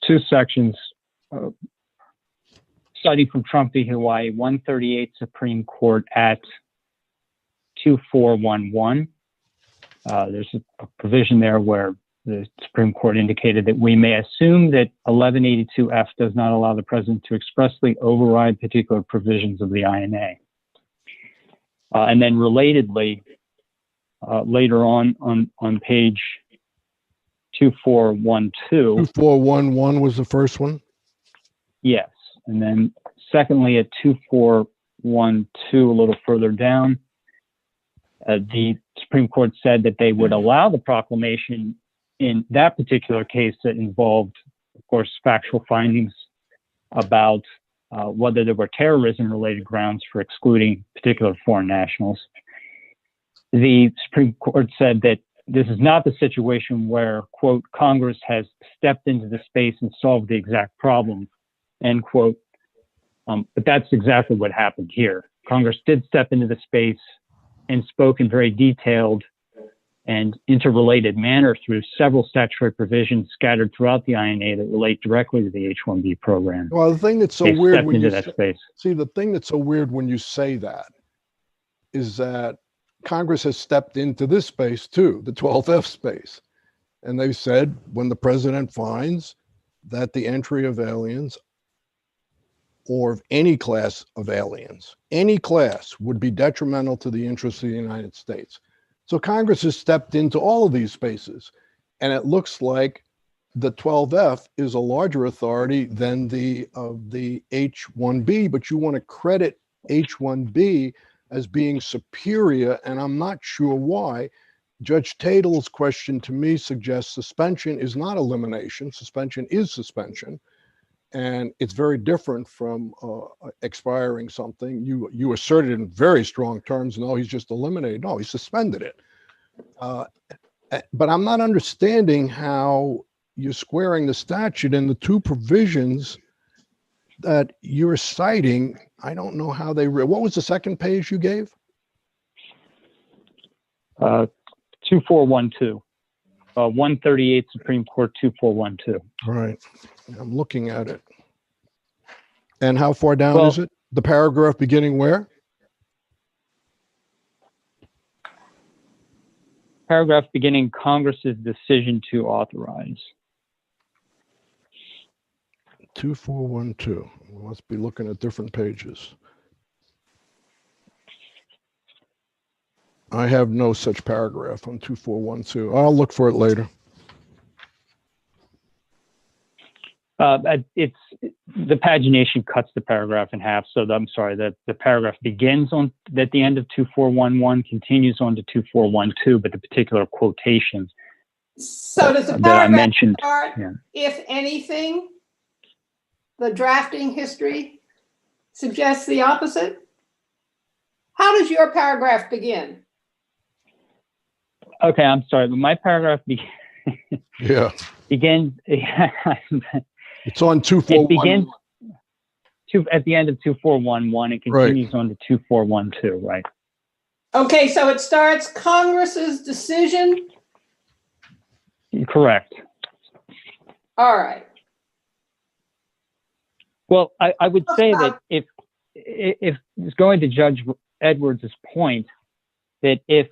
two sections. Study from Trump v. Hawaii, 138 Supreme Court at 2411. There's a provision there where the Supreme Court indicated that we may assume that 1182F does not allow the president to expressly override particular provisions of the INA. And then relatedly, later on page 2412. 2411 was the first one? Yes. And then secondly, at 2412, a little further down, the Supreme Court said that they would allow the proclamation in that particular case that involved, of course, factual findings about whether there were terrorism-related grounds for excluding particular foreign nationals. The Supreme Court said that this is not the situation where, quote, Congress has stepped into the space and solved the exact problem, end quote. But that's exactly what happened here. Congress did step into the space and spoke in very detailed and interrelated manner through several statutory provisions scattered throughout the INA that relate directly to the H-1B program. Well, the thing that's so They weird stepped when into you that say, space. see, the thing that's so weird when you say that is that Congress has stepped into this space too, the 12F space. And they've said when the president finds that the entry of aliens or of any class of aliens, any class, would be detrimental to the interests of the United States. So Congress has stepped into all of these spaces. And it looks like the 12F is a larger authority than the H-1B, but you want to credit H-1B as being superior, and I'm not sure why. Judge Tatel's question to me suggests suspension is not elimination. Suspension is suspension. And it's very different from expiring something. You asserted in very strong terms, no, he's just eliminated. No, he suspended it. But I'm not understanding how you're squaring the statute and the two provisions that you're citing. I don't know how they, what was the second page you gave? 2412. 138 Supreme Court 2412. All right. I'm looking at it. And how far down is it? The paragraph beginning where? Paragraph beginning Congress's decision to authorize. 2412. We must be looking at different pages. I have no such paragraph on 2412. I'll look for it later. It's the pagination cuts the paragraph in half. So I'm sorry, the paragraph begins on at the end of 2411, continues on to 2412, but the particular quotation. So does the that I paragraph mentioned, start, yeah. if anything, the drafting history suggests the opposite? How does your paragraph begin? Okay, I'm sorry, but my paragraph begins. It's on 2411. It begins at the end of 2411 and continues on to 2412, right? Okay, so it starts Congress's decision. Correct. All right. Well, I would say that if it's going to Judge Edwards' point, that if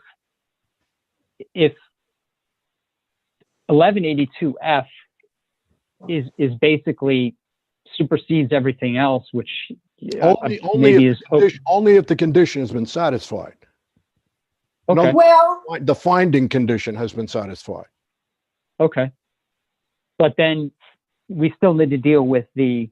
1182F is basically supersedes everything else, which only if the condition has been satisfied. Okay. No, well, the finding condition has been satisfied. Okay. But then we still need to deal with the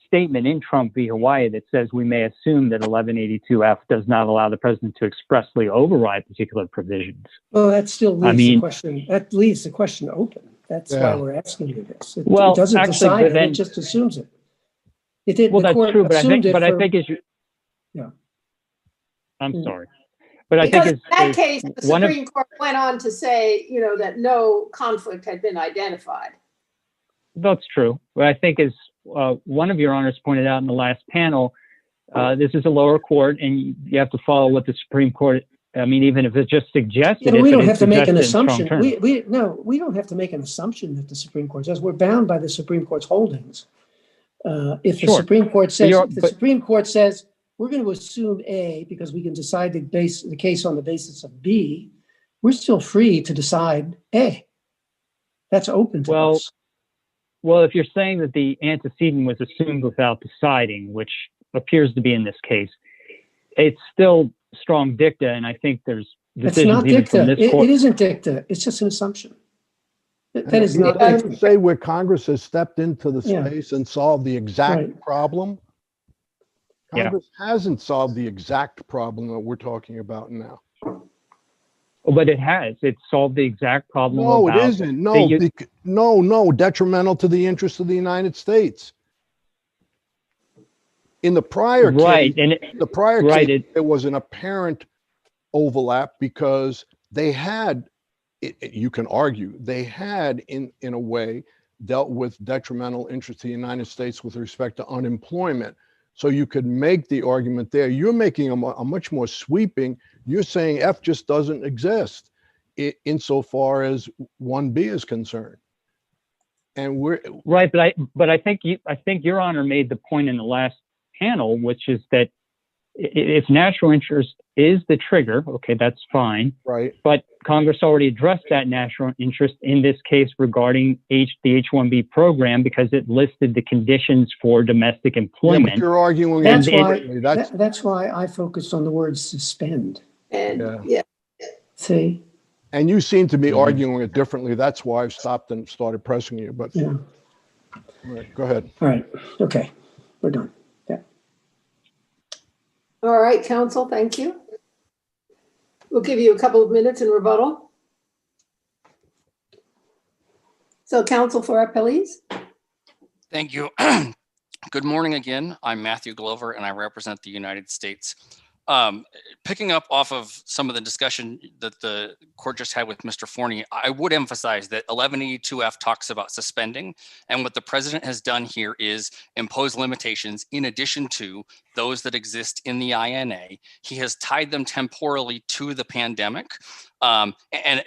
statement in Trump v. Hawaii that says we may assume that 1182F does not allow the president to expressly override particular provisions. Well, that still leaves the question. That leaves the question open. That's why we're asking you this. It doesn't decide it; it just assumes it. It did. Well, that's true, but I think yeah. I'm sorry, but because I think in that case, the Supreme Court went on to say, that no conflict had been identified. That's true. But I think, as one of your honors pointed out in the last panel, this is a lower court, and you have to follow what the Supreme Court. I mean, even if it's just suggested, we don't have to make an assumption. We don't have to make an assumption that the Supreme Court says. We're bound by the Supreme Court's holdings. If the Supreme Court says, Supreme Court says we're going to assume A because we can decide the case on the basis of B, we're still free to decide A. That's open to Well, us. Well, if you're saying that the antecedent was assumed without deciding, which appears to be in this case, it's still strong dicta, and I think there's It's decisions not even from dicta. this court. It isn't dicta. It's just an assumption. That is You not can't dicta. say where Congress has stepped into the Yeah. space and solved the exact Right. problem. Yeah. Congress hasn't solved the exact problem that we're talking about now. But it has. It solved the exact problem. No, it about isn't. the No, detrimental to the interests of the United States. In the prior right, case, and case, there was an apparent overlap because they had, you can argue, they had in a way dealt with detrimental interest to the United States with respect to unemployment. So you could make the argument there. You're making a much more sweeping. You're saying F just doesn't exist insofar as 1B is concerned. And we're right, but I think Your Honor made the point in the last panel, which is that if national interest is the trigger, okay, that's fine. right. But Congress already addressed that national interest in this case regarding the H-1B program because it listed the conditions for domestic Yeah, employment. but you're arguing That's differently. why. That's why I focused on the word suspend. And Yeah. See. And you seem to be arguing it differently. That's why I've stopped and started pressing you. But Yeah. right, go ahead. All right. Okay. We're done. Yeah. all right, counsel, thank you. We'll give you a couple of minutes in rebuttal. So counsel for appellees. Thank you. Good morning again. I'm Matthew Glover, and I represent the United States. Picking up off of some of the discussion that the court just had with Mr. Forney, I would emphasize that 1182F talks about suspending, and what the president has done here is impose limitations in addition to those that exist in the INA. He has tied them temporally to the pandemic. And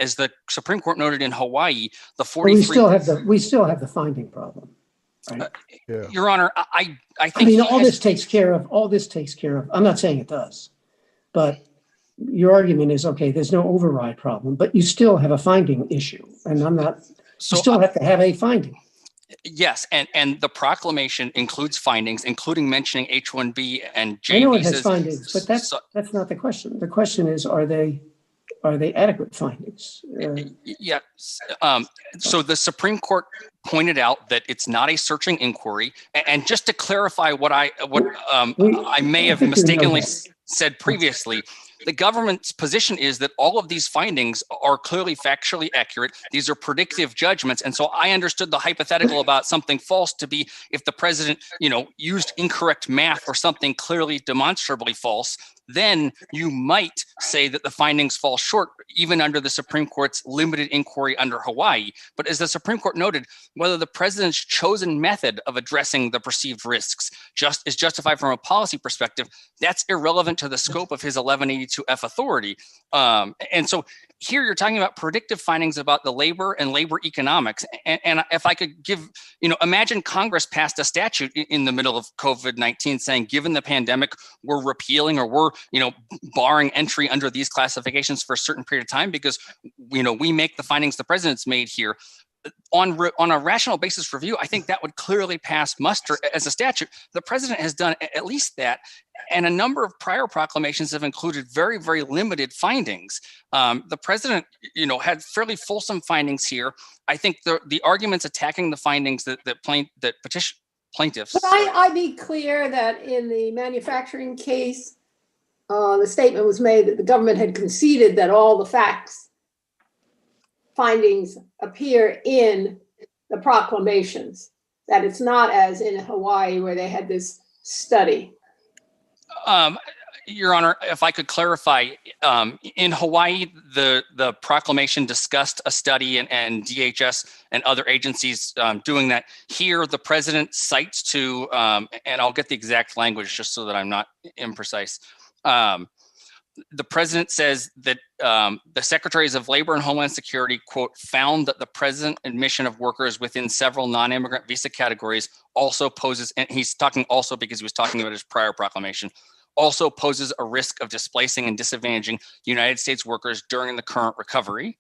as the Supreme Court noted in Hawaii, the 43- we still have the finding problem. Right? Yeah. Your Honor, I think I mean, all this takes care of. I'm not saying it does, but your argument is okay. There's no override problem, but you still have a finding issue, and I'm not. So you still have to have a finding. Yes, and the proclamation includes findings, including mentioning H-1B and J I know it visas. has findings, but that's not the question. The question is, are they adequate findings? Yes. So the Supreme Court pointed out that it's not a searching inquiry. And just to clarify what I may have mistakenly said previously, the government's position is that all of these findings are clearly factually accurate. These are predictive judgments. And so I understood the hypothetical about something false to be if the president, used incorrect math or something clearly demonstrably false, then you might say that the findings fall short, even under the Supreme Court's limited inquiry under Hawaii. But as the Supreme Court noted, whether the president's chosen method of addressing the perceived risks is justified from a policy perspective, that's irrelevant to the scope of his 1182F authority. And so here you're talking about predictive findings about the labor and labor economics. And if I could give, imagine Congress passed a statute in the middle of COVID-19 saying, given the pandemic, we're repealing or we're, barring entry under these classifications for a certain period of time because, we make the findings the president's made here. On a rational basis review, I think that would clearly pass muster as a statute. The president has done at least that. And a number of prior proclamations have included very, very limited findings. The president, had fairly fulsome findings here. I think the arguments attacking the findings that plaintiffs. But I be clear that in the manufacturing case, the statement was made that the government had conceded that all the findings appear in the proclamations, that it's not as in Hawaii where they had this study. Your Honor, if I could clarify, in Hawaii, the proclamation discussed a study and DHS and other agencies doing that. Here, the president cites to, and I'll get the exact language just so that I'm not imprecise. The president says that the Secretaries of Labor and Homeland Security, quote, found that the present admission of workers within several non-immigrant visa categories also poses, and he's talking also because he was talking about his prior proclamation, also poses a risk of displacing and disadvantaging United States workers during the current recovery.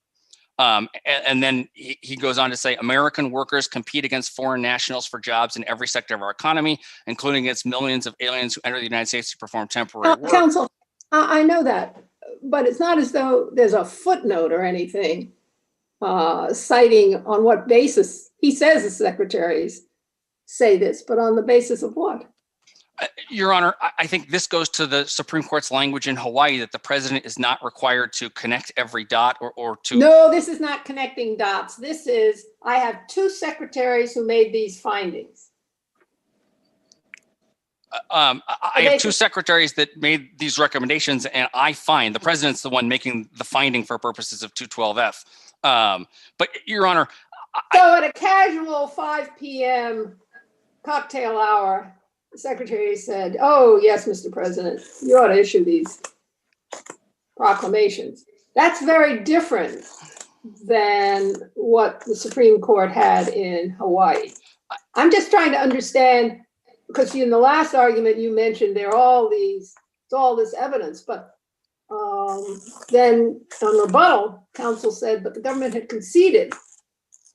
And then he goes on to say, American workers compete against foreign nationals for jobs in every sector of our economy, including against millions of aliens who enter the United States to perform temporary work. Counsel, I know that, but it's not as though there's a footnote or anything citing on what basis. He says the secretaries say this, but on the basis of what? Your Honor, I think this goes to the Supreme Court's language in Hawaii that the president is not required to connect every dot or to. No, this is not connecting dots. This is, I have two secretaries who made these findings. I have two secretaries that made these recommendations, and I find the president's the one making the finding for purposes of 212F. But Your Honor. So at a casual 5 p.m. cocktail hour, the secretary said, oh, yes, Mr. President, you ought to issue these proclamations. That's very different than what the Supreme Court had in Hawaii. I'm just trying to understand, because in the last argument you mentioned there are all this evidence, but then on rebuttal, counsel said, but the government had conceded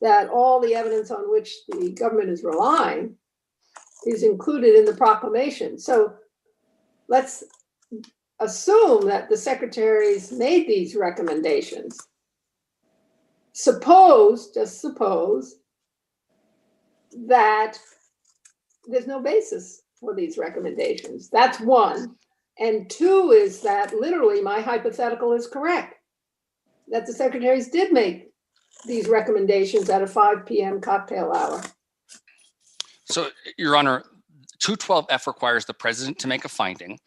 that all the evidence on which the government is relying is included in the proclamation. So let's assume that the secretaries made these recommendations. Just suppose that there's no basis for these recommendations. That's one. And two is that literally my hypothetical is correct, that the secretaries did make these recommendations at a 5 p.m. cocktail hour. So, Your Honor, 212F requires the president to make a finding.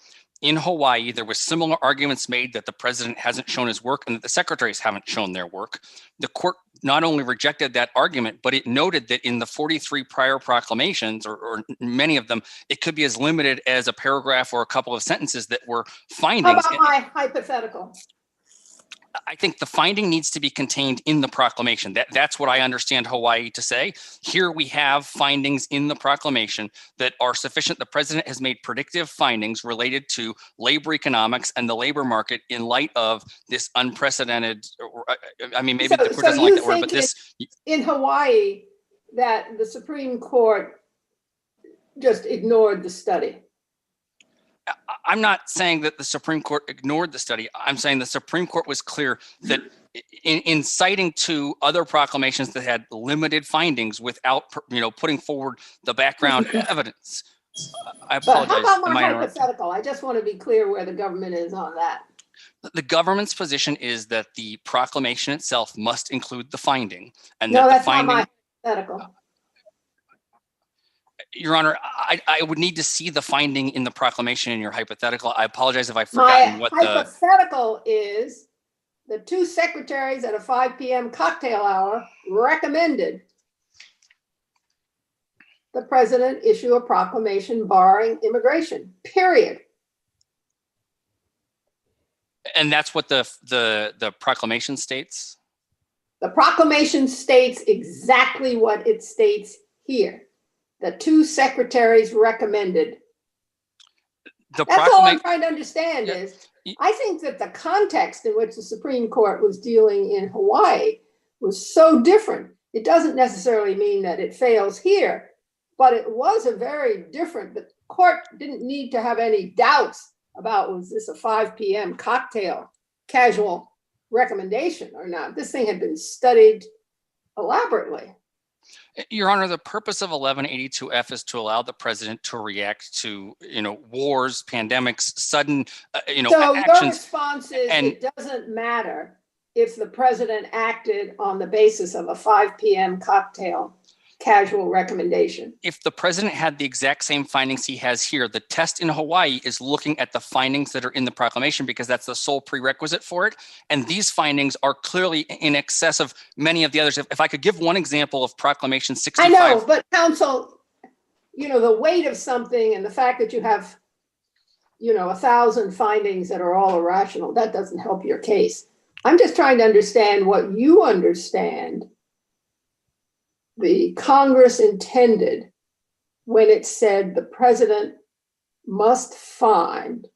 In Hawaii, there was similar arguments made that the president hasn't shown his work and that the secretaries haven't shown their work. The court not only rejected that argument, but it noted that in the 43 prior proclamations, or many of them, it could be as limited as a paragraph or a couple of sentences that were findings. How about my hypothetical? I think the finding needs to be contained in the proclamation. That's what I understand Hawaii to say. Here we have findings in the proclamation that are sufficient. The president has made predictive findings related to labor economics and the labor market in light of this unprecedented, I mean, maybe the court doesn't like that word, but this. In Hawaii, that the Supreme Court just ignored the study. I'm not saying that the Supreme Court ignored the study. I'm saying the Supreme Court was clear that in citing two other proclamations that had limited findings without, putting forward the background evidence. I apologize. But how about my hypothetical? I just want to be clear where the government is on that. The government's position is that the proclamation itself must include the finding, and no, that that's the finding. Not my hypothetical. Your Honor, I would need to see the finding in the proclamation in your hypothetical. I apologize if I've forgotten what the hypothetical is. The two secretaries at a 5 p.m. cocktail hour recommended the president issue a proclamation barring immigration, period. And that's what the proclamation states? The proclamation states exactly what it states here. The two secretaries recommended. That's all I'm trying to understand is, I think that the context in which the Supreme Court was dealing in Hawaii was so different. It doesn't necessarily mean that it fails here, but it was a very different, the court didn't need to have any doubts about, was this a 5 p.m. cocktail casual recommendation or not? This thing had been studied elaborately. Your Honor, the purpose of 1182F is to allow the president to react to, wars, pandemics, sudden, actions. So your response is it doesn't matter if the president acted on the basis of a 5 p.m. cocktail casual recommendation. If the president had the exact same findings he has here, the test in Hawaii is looking at the findings that are in the proclamation because that's the sole prerequisite for it. And these findings are clearly in excess of many of the others. If I could give one example of Proclamation 65. I know, but counsel, the weight of something and the fact that you have, 1,000 findings that are all irrational, that doesn't help your case. I'm just trying to understand what you understand the Congress intended when it said the president must find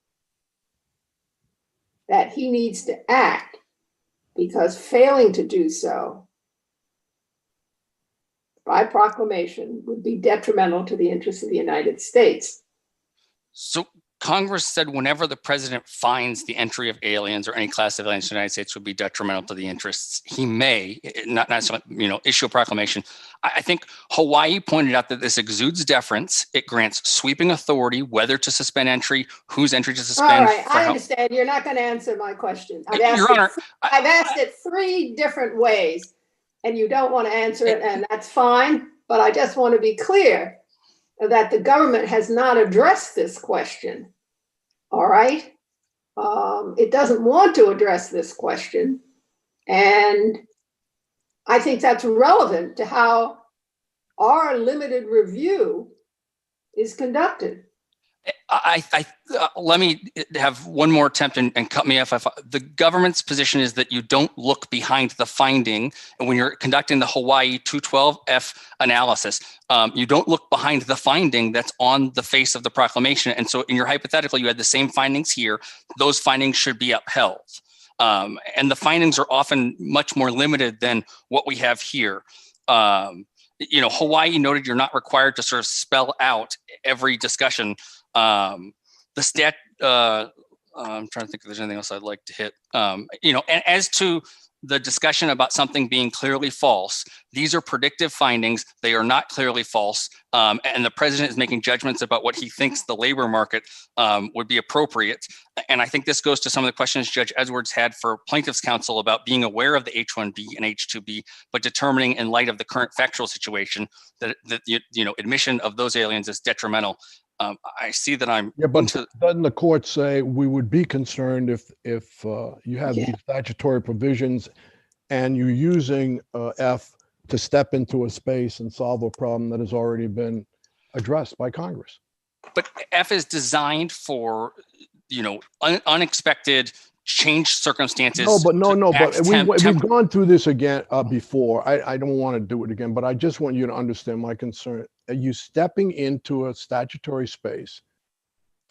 that he needs to act because failing to do so by proclamation would be detrimental to the interests of the United States. So Congress said whenever the president finds the entry of aliens or any class of aliens in the United States would be detrimental to the interests, he may, not necessarily, issue a proclamation. I think Hawaii pointed out that this exudes deference. It grants sweeping authority, whether to suspend entry, whose entry to suspend. All right, I understand. You're not going to answer my question. Your Honor, I've asked it 3 different ways, and you don't want to answer it, and that's fine. But I just want to be clear that the government has not addressed this question. All right. It doesn't want to address this question. And I think that's relevant to how our limited review is conducted. Let me have one more attempt and cut me off. The government's position is that you don't look behind the finding. And when you're conducting the Hawaii 212F analysis, you don't look behind the finding that's on the face of the proclamation. And so in your hypothetical, you had the same findings here. Those findings should be upheld. And the findings are often much more limited than what we have here. Hawaii noted you're not required to sort of spell out every discussion. I'm trying to think if there's anything else I'd like to hit. And as to the discussion about something being clearly false, these are predictive findings. They are not clearly false. And the president is making judgments about what he thinks the labor market would be appropriate. And I think this goes to some of the questions Judge Edwards had for plaintiffs' counsel about being aware of the H-1B and H-2B, but determining in light of the current factual situation that admission of those aliens is detrimental. I see that I'm. Yeah, but doesn't the court say we would be concerned if you have these statutory provisions and you're using F to step into a space and solve a problem that has already been addressed by Congress? But F is designed for, unexpected changed circumstances. But we've gone through this again before. I don't want to do it again, but I just want you to understand my concern. Are you stepping into a statutory space,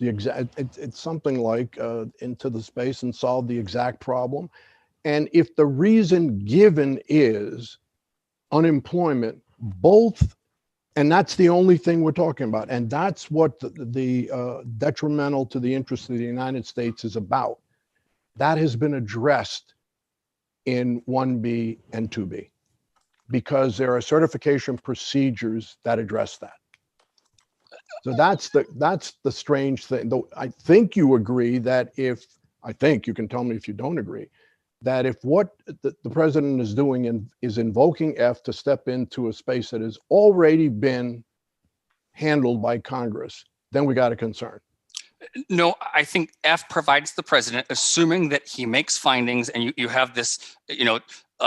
it's something like into the space and solve the exact problem? And if the reason given is unemployment, and that's the only thing we're talking about, and that's what the detrimental to the interests of the United States is about. That has been addressed in 1B and 2B because there are certification procedures that address that. So that's the strange thing. Though I think you agree that I think you can tell me if you don't agree, that if what the president is doing is invoking F to step into a space that has already been handled by Congress, then we got a concern. No, I think F provides the president, assuming that he makes findings and you have this,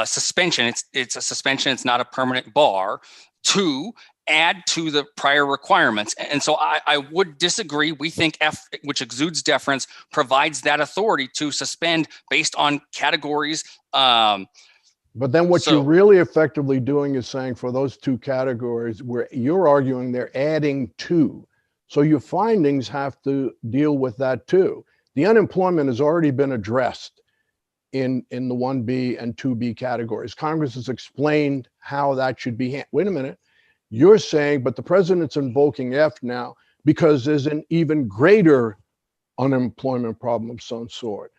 suspension. It's a suspension. It's not a permanent bar to add to the prior requirements. And so I would disagree. We think F, which exudes deference, provides that authority to suspend based on categories. But then what you're really effectively doing is saying for those 2 categories where you're arguing they're adding to. So your findings have to deal with that too. The unemployment has already been addressed in the 1B and 2B categories. Congress has explained how that should be. Wait a minute. You're saying, but the president's invoking F now because there's an even greater unemployment problem of some sort.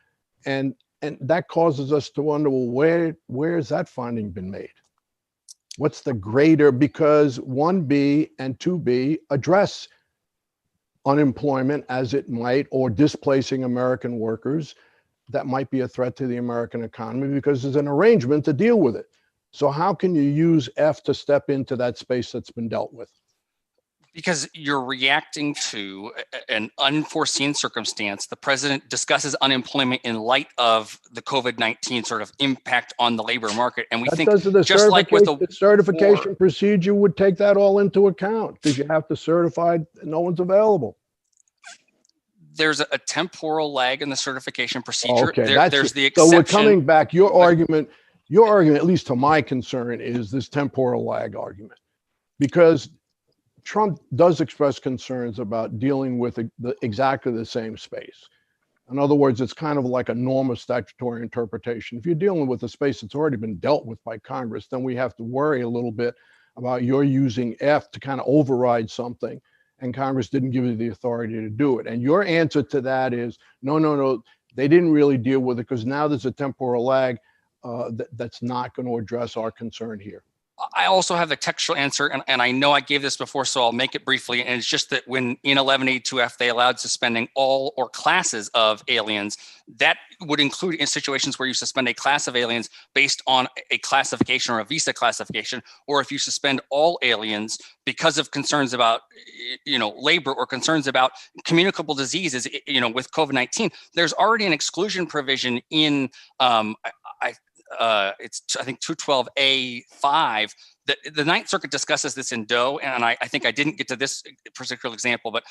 And that causes us to wonder, well, where has that finding been made? What's the greater? Because 1B and 2B address unemployment as it might, or displacing American workers that might be a threat to the American economy because there's an arrangement to deal with it. So how can you use F to step into that space that's been dealt with? Because you're reacting to an unforeseen circumstance. The president discusses unemployment in light of the COVID-19 sort of impact on the labor market. And we think just like with the certification procedure would take that all into account because you have to certify no one's available. There's a temporal lag in the certification procedure. Okay, there's the exception. So we're coming back. Your argument, at least to my concern, is this temporal lag argument. Because Trump does express concerns about dealing with exactly the same space. In other words, it's kind of like a normal statutory interpretation. If you're dealing with a space that's already been dealt with by Congress, then we have to worry a little bit about your using F to kind of override something, and Congress didn't give you the authority to do it. And your answer to that is, no, they didn't really deal with it because now there's a temporal lag that's not going to address our concern here. I also have the textual answer, and I know I gave this before, so I'll make it briefly. And it's just that when in 1182F, they allowed suspending all or classes of aliens, that would include in situations where you suspend a class of aliens based on a classification or a visa classification, or if you suspend all aliens because of concerns about, labor or concerns about communicable diseases, with COVID-19. There's already an exclusion provision in it's I think 212A5. The Ninth Circuit discusses this in Doe, and I think I didn't get to this particular example, but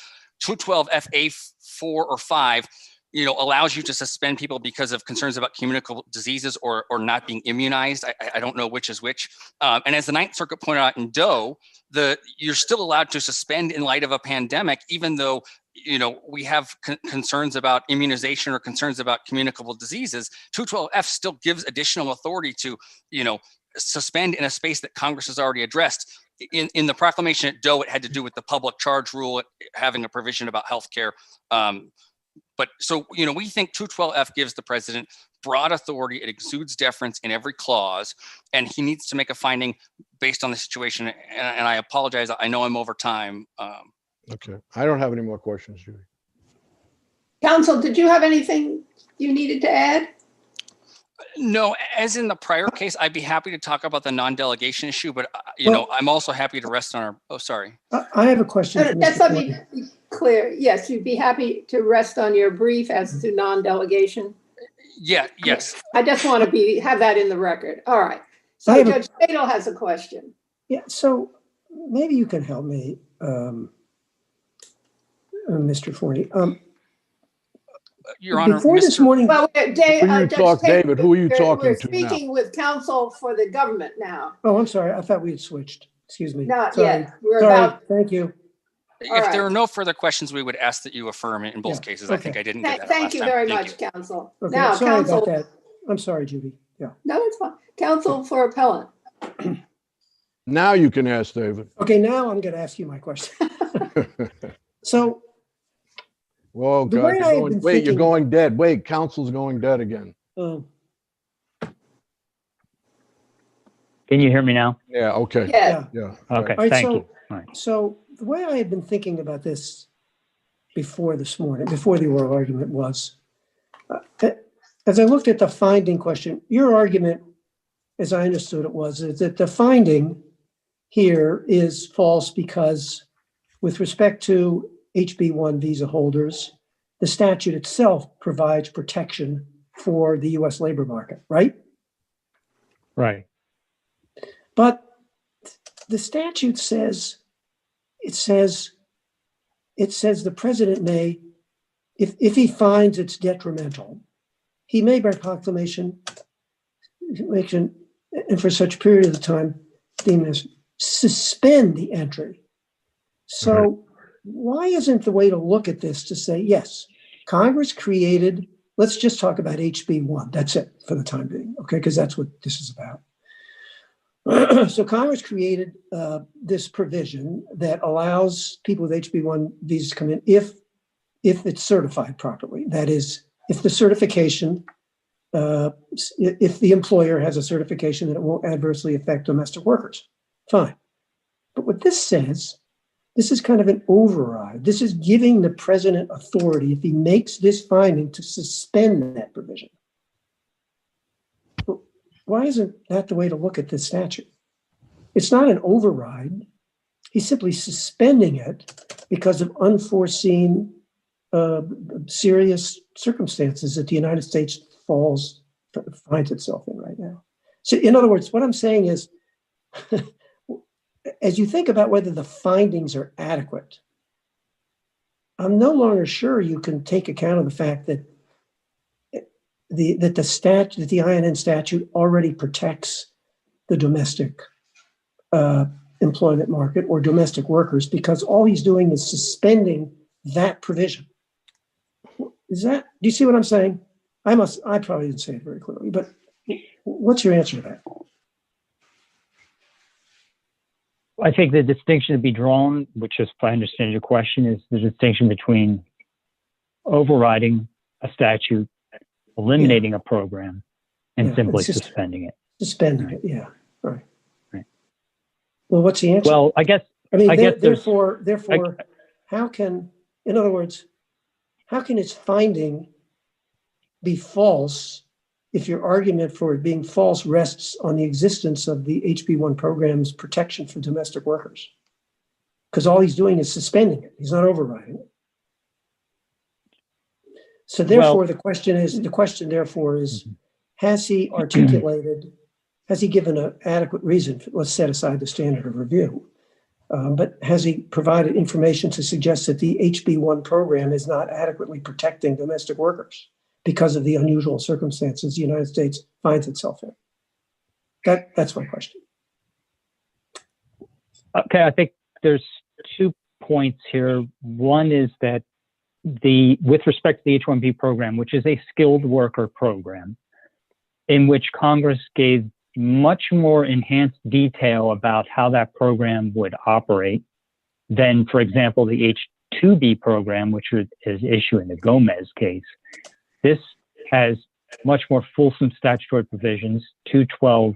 212FA4 or 5, allows you to suspend people because of concerns about communicable diseases or not being immunized. I don't know which is which. And as the Ninth Circuit pointed out in Doe, you're still allowed to suspend in light of a pandemic, even though we have concerns about immunization or concerns about communicable diseases. 212F still gives additional authority to, suspend in a space that Congress has already addressed. In the proclamation at Doe, it had to do with the public charge rule, having a provision about healthcare. But so, we think 212F gives the president broad authority. It exudes deference in every clause, and he needs to make a finding based on the situation. And I apologize. I know I'm over time. Okay. I don't have any more questions, Judy. Counsel, did you have anything you needed to add? No, as in the prior case, I'd be happy to talk about the non-delegation issue, but I'm also happy to rest on our. Oh, sorry. I have a question. That's let me be clear. Yes, you'd be happy to rest on your brief as to non-delegation. Yeah. Yes. I just want to have that in the record. All right. So Judge Tatel has a question. Yeah. So maybe you can help me, Mr. Forney. Your Honor, before this morning. Well, David, who are you talking we're to speaking now? with counsel for the government now. Oh, I'm sorry. I thought we had switched. Excuse me. Not sorry. yet. We're sorry. about. Thank you. If there are no further questions, we would ask that you affirm it in both cases. Okay. I think I didn't do that. Thank you very much, counsel. Okay. Now, sorry counsel. about that. I'm sorry, Judy. Yeah. No, it's fine. Counsel for appellant. Now you can ask David. Okay, now I'm going to ask you my question. So. Whoa, God, you're going dead. Wait, counsel's going dead again. Can you hear me now? Yeah, okay. Yeah. Okay, right, thank you. All right. So the way I had been thinking about this before this morning, before the oral argument was, as I looked at the finding question, your argument, as I understood it, was that the finding here is false because with respect to HB1 visa holders, the statute itself provides protection for the U.S. labor market, right? Right. But the statute says the president may, if he finds it's detrimental, he may by proclamation, and for such period of time, suspend the entry. So why isn't the way to look at this to say, yes, Congress created, let's just talk about HB1. That's it for the time being, okay? Because that's what this is about. So Congress created this provision that allows people with HB1 visas to come in if it's certified properly. That is, if the certification, if the employer has a certification that it won't adversely affect domestic workers, fine. But what this says, this is kind of an override. This is giving the president authority if he makes this finding to suspend that provision. But why isn't that the way to look at this statute? It's not an override. He's simply suspending it because of unforeseen serious circumstances that the United States finds itself in right now. So in other words, what I'm saying is, as you think about whether the findings are adequate, I'm no longer sure you can take account of the fact that the INN statute already protects the domestic employment market or domestic workers, because all he's doing is suspending that provision. Do you see what I'm saying? I probably didn't say it very clearly, but what's your answer to that? I think the distinction to be drawn, which is, if I understand your question, is the distinction between overriding a statute, eliminating a program, and simply suspending it. Suspending it, yeah. Right. Well, what's the answer? Well, I guess therefore, how can, in other words, how can its finding be false if your argument for it being false rests on the existence of the HB1 program's protection for domestic workers? Because all he's doing is suspending it. He's not overriding it. So therefore, the question therefore is, has he given an adequate reason? Let's set aside the standard of review. But has he provided information to suggest that the HB1 program is not adequately protecting domestic workers because of the unusual circumstances the United States finds itself in? That's my question. Okay, I think there's 2 points here. One is that with respect to the H-1B program, which is a skilled worker program, in which Congress gave much more enhanced detail about how that program would operate than, for example, the H-2B program, which is issued in the Gomez case. This has much more fulsome statutory provisions. 212N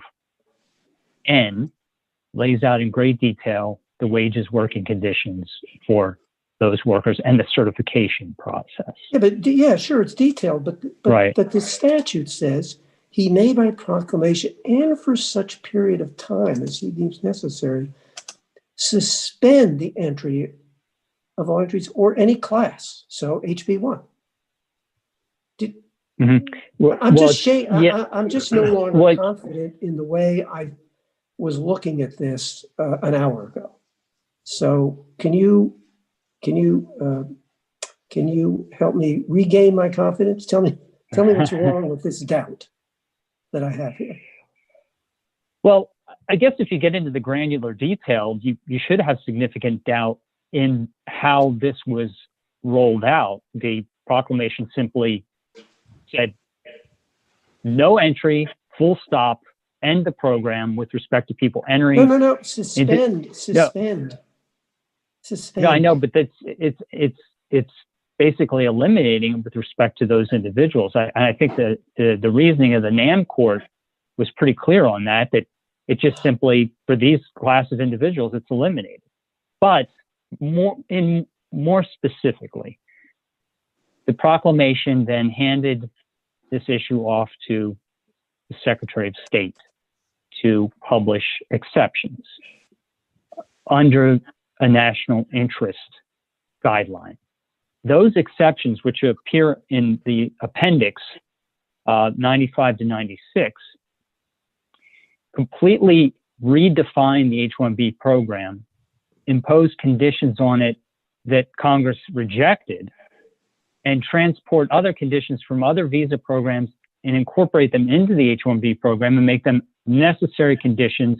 lays out in great detail the wages, working conditions for those workers and the certification process. Yeah, sure, it's detailed, but right. But the statute says he may by proclamation and for such period of time as he deems necessary suspend the entry of all entries or any class. So HB1. Well, I'm just no longer confident in the way I was looking at this an hour ago. So can you help me regain my confidence? Tell me what's wrong with this doubt that I have here. Well, I guess if you get into the granular detail, you should have significant doubt in how this was rolled out. The proclamation simply said no entry, full stop, end the program with respect to people entering. No, suspend. No, I know, but it's basically eliminating with respect to those individuals. I think that the reasoning of the NAM court was pretty clear on that it just simply, for these class of individuals, it's eliminated. But more specifically, the proclamation then handed this issue off to the Secretary of State to publish exceptions under a national interest guideline. Those exceptions, which appear in the appendix 95 to 96, completely redefine the H-1B program, impose conditions on it that Congress rejected, and transport other conditions from other visa programs and incorporate them into the H-1B program and make them necessary conditions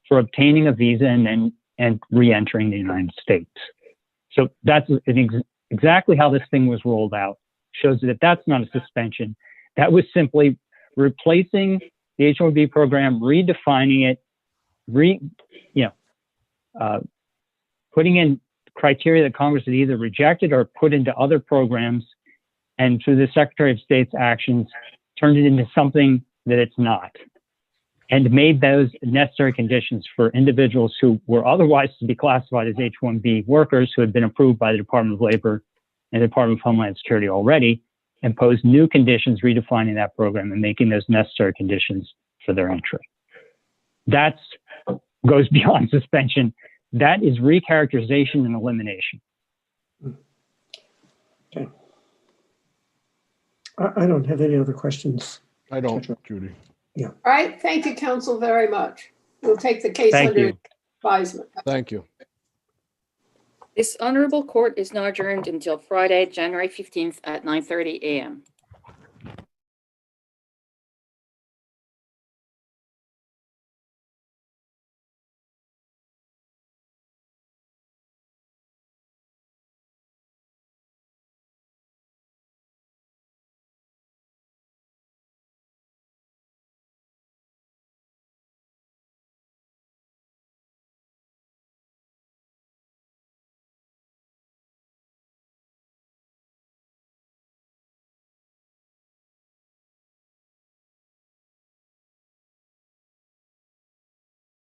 for obtaining a visa and re-entering the United States. So that's exactly how this thing was rolled out. Shows that that's not a suspension. That was simply replacing the H-1B program, redefining it, putting in criteria that Congress had either rejected or put into other programs, and through the Secretary of State's actions, turned it into something that it's not, and made those necessary conditions for individuals who were otherwise to be classified as H-1B workers who had been approved by the Department of Labor and the Department of Homeland Security already, imposed new conditions redefining that program and making those necessary conditions for their entry. That goes beyond suspension. That is recharacterization and elimination. Okay. I don't have any other questions. I don't, Judy. Yeah. All right. Thank you, counsel, very much. We'll take the case under advisement. Thank you. This honorable court is now adjourned until Friday, January 15th at 9:30 a.m.